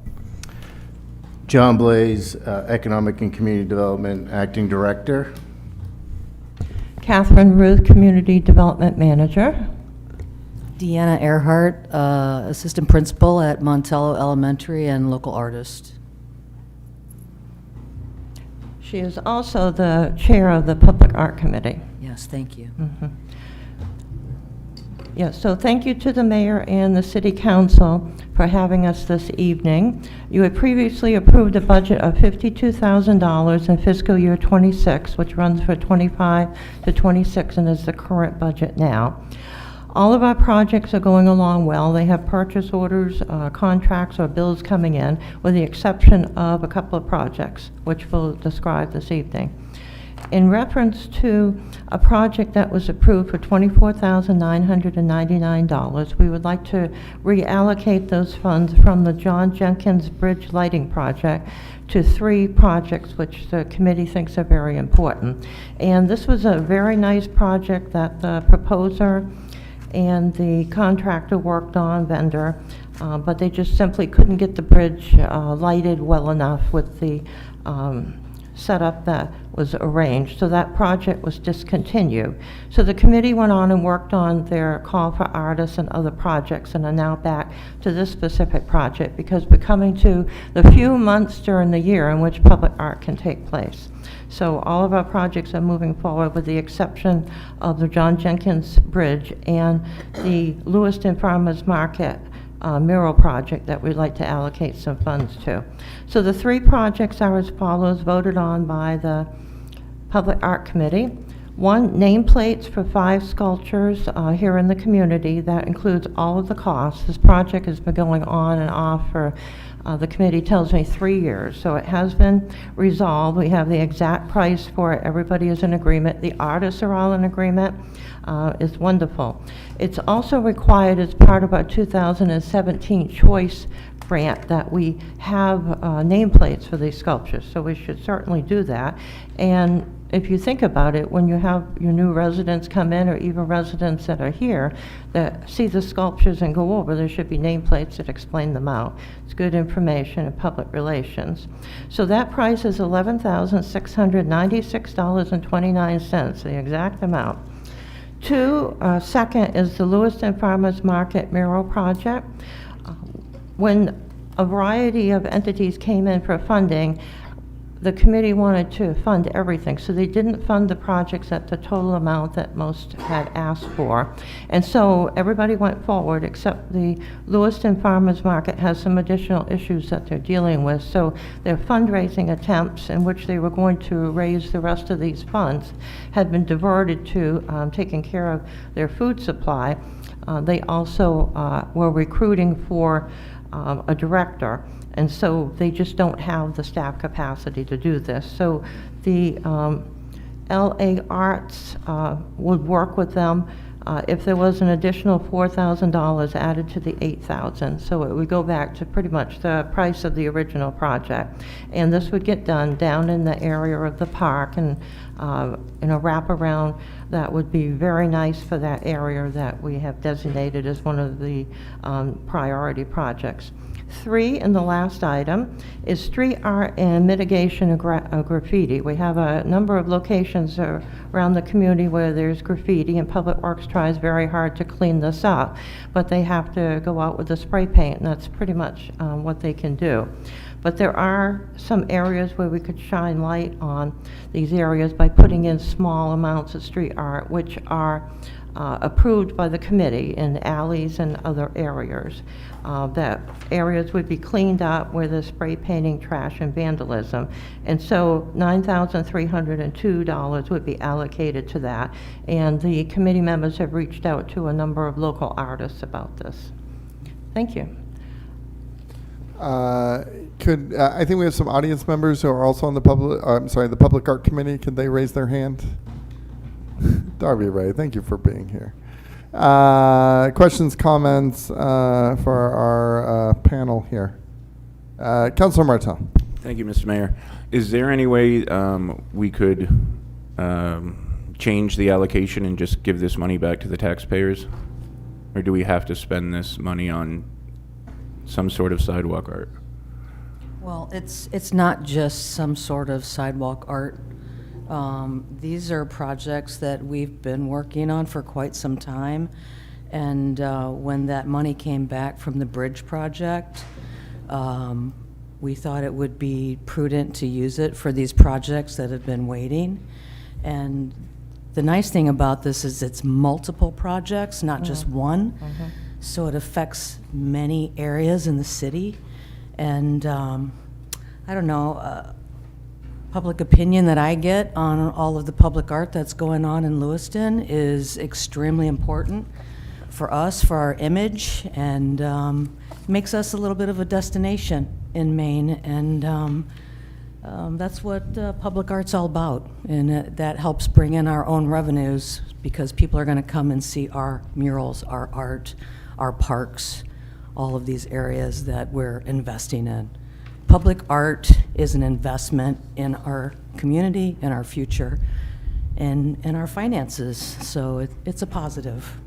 John Blaze, Economic and Community Development Acting Director. Catherine Ruth, Community Development Manager. Deanna Earhart, Assistant Principal at Montello Elementary and local artist. She is also the chair of the Public Art Committee. Yes, thank you. Mhm. Yes, so thank you to the mayor and the city council for having us this evening. You had previously approved a budget of $52,000 in fiscal year '26, which runs for '25 to '26 and is the current budget now. All of our projects are going along well. They have purchase orders, contracts, or bills coming in, with the exception of a couple of projects, which we'll describe this evening. In reference to a project that was approved for $24,999, we would like to reallocate those funds from the John Jenkins Bridge Lighting Project to 3 projects which the committee thinks are very important. And this was a very nice project that the proposer and the contractor worked on, vendor, but they just simply couldn't get the bridge lighted well enough with the setup that was arranged, so that project was discontinued. So the committee went on and worked on their call for artists and other projects and are now back to this specific project because we're coming to the few months during the year in which public art can take place. So all of our projects are moving forward with the exception of the John Jenkins Bridge and the Lewiston Farmers Market mural project that we'd like to allocate some funds to. So the 3 projects are as follows, voted on by the Public Art Committee. 1, nameplates for 5 sculptures here in the community. That includes all of the costs. This project has been going on and off for, the committee tells me, 3 years. So it has been resolved. We have the exact price for it. Everybody is in agreement. The artists are all in agreement. It's wonderful. It's also required as part of our 2017 choice grant that we have nameplates for these sculptures, so we should certainly do that. And if you think about it, when you have your new residents come in, or even residents that are here that see the sculptures and go over, there should be nameplates that explain them out. It's good information in public relations. So that price is $11,696.29, the exact amount. 2, second is the Lewiston Farmers Market mural project. When a variety of entities came in for funding, the committee wanted to fund everything, so they didn't fund the projects at the total amount that most had asked for. And so everybody went forward, except the Lewiston Farmers Market has some additional issues that they're dealing with. So their fundraising attempts, in which they were going to raise the rest of these funds, had been diverted to taking care of their food supply. They also were recruiting for a director, and so they just don't have the staff capacity to do this. So the LA Arts would work with them if there was an additional $4,000 added to the $8,000. So it would go back to pretty much the price of the original project. And this would get done down in the area of the park, and in a wraparound that would be very nice for that area that we have designated as one of the priority projects. 3, and the last item, is street art and mitigation of graffiti. We have a number of locations around the community where there's graffiti, and Public Works tries very hard to clean this up, but they have to go out with the spray paint, and that's pretty much what they can do. But there are some areas where we could shine light on these areas by putting in small amounts of street art, which are approved by the committee in alleys and other areas. That areas would be cleaned up where there's spray painting, trash, and vandalism. And so $9,302 would be allocated to that. And the committee members have reached out to a number of local artists about this. Thank you. I think we have some audience members who are also on the the Public Art Committee. Could they raise their hand? Darby Ray, thank you for being here. Questions, comments for our panel here? Councilor Martel. Thank you, Mr. Mayor. Is there any way we could change the allocation and just give this money back to the taxpayers? Or do we have to spend this money on some sort of sidewalk art? Well, it's not just some sort of sidewalk art. These are projects that we've been working on for quite some time, and when that money came back from the bridge project, We thought it would be prudent to use it for these projects that have been waiting. And the nice thing about this is it's multiple projects, not just one. So it affects many areas in the city. And I don't know, public opinion that I get on all of the public art that's going on in Lewiston is extremely important for us, for our image, and makes us a little bit of a destination in Maine. And that's what public art's all about. And that helps bring in our own revenues because people are going to come and see our murals, our art, our parks, all of these areas that we're investing in. Public art is an investment in our community, in our future, and in our finances. So it's a positive.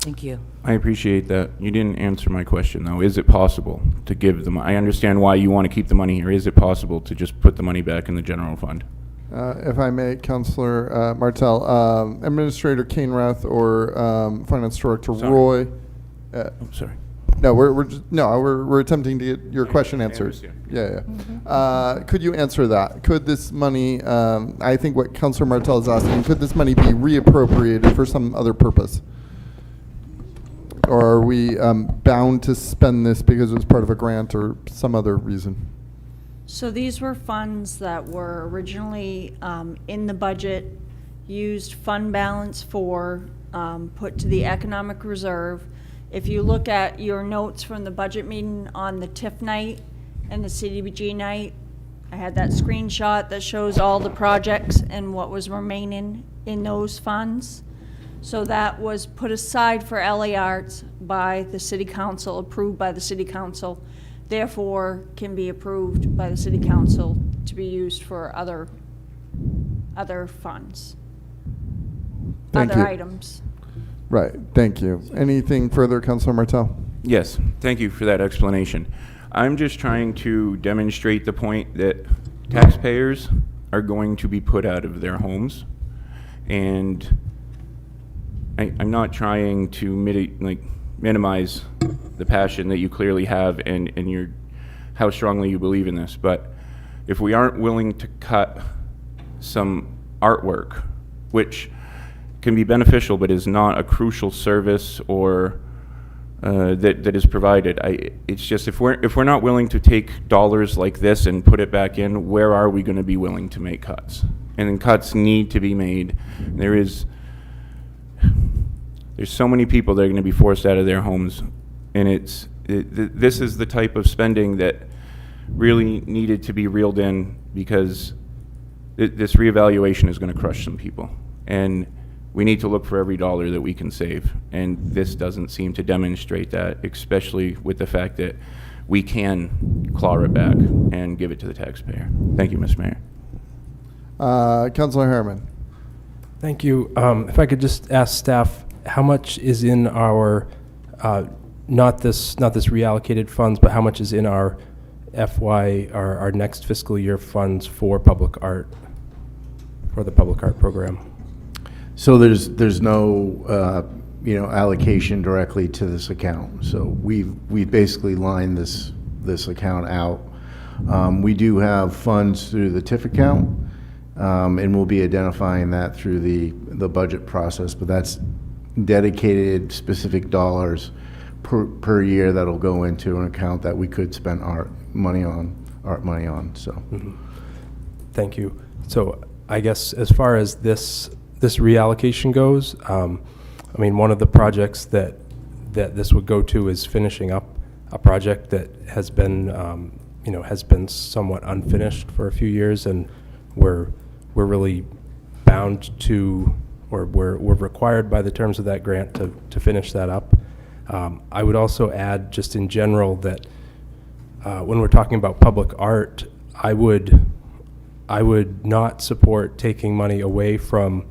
Thank you. I appreciate that. You didn't answer my question, though. Is it possible to give them? I understand why you want to keep the money here. Is it possible to just put the money back in the general fund? If I may, Councilor Martell, Administrator Kainrath or Finance Director Sorry. Roy. Sorry. No, we're attempting to get your question answered. Yeah. Could you answer that? Could this money, I think what Councilor Martell is asking, could this money be reappropriated for some other purpose? Or are we bound to spend this because it was part of a grant or some other reason? So these were funds that were originally in the budget, used fund balance for, put to the economic reserve. If you look at your notes from the budget meeting on the TIF night and the CDBG night, I had that screenshot that shows all the projects and what was remaining in those funds. So that was put aside for LA Arts by the City Council, approved by the City Council, therefore can be approved by the City Council to be used for other funds, other items. Right, thank you. Anything further, Councilor Martell? Yes, thank you for that explanation. I'm just trying to demonstrate the point that taxpayers are going to be put out of their homes, and I'm not trying to minimize the passion that you clearly have and how strongly you believe in this, but if we aren't willing to cut some artwork, which can be beneficial but is not a crucial service or that is provided. It's just if we're not willing to take dollars like this and put it back in, where are we going to be willing to make cuts? And then cuts need to be made. There's so many people that are going to be forced out of their homes, and this is the type of spending that really needed to be reeled in because this reevaluation is going to crush some people, and we need to look for every dollar that we can save, and this doesn't seem to demonstrate that, especially with the fact that we can claw it back and give it to the taxpayer. Thank you, Mr. Mayor. Councilor Harriman. Thank you. If I could just ask staff, how much is in our, not this reallocated funds, but how much is in our FY, our next fiscal year funds for public art, for the public art program? So there's no allocation directly to this account. So we've basically lined this account out. We do have funds through the TIF account, and we'll be identifying that through the budget process. But that's dedicated specific dollars per year that'll go into an account that we could spend art money on. So, Thank you. So I guess as far as this reallocation goes, I mean, one of the projects that this would go to is finishing up a project that has been, has been somewhat unfinished for a few years, and we're really bound to, or we're required by the terms of that grant to finish that up. I would also add, just in general, that when we're talking about public art, I would not support taking money away from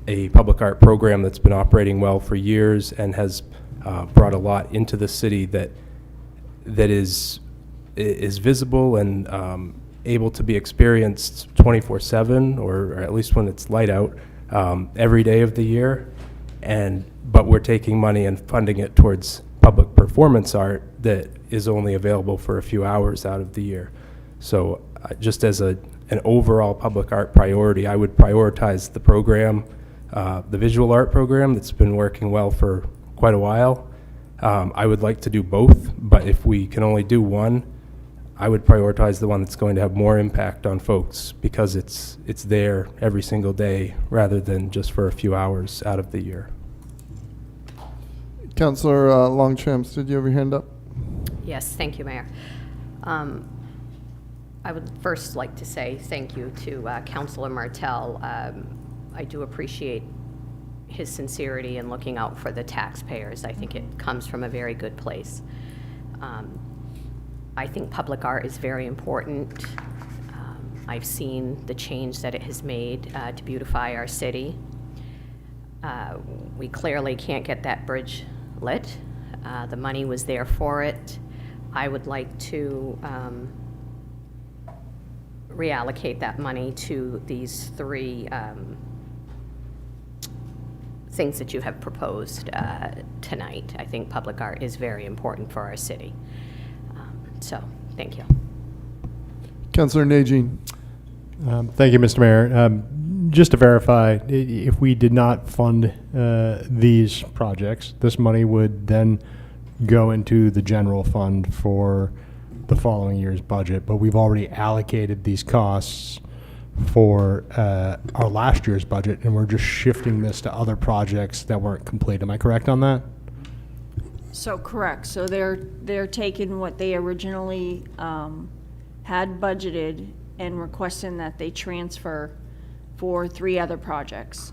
a public art program that's been operating well for years and has brought a lot into the city that is visible and able to be experienced 24/7, or at least when it's light out, every day of the year. But we're taking money and funding it towards public performance art that is only available for a few hours out of the year. So just as an overall public art priority, I would prioritize the program, the visual art program that's been working well for quite a while. I would like to do both, but if we can only do one, I would prioritize the one that's going to have more impact on folks because it's there every single day rather than just for a few hours out of the year. Councillor Longchamps, did you have your hand up? Yes, thank you, Mayor. I would first like to say thank you to Councilor Martell. I do appreciate his sincerity in looking out for the taxpayers. I think it comes from a very good place. I think public art is very important. I've seen the change that it has made to beautify our city. We clearly can't get that bridge lit. The money was there for it. I would like to reallocate that money to these three things that you have proposed tonight. I think public art is very important for our city. So, thank you. Councillor Najin. Thank you, Mr. Mayor. Just to verify, if we did not fund these projects, this money would then go into the general fund for the following year's budget, but we've already allocated these costs for our last year's budget, and we're just shifting this to other projects that weren't complete. Am I correct on that? So correct. So they're taking what they originally had budgeted and requesting that they transfer for 3 other projects.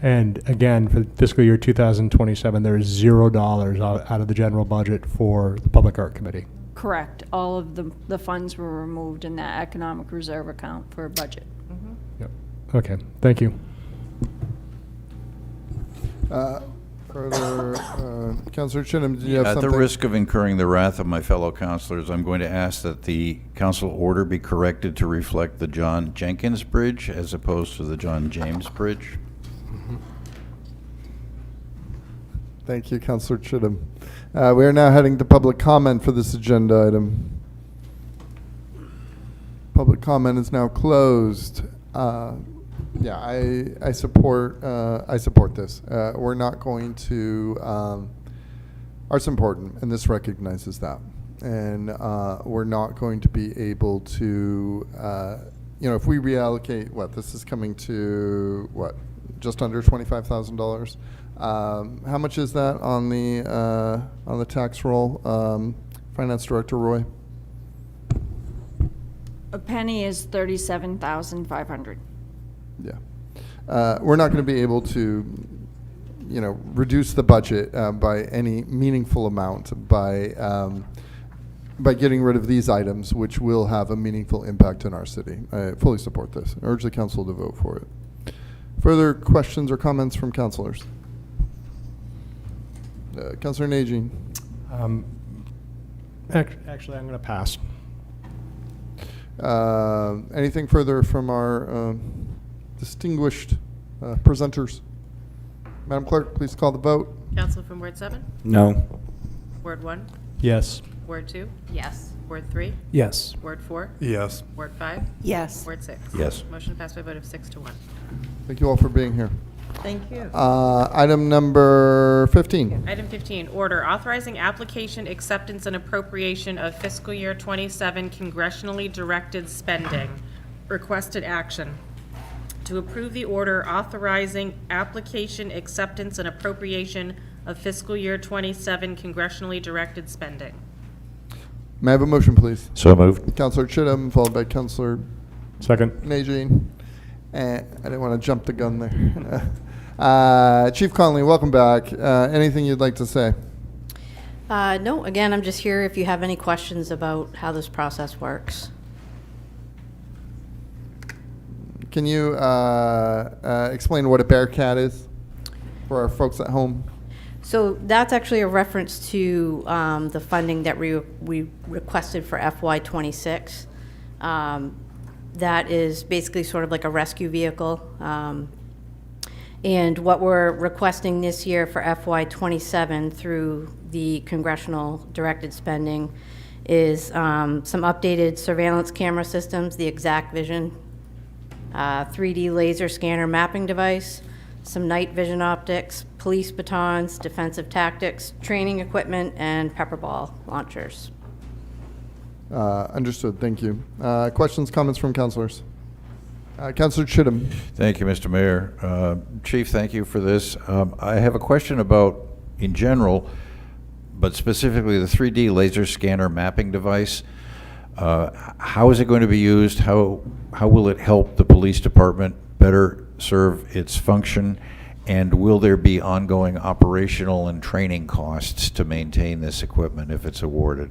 And again, for fiscal year 2027, there is $0 out of the general budget for the Public Art Committee. Correct. All of the funds were removed in that economic reserve account for budget. Yep. Okay, thank you. Further, Councillor Chinham, did you have At something? the risk of incurring the wrath of my fellow councilors, I'm going to ask that the council order be corrected to reflect the John Jenkins Bridge as opposed to the John James Bridge. Thank you, Councillor Chittum. We are now heading to public comment for this agenda item. Public comment is now closed. Yeah, I support this. We're not going to. Art's important, and this recognizes that. And we're not going to be able to. If we reallocate, this is coming to just under $25,000. How much is that on the tax roll? Finance Director Roy. A penny is $37,500. Yeah. We're not going to be able to, reduce the budget by any meaningful amount by getting rid of these items, which will have a meaningful impact in our city. I fully support this. I urge the council to vote for it. Further questions or comments from councilors? Councillor Najin. Actually, I'm going to pass. Anything further from our distinguished presenters? Madam Clerk, please call the vote. Council from Ward 7? No. Ward 1? Yes. Ward 2? Yes. Ward 3? Yes. Ward 4? Yes. Ward 5? Yes. Ward 6? Yes. Motion passed by a vote of 6 to 1. Thank you all for being here. Thank you. Item number 15. Item 15, order authorizing application, acceptance, and appropriation of fiscal year 27 congressionally directed spending. Requested action. To approve the order authorizing application, acceptance, and appropriation of fiscal year 27 congressionally directed spending. May I have a motion, please? So moved. Councillor Chittum, followed by Councillor Second. Najin. I didn't want to jump the gun there. Chief Conley, welcome back. Anything you'd like to say? No, again, I'm just here if you have any questions about how this process works. Can you explain what a Bearcat is for our folks at home? So that's actually a reference to the funding that we requested for FY26. That is basically sort of like a rescue vehicle. And what we're requesting this year for FY '27 through the congressional directed spending is some updated surveillance camera systems, the Exact Vision, 3D laser scanner mapping device, some night vision optics, police batons, defensive tactics, training equipment, and pepper ball launchers. Understood, thank you. Questions, comments from councilors? Councilor Chittum. Thank you, Mr. Mayor. Chief, thank you for this. I have a question about, in general, but specifically the 3D laser scanner mapping device. How is it going to be used? How will it help the police department better serve its function? And will there be ongoing operational and training costs to maintain this equipment if it's awarded?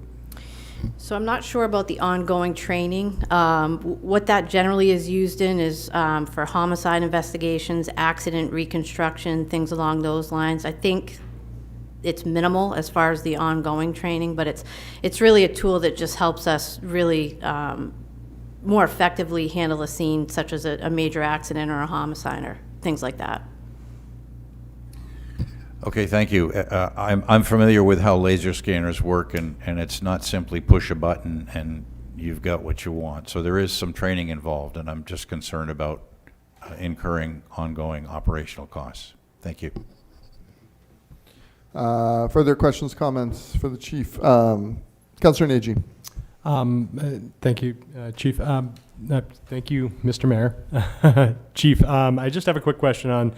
So I'm not sure about the ongoing training. What that generally is used in is for homicide investigations, accident reconstruction, things along those lines. I think it's minimal as far as the ongoing training, but it's really a tool that just helps us really more effectively handle a scene such as a major accident or a homicide or things like that. Okay, thank you. I'm familiar with how laser scanners work, and it's not simply push a button and you've got what you want. So there is some training involved, and I'm just concerned about incurring ongoing operational costs. Thank you. Further questions, comments for the chief? Councilor Nagy. Thank you, Chief. Thank you, Mr. Mayor. Chief, I just have a quick question on,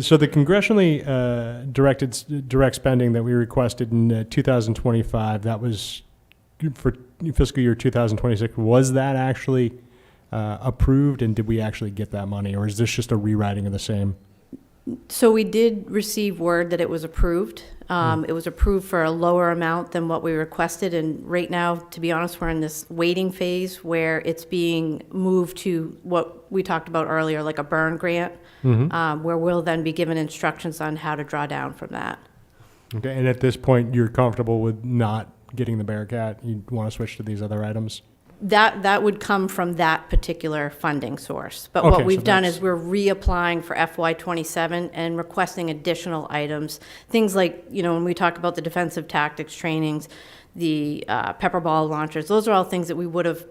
so the congressionally directed direct spending that we requested in 2025, that was for fiscal year 2026, was that actually approved, and did we actually get that money, or is this just a rewriting of the same? So we did receive word that it was approved. It was approved for a lower amount than what we requested, and right now, to be honest, we're in this waiting phase where it's being moved to what we talked about earlier, like a burn grant, where we'll then be given instructions on how to draw down from that. Okay, and at this point, you're comfortable with not getting the Bearcat? You want to switch to these other items? That would come from that particular funding source. But Okay, what so we've done that's- is we're reapplying for FY '27 and requesting additional items. Things like, when we talk about the defensive tactics trainings, the pepper ball launchers, those are all things that we would have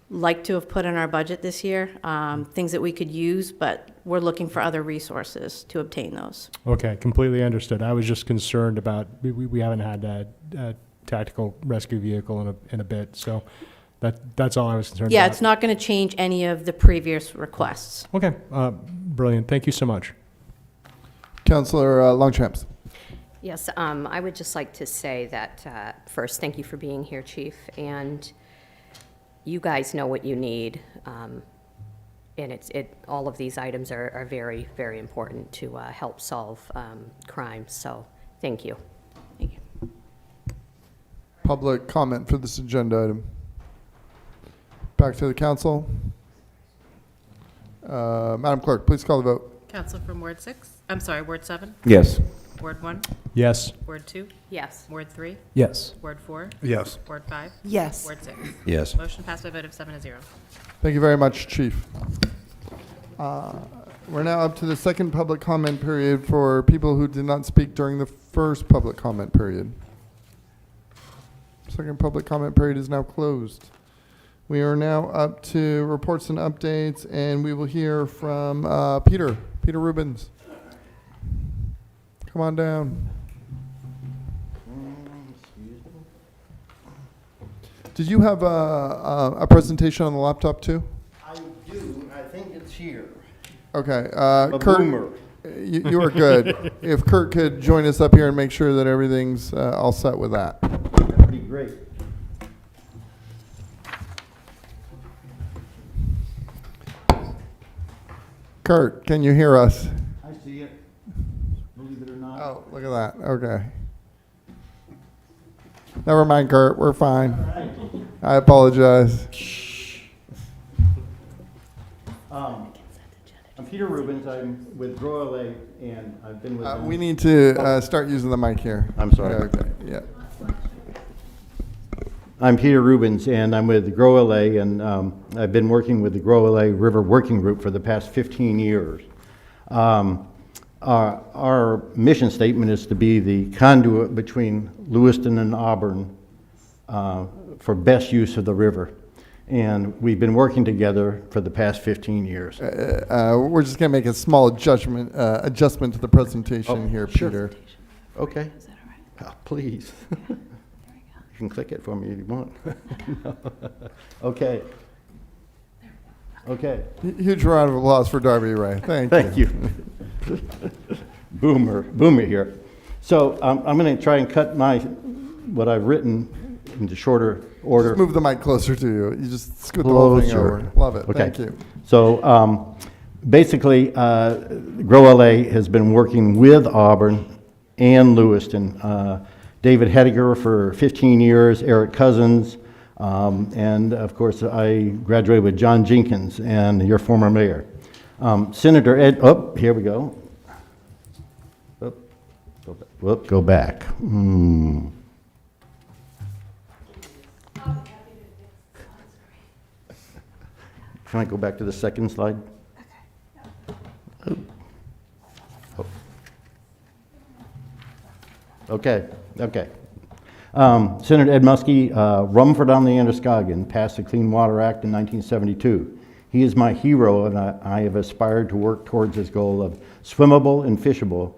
liked to have put in our budget this year, things that we could use, but we're looking for other resources to obtain those. Okay, completely understood. I was just concerned about, we haven't had a tactical rescue vehicle in a bit, so that's all I was concerned about. Yeah, it's not going to change any of the previous requests. Okay, brilliant. Thank you so much. Councilor Longchamps. Yes, I would just like to say that, first, thank you for being here, Chief, and you guys know what you need, and all of these items are very, very important to help solve crime, so thank you. Thank you. Public comment for this agenda item. Back to the council. Madam Clerk, please call the vote. Council from Ward 7? Yes. Ward 1? Yes. Ward 2? Yes. Ward 3? Yes. Ward 4? Yes. Ward 5? Yes. Ward 6? Yes. Motion passed by a vote of 7-0. Thank you very much, Chief. We're now up to the second public comment period for people who did not speak during the first public comment period. Second public comment period is now closed. We are now up to reports and updates, and we will hear from Peter Rubens. Come on down. Did you have a presentation on the laptop too? I do. I think it's here. Okay. A Kurt, boomer. You are good. If Kurt could join us up here and make sure that everything's all set with that. That'd be great. Kurt, can you hear us? I see it. Believe it or not. Oh, look at that. Okay. Never mind, Kurt. We're fine. I apologize. I'm Peter Rubens. I'm with Grow LA, and I've been with them. We need to start using the mic here. I'm sorry. Okay. Yeah. I'm Peter Rubens, and I'm with Grow LA, and I've been working with the Grow LA River Working Group for the past 15 years. Our mission statement is to be the conduit between Lewiston and Auburn for best use of the river. And we've been working together for the past 15 years. We're just going to make a small adjustment to the presentation here, sure. Peter. Okay. Please. You can click it for me if you want. No. Okay. Okay. Huge round of applause for Darby Ray. Thank you. Boomer here. So I'm going to try and cut what I've written into shorter order. Just move the mic closer to you. You just scoot the whole thing over. Love it. Okay. Thank you. So basically, Grow LA has been working with Auburn and Lewiston. David Hediger for 15 years, Eric Cousins, and of course I graduated with John Jenkins and your former mayor. Senator Ed, here we go. Go back. Can I go back to the second slide? Okay. Senator Ed Muskie, Rumford on the Androscoggin, passed the Clean Water Act in 1972. He is my hero, and I have aspired to work towards his goal of swimmable and fishable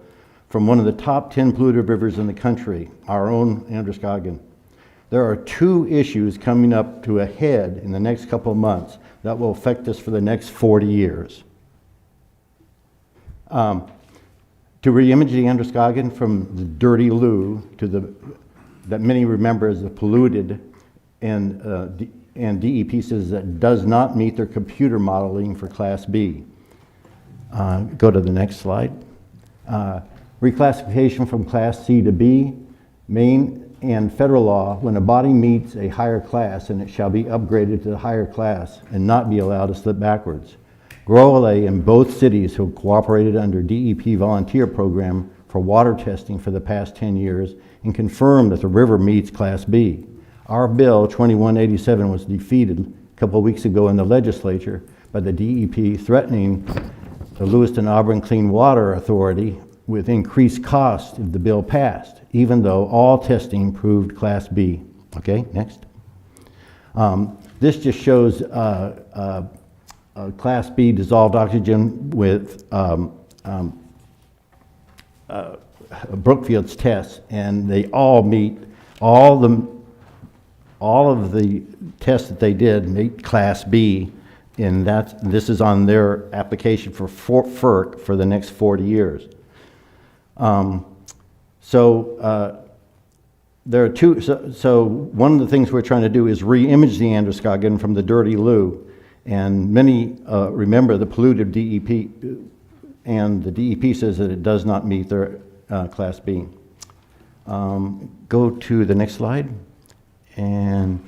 from one of the top 10 polluted rivers in the country, our own Androscoggin. There are 2 issues coming up to a head in the next couple of months that will affect us for the next 40 years. To re-image the Androscoggin from the dirty loo to that many remember as the polluted and DEP says that does not meet their computer modeling for Class B. Go to the next slide. Reclassification from Class C to B, Maine and federal law, when a body meets a higher class, and it shall be upgraded to the higher class and not be allowed to slip backwards. Grow LA and both cities have cooperated under DEP volunteer program for water testing for the past 10 years and confirmed that the river meets Class B. Our bill 2187 was defeated a couple of weeks ago in the legislature by the DEP threatening the Lewiston Auburn Clean Water Authority with increased cost if the bill passed, even though all testing proved Class B. Okay, next. This just shows Class B dissolved oxygen with Brookfield's tests, and they all meet all of the tests that they did meet Class B, and this is on their application for FERC for the next 40 years. There are 2. So one of the things we're trying to do is re-image the Androscoggin from the dirty loo, and many remember the polluted DEP, and the DEP says that it does not meet their Class B. Go to the next slide. And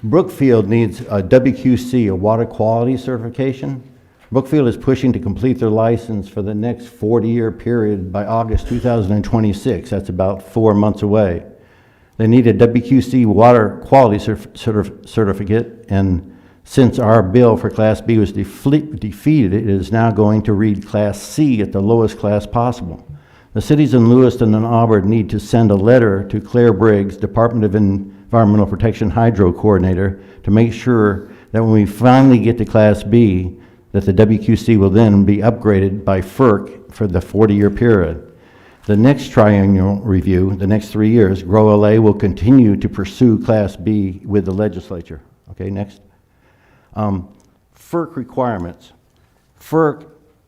Brookfield needs a WQC, a water quality certification. Brookfield is pushing to complete their license for the next 40-year period by August 2026. That's about 4 months away. They need a WQC water quality certificate, and since our bill for Class B was defeated, it is now going to read Class C at the lowest class possible. The cities in Lewiston and Auburn need to send a letter to Claire Briggs, Department of Environmental Protection Hydro Coordinator, to make sure that when we finally get to Class B, that the WQC will then be upgraded by FERC for the 40-year period. The next triennial review, the next 3 years, Grow LA will continue to pursue Class B with the legislature. Okay, next. FERC requirements.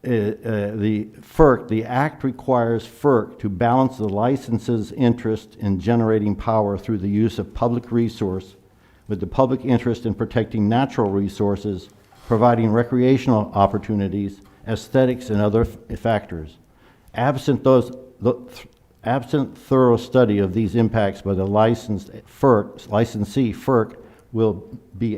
The Act requires FERC to balance the license's interest in generating power through the use of public resource with the public interest in protecting natural resources, providing recreational opportunities, aesthetics, and other factors. Absent thorough study of these impacts by the licensee, FERC will be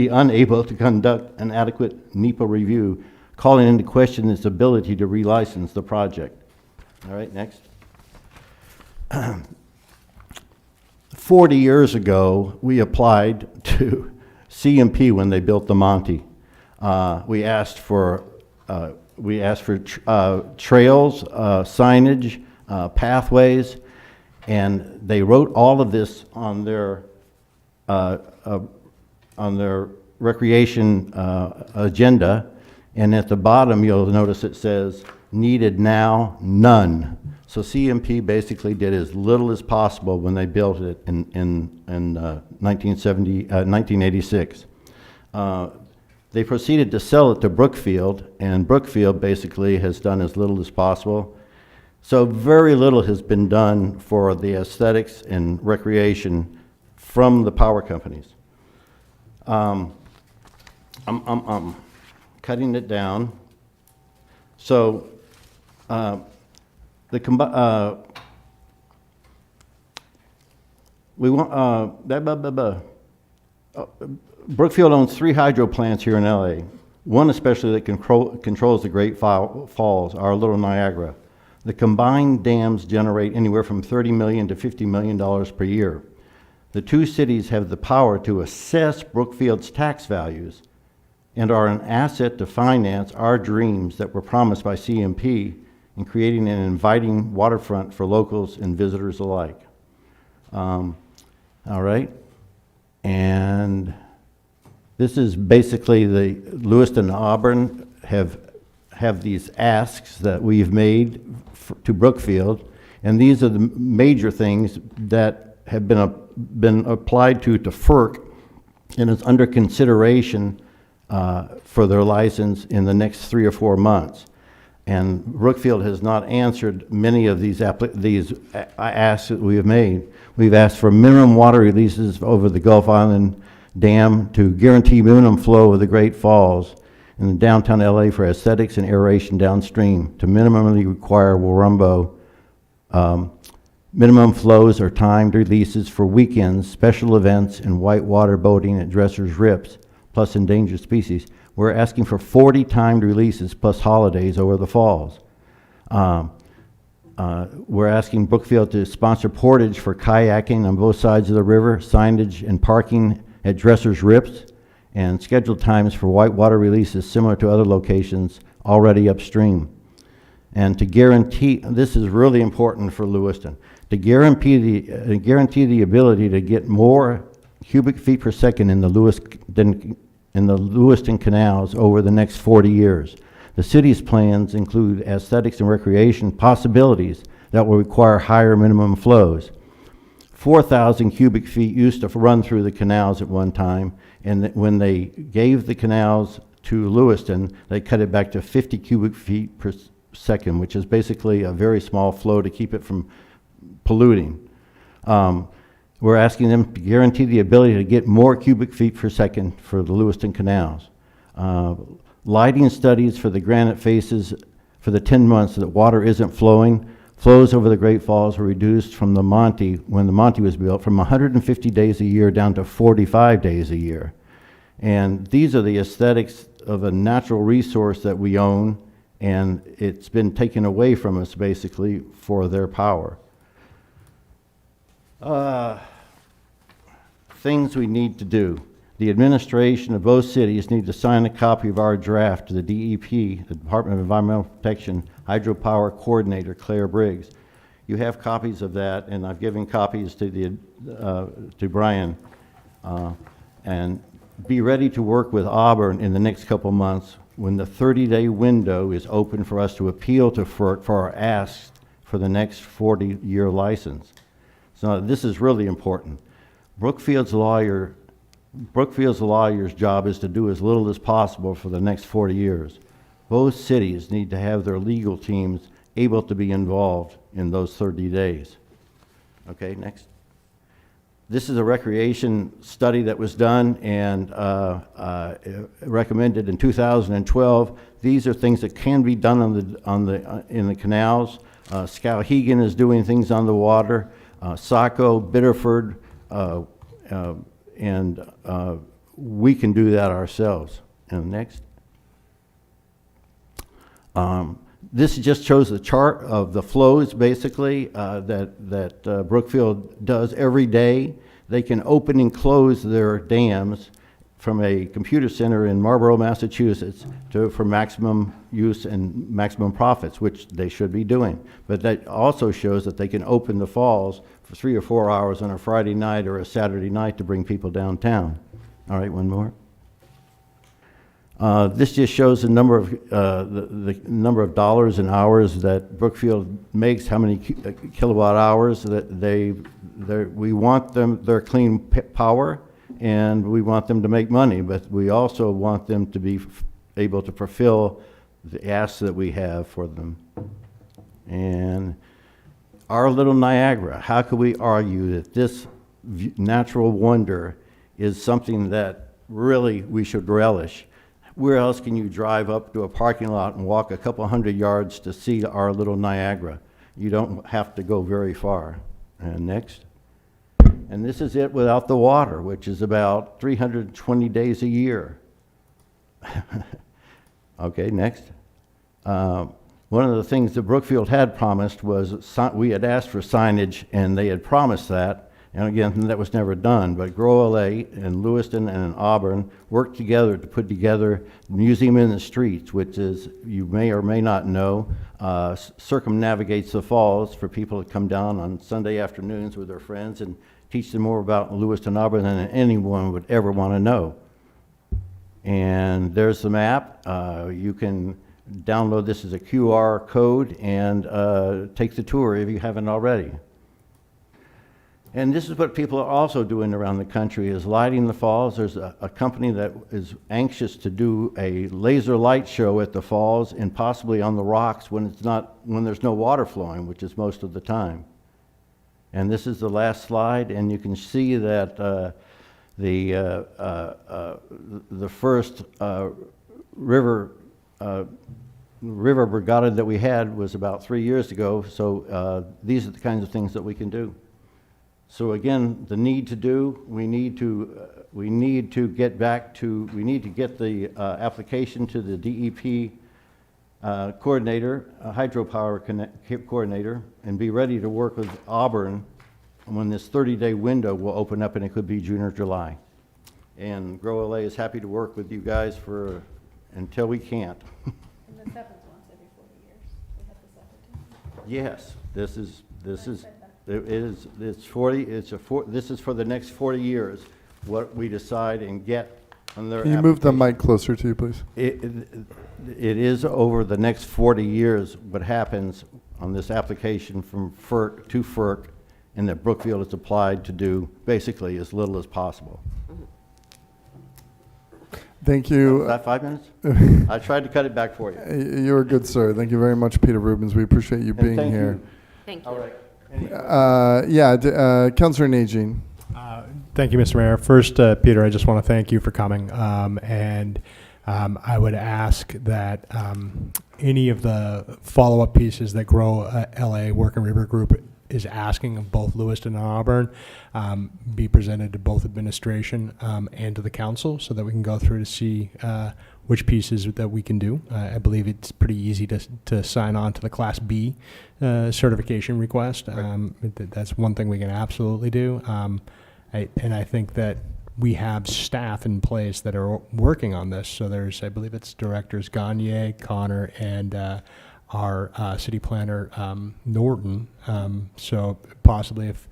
unable to conduct an adequate NEPA review, calling into question its ability to relicense the project. All right, next. 40 years ago, we applied to CMP when they built the Monty. We asked for trails, signage, pathways, and they wrote all of this on their recreation agenda. And at the bottom, you'll notice it says, needed now, none. So CMP basically did as little as possible when they built it in 1986. They proceeded to sell it to Brookfield, and Brookfield basically has done as little as possible. So very little has been done for the aesthetics and recreation from the power companies. I'm cutting it down. So we want Brookfield owns 3 hydro plants here in LA. One especially that controls the Great Falls, our little Niagara. The combined dams generate anywhere from $30 million to $50 million per year. The 2 cities have the power to assess Brookfield's tax values and are an asset to finance our dreams that were promised by CMP in creating an inviting waterfront for locals and visitors alike. All right, and this is basically the Lewiston and Auburn have these asks that we've made to Brookfield, and these are the major things that have been applied to FERC, and is under consideration for their license in the next 3 or 4 months. And Brookfield has not answered many of these asks that we have made. We've asked for minimum water releases over the Gulf Island Dam to guarantee minimum flow of the Great Falls in downtown LA for aesthetics and aeration downstream, to minimally require Warumbo minimum flows or timed releases for weekends, special events, and whitewater boating at Dresser's Rips, plus endangered species. We're asking for 40 timed releases plus holidays over the falls. We're asking Brookfield to sponsor portage for kayaking on both sides of the river, signage and parking at Dresser's Rips, and scheduled times for whitewater releases similar to other locations already upstream. And to guarantee, this is really important for Lewiston, to guarantee the ability to get more cubic feet per second in the Lewiston canals over the next 40 years. The city's plans include aesthetics and recreation possibilities that will require higher minimum flows. 4,000 cubic feet used to run through the canals at one time, and when they gave the canals to Lewiston, they cut it back to 50 cubic feet per second, which is basically a very small flow to keep it from polluting. We're asking them to guarantee the ability to get more cubic feet per second for the Lewiston canals. Lighting studies for the granite faces for the 10 months that water isn't flowing. Flows over the Great Falls were reduced from the Monte, when the Monte was built, from 150 days a year down to 45 days a year. And these are the aesthetics of a natural resource that we own, and it's been taken away from us basically for their power. Things we need to do. The administration of both cities need to sign a copy of our draft to the DEP, the Department of Environmental Protection, Hydropower Coordinator, Claire Briggs. You have copies of that, and I've given copies to Brian. And be ready to work with Auburn in the next couple months when the 30-day window is open for us to appeal to FERC for our asks for the next 40-year license. So this is really important. Brookfield's lawyer's job is to do as little as possible for the next 40 years. Both cities need to have their legal teams able to be involved in those 30 days. Okay, next. This is a recreation study that was done and recommended in 2012. These are things that can be done in the canals. Skowhegan is doing things on the water. Saco, Biddeford, and we can do that ourselves. And next. This just shows the chart of the flows, basically, that Brookfield does every day. They can open and close their dams from a computer center in Marlborough, Massachusetts, for maximum use and maximum profits, which they should be doing. But that also shows that they can open the falls for 3 or 4 hours on a Friday night or a Saturday night to bring people downtown. All right, one more. This just shows the number of dollars and hours that Brookfield makes, how many kilowatt hours that we want them, their clean power, and we want them to make money, but we also want them to be able to fulfill the asks that we have for them. And our little Niagara, how could we argue that this natural wonder is something that really we should relish? Where else can you drive up to a parking lot and walk a couple hundred yards to see our little Niagara? You don't have to go very far. And next. And this is it without the water, which is about 320 days a year. Okay, next. One of the things that Brookfield had promised was, we had asked for signage, and they had promised that. And again, that was never done, but Grow LA and Lewiston and Auburn worked together to put together Museum in the Streets, which is, you may or may not know, circumnavigates the falls for people to come down on Sunday afternoons with their friends and teach them more about Lewiston, Auburn than anyone would ever want to know. And there's the map. You can download this as a QR code and take the tour if you haven't already. And this is what people are also doing around the country, is lighting the falls. There's a company that is anxious to do a laser light show at the falls and possibly on the rocks when there's no water flowing, which is most of the time. And this is the last slide, and you can see that the first river regatta that we had was about 3 years ago. So these are the kinds of things that we can do. So again, the need to do, we need to get the application to the DEP coordinator, hydropower coordinator, and be ready to work with Auburn when this 30-day window will open up, and it could be June or July. And Grow LA is happy to work with you guys until we can't. And the seventh one's every 40 years. We have the 17th. Yes, this is this is for the next 40 years, what we decide and get on their Can you move the mic closer to you, please? It is over the next 40 years what happens on this application from FERC to FERC, and that Brookfield is applied to do basically as little as possible. Thank you. Was that 5 minutes? I tried to cut it back for you. You're a good sir. Thank you very much, Peter Rubens. We appreciate you being thank here. you. Thank you. All right. Councilor Najin. Thank you, Mr. Mayor. First, Peter, I just want to thank you for coming. And I would ask that any of the follow-up pieces that Grow LA Working River Group is asking of both Lewiston and Auburn be presented to both administration and to the council so that we can go through to see which pieces that we can do. I believe it's pretty easy to sign on to the Class B certification request. That's one thing we can absolutely do. And I think that we have staff in place that are working on this. So there's, I believe it's Directors Gagne, Connor, and our city planner, Norton. So possibly if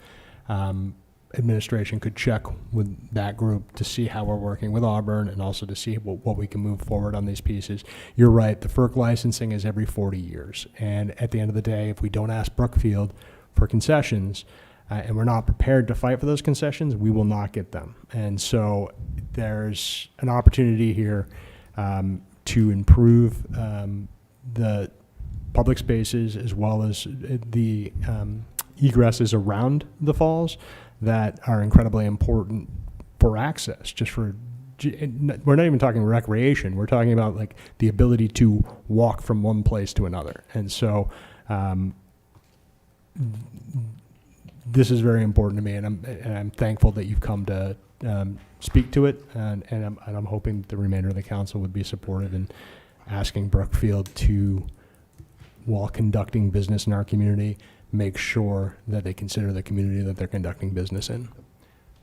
administration could check with that group to see how we're working with Auburn and also to see what we can move forward on these pieces. You're right, the FERC licensing is every 40 years. And at the end of the day, if we don't ask Brookfield for concessions, and we're not prepared to fight for those concessions, we will not get them. And so there's an opportunity here to improve the public spaces as well as the egresses around the falls that are incredibly important for access, we're not even talking recreation, we're talking about like the ability to walk from one place to another. And so this is very important to me, and I'm thankful that you've come to speak to it, and I'm hoping the remainder of the council would be supportive in asking Brookfield to, while conducting business in our community, make sure that they consider the community that they're conducting business in.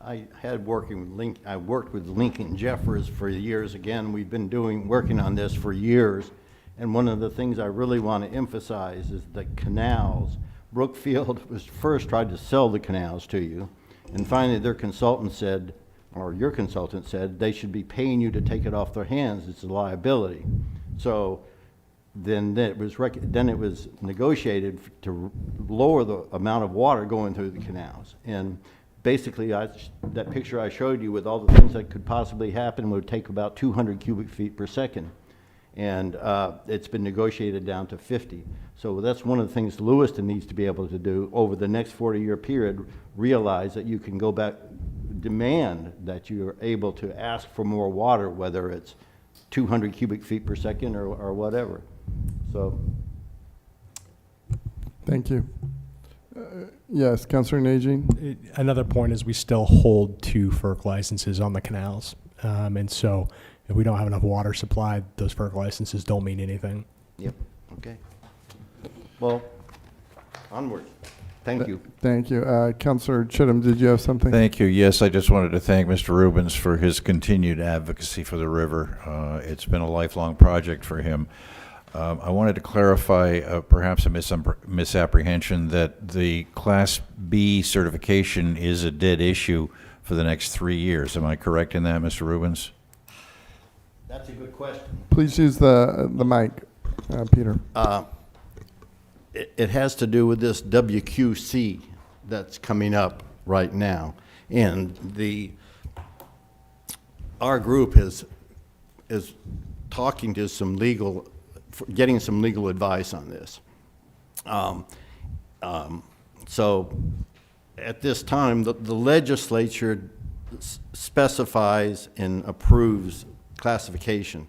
I had working with I worked with Lincoln Jeffers for years. Again, we've been working on this for years. And one of the things I really want to emphasize is the canals. Brookfield was first tried to sell the canals to you, and finally their consultant said, or your consultant said, they should be paying you to take it off their hands. It's a liability. So then it was negotiated to lower the amount of water going through the canals. And basically, that picture I showed you with all the things that could possibly happen would take about 200 cubic feet per second. And it's been negotiated down to 50. So that's one of the things Lewiston needs to be able to do over the next 40-year period, realize that you can go back, demand that you're able to ask for more water, whether it's 200 cubic feet per second or whatever. So. Thank you. Yes, Councilor Najin? Another point is we still hold 2 FERC licenses on the canals. And so if we don't have enough water supply, those FERC licenses don't mean anything. Yep, okay. Well, onward. Thank you. Thank you. Councilor Chittum, did you have something? Thank you. Yes, I just wanted to thank Mr. Rubens for his continued advocacy for the river. It's been a lifelong project for him. I wanted to clarify perhaps a misapprehension that the Class B certification is a dead issue for the next 3 years. Am I correct in that, Mr. Rubens? That's a good question. Please use the mic, Peter. It has to do with this WQC that's coming up right now. And our group is talking to some getting some legal advice on this. So at this time, the legislature specifies and approves classification.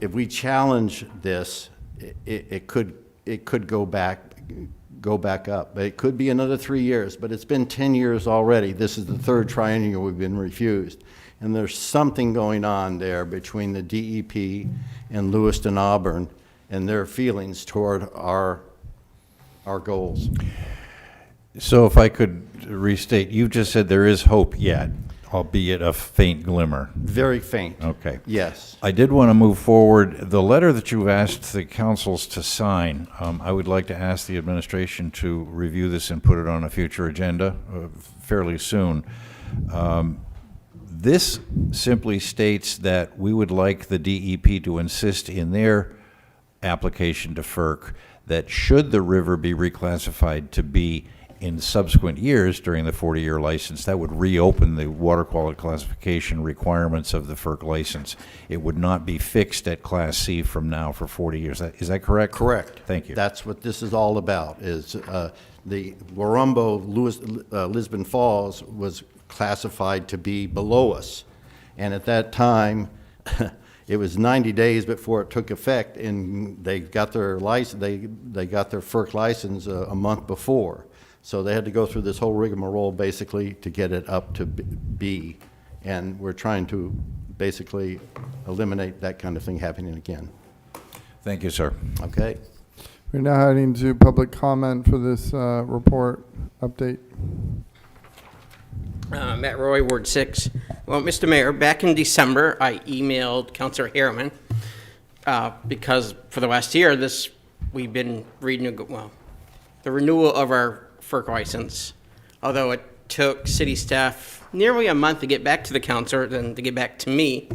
If we challenge this, it could go back up. But it could be another 3 years, but it's been 10 years already. This is the 3rd triennial we've been refused. And there's something going on there between the DEP and Lewiston Auburn and their feelings toward our goals. So if I could restate, you just said there is hope yet, albeit a faint glimmer. Very faint. Okay. Yes. I did want to move forward. The letter that you've asked the councils to sign, I would like to ask the administration to review this and put it on a future agenda fairly soon. This simply states that we would like the DEP to insist in their application to FERC that should the river be reclassified to be in subsequent years during the 40-year license, that would reopen the water quality classification requirements of the FERC license. It would not be fixed at Class C from now for 40 years. Is that correct? Correct. Thank you. That's what this is all about, is the Warumbo Lisbon Falls was classified to be below us. And at that time, it was 90 days before it took effect, and they got their license, they got their FERC license a month before. So they had to go through this whole rigmarole basically to get it up to B. And we're trying to basically eliminate that kind of thing happening again. Thank you, sir. Okay. We're now heading to public comment for this report update. Matt Roy, Ward 6. Well, Mr. Mayor, back in December, I emailed Councilor Harriman because for the last year, we've been the renewal of our FERC license, although it took city staff nearly a month to get back to the councilor, then to get back to me.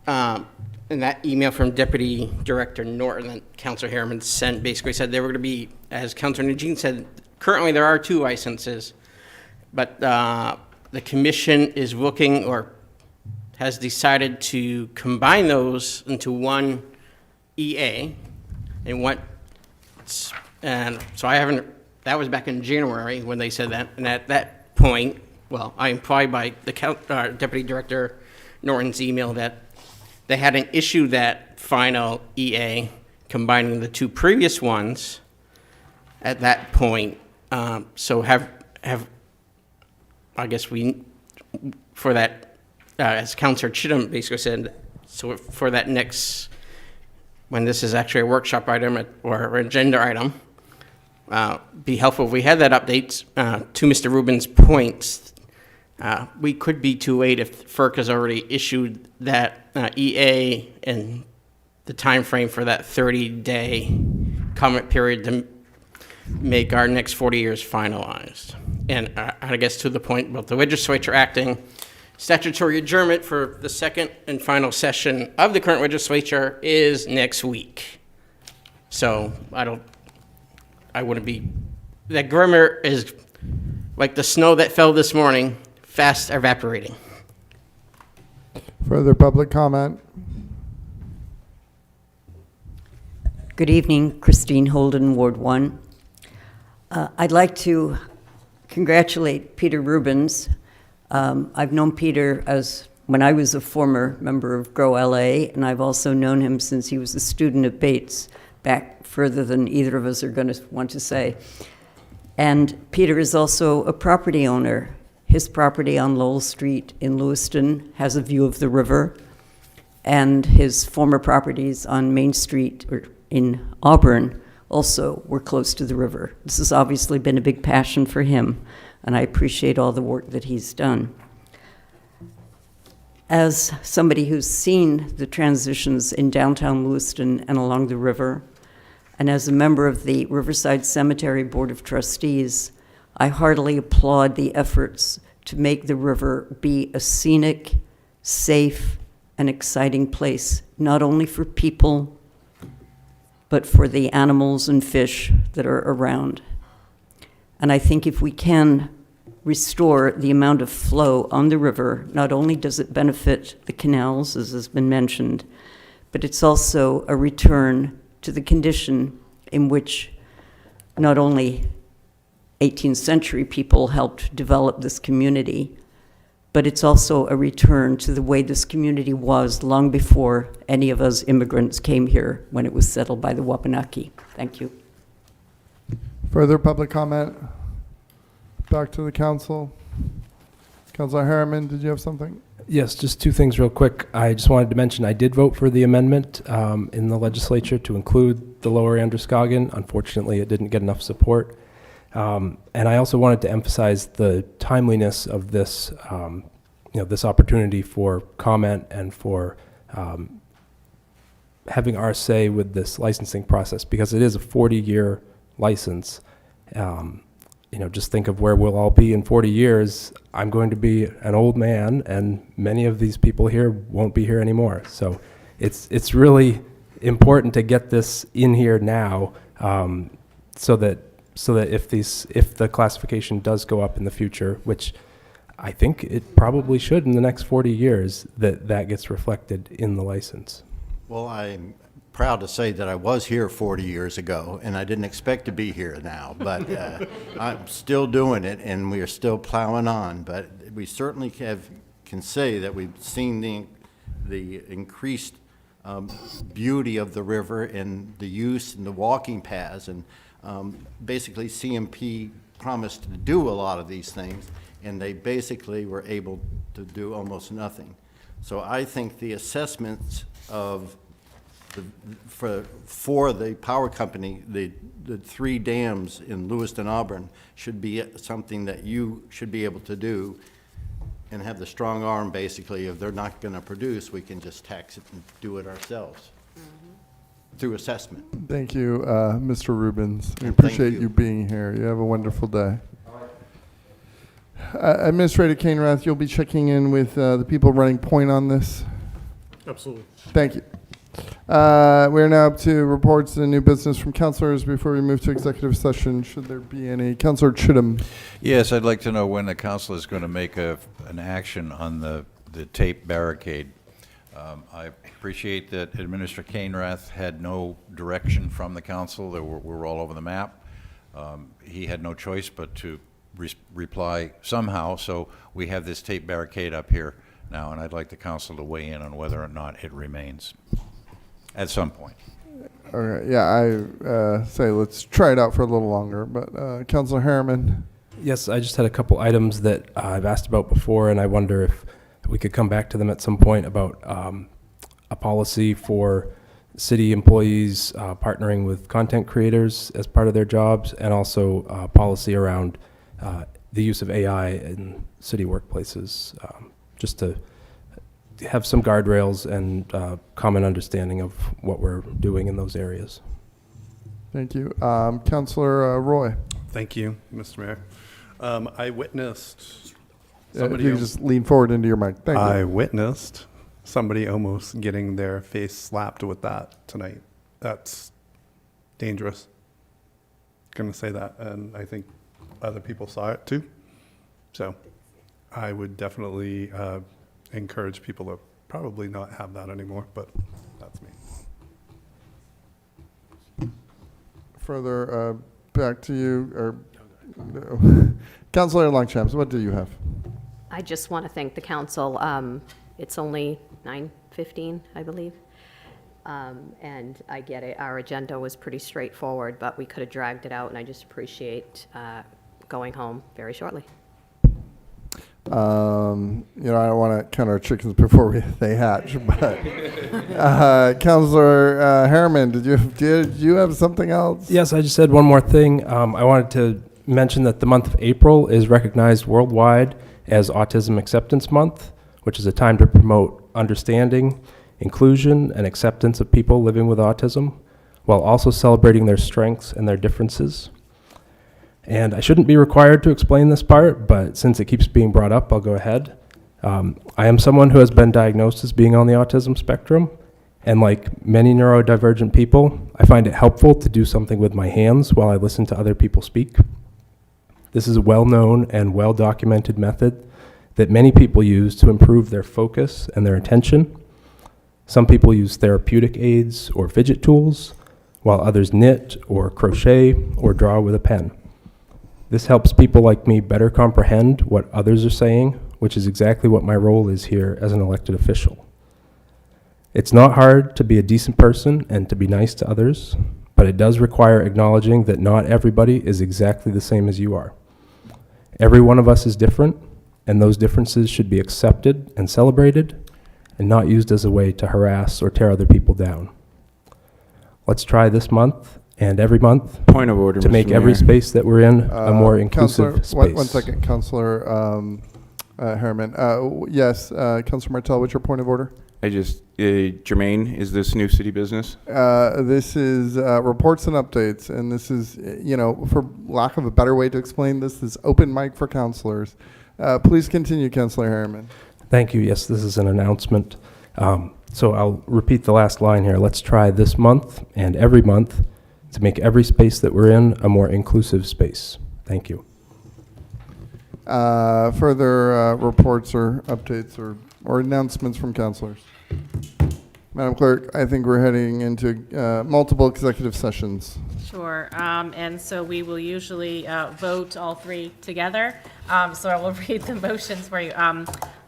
And that email from Deputy Director Norton that Councilor Harriman sent basically said they were going to be, as Councilor Najin said, currently there are 2 licenses, but the commission is looking or has decided to combine those into one EA, and so I haven't. That was back in January when they said that, and at that point, well, I implied by the Deputy Director Norton's email that they hadn't issued that final EA combining the 2 previous ones at that point. So I guess for that, as Councilor Chittum basically said, so for that next, when this is actually a workshop item or an agenda item, be helpful if we had that update. To Mr. Rubin's points, we could be too late if FERC has already issued that EA and the time frame for that 30-day comment period to make our next 40 years finalized. And I guess to the point about the legislature acting, statutory adjournment for the second and final session of the current legislature is next week. So I wouldn't be, that grammar is like the snow that fell this morning, fast evaporating. Further public comment? Good evening, Christine Holden, Ward 1. I'd like to congratulate Peter Rubens. I've known Peter as when I was a former member of GROW LA, and I've also known him since he was a student at Bates, back further than either of us are going to want to say. And Peter is also a property owner. His property on Lowell Street in Lewiston has a view of the river, and his former properties on Main Street or in Auburn also were close to the river. This has obviously been a big passion for him, and I appreciate all the work that he's done. As somebody who's seen the transitions in downtown Lewiston and along the river, and as a member of the Riverside Cemetery Board of Trustees, I heartily applaud the efforts to make the river be a scenic, safe, and exciting place, not only for people, but for the animals and fish that are around. And I think if we can restore the amount of flow on the river, not only does it benefit the canals, as has been mentioned, but it's also a return to the condition in which not only 18th century people helped develop this community, but it's also a return to the way this community was long before any of us immigrants came here when it was settled by the Wabanaki. Thank you. Further public comment? Back to the council. Councilor Harriman, did you have something? Yes, just two things real quick. I just wanted to mention I did vote for the amendment in the legislature to include the lower Androscoggin. Unfortunately, it didn't get enough support. And I also wanted to emphasize the timeliness of this, this opportunity for comment and for having our say with this licensing process, because it is a 40-year license. Just think of where we'll all be in 40 years. I'm going to be an old man, and many of these people here won't be here anymore. So it's really important to get this in here now, so that if the classification does go up in the future, which I think it probably should in the next 40 years, that gets reflected in the license. Well, I'm proud to say that I was here 40 years ago, and I didn't expect to be here now, but I'm still doing it, and we are still plowing on. But we certainly can say that we've seen the increased beauty of the river and the use and the walking paths, and basically CMP promised to do a lot of these things, and they basically were able to do almost nothing. So I think the assessments of for the power company, the 3 dams in Lewiston, Auburn, should be something that you should be able to do and have the strong arm, basically. If they're not going to produce, we can just tax it and do it ourselves through assessment. Thank you, Mr. Rubens. We And thank appreciate you. you being here. You have a wonderful day. Administrator Kainrath, you'll be checking in with the people running point on this? Absolutely. Thank you. We're now up to reports and new business from councilors before we move to executive session. Should there be any? Councilor Chittum. Yes, I'd like to know when the council is going to make an action on the tape barricade. I appreciate that Administrator Kainrath had no direction from the council. We were all over the map. He had no choice but to reply somehow, so we have this tape barricade up here now, and I'd like the council to weigh in on whether or not it remains at some point. All right, yeah, I say let's try it out for a little longer, but Councilor Harriman. Yes, I just had a couple items that I've asked about before, and I wonder if we could come back to them at some point about a policy for city employees partnering with content creators as part of their jobs, and also policy around the use of AI in city workplaces, just to have some guardrails and common understanding of what we're doing in those areas. Thank you. Councillor Roy. Thank you, Mr. Mayor. I witnessed If somebody. you could just lean forward into your mic. Thank I you. witnessed somebody almost getting their face slapped with that tonight. That's dangerous. Gonna say that, and I think other people saw it too. So I would definitely encourage people to probably not have that anymore, but that's me. Further, back to you, or no. Councillor Longchamps, what do you have? I just want to thank the council. It's only 9:15, I believe. And I get it, our agenda was pretty straightforward, but we could have dragged it out, and I just appreciate going home very shortly. I don't want to count our chickens before they hatch, but Councillor Harriman, did you have something else? Yes, I just said one more thing. I wanted to mention that the month of April is recognized worldwide as Autism Acceptance Month, which is a time to promote understanding, inclusion, and acceptance of people living with autism, while also celebrating their strengths and their differences. And I shouldn't be required to explain this part, but since it keeps being brought up, I'll go ahead. I am someone who has been diagnosed as being on the autism spectrum, and like many neurodivergent people, I find it helpful to do something with my hands while I listen to other people speak. This is a well-known and well-documented method that many people use to improve their focus and their attention. Some people use therapeutic aids or fidget tools, while others knit or crochet or draw with a pen. This helps people like me better comprehend what others are saying, which is exactly what my role is here as an elected official. It's not hard to be a decent person and to be nice to others, but it does require acknowledging that not everybody is exactly the same as you are. Every one of us is different, and those differences should be accepted and celebrated, and not used as a way to harass or tear other people down. Let's try this month and every month Point of order, to make Mr. every Mayor. space that we're in a more inclusive Councillor, space. one second, Councillor Harriman. Yes, Councillor Martell, what's your point of order? Jermaine, is this new city business? This is reports and updates, and this is, for lack of a better way to explain this is open mic for councillors. Please continue, Councillor Harriman. Thank you. Yes, this is an announcement. So I'll repeat the last line here. Let's try this month and every month to make every space that we're in a more inclusive space. Thank you. Further reports or updates or announcements from councillors? Madam Clerk, I think we're heading into multiple executive sessions. Sure, and so we will usually vote all three together. So I will read the motions for you.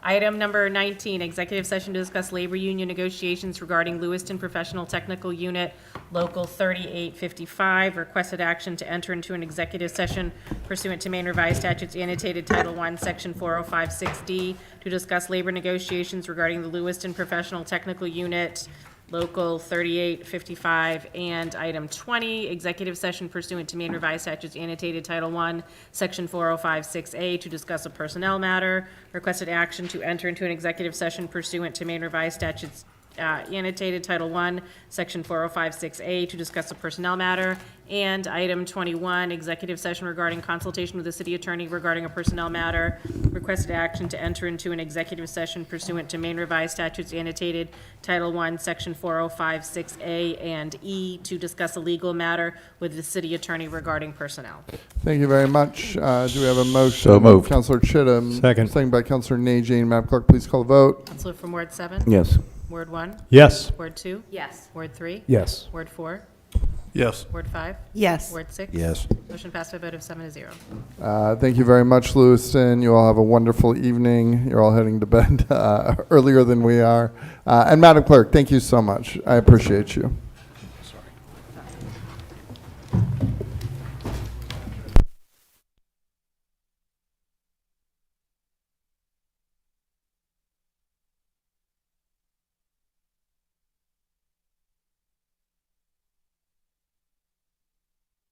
Item number 19, executive session to discuss labor union negotiations regarding Lewiston Professional Technical Unit, Local 3855. Requested action to enter into an executive session pursuant to Maine Revised Statutes annotated Title I, Section 4056D, to discuss labor negotiations regarding the Lewiston Professional Technical Unit, Local 3855, and item 20, executive session pursuant to Maine Revised Statutes annotated Title I, Section 4056A, to discuss a personnel matter. Requested action to enter into an executive session pursuant to Maine Revised Statutes annotated Title I, Section 4056A, to discuss a personnel matter. And item 21, executive session regarding consultation with the city attorney regarding a personnel matter. Requested action to enter into an executive session pursuant to Maine Revised Statutes annotated Title I, Section 4056A and E, to discuss a legal matter with the city attorney regarding personnel. Thank you very much. Do we have a motion? So moved. Councillor Chittum. Second. By Councillor Najin. Madam Clerk, please call the vote. Councilor from Ward 7? Yes. Ward 1? Yes. Ward 2? Yes. Ward 3? Yes. Ward 4? Yes. Ward 5? Yes. Ward 6? Yes. Motion passed by a vote of 7-0. Thank you very much, Lewiston. You all have a wonderful evening. You're all heading to bed earlier than we are. And Madam Clerk, thank you so much. I appreciate you.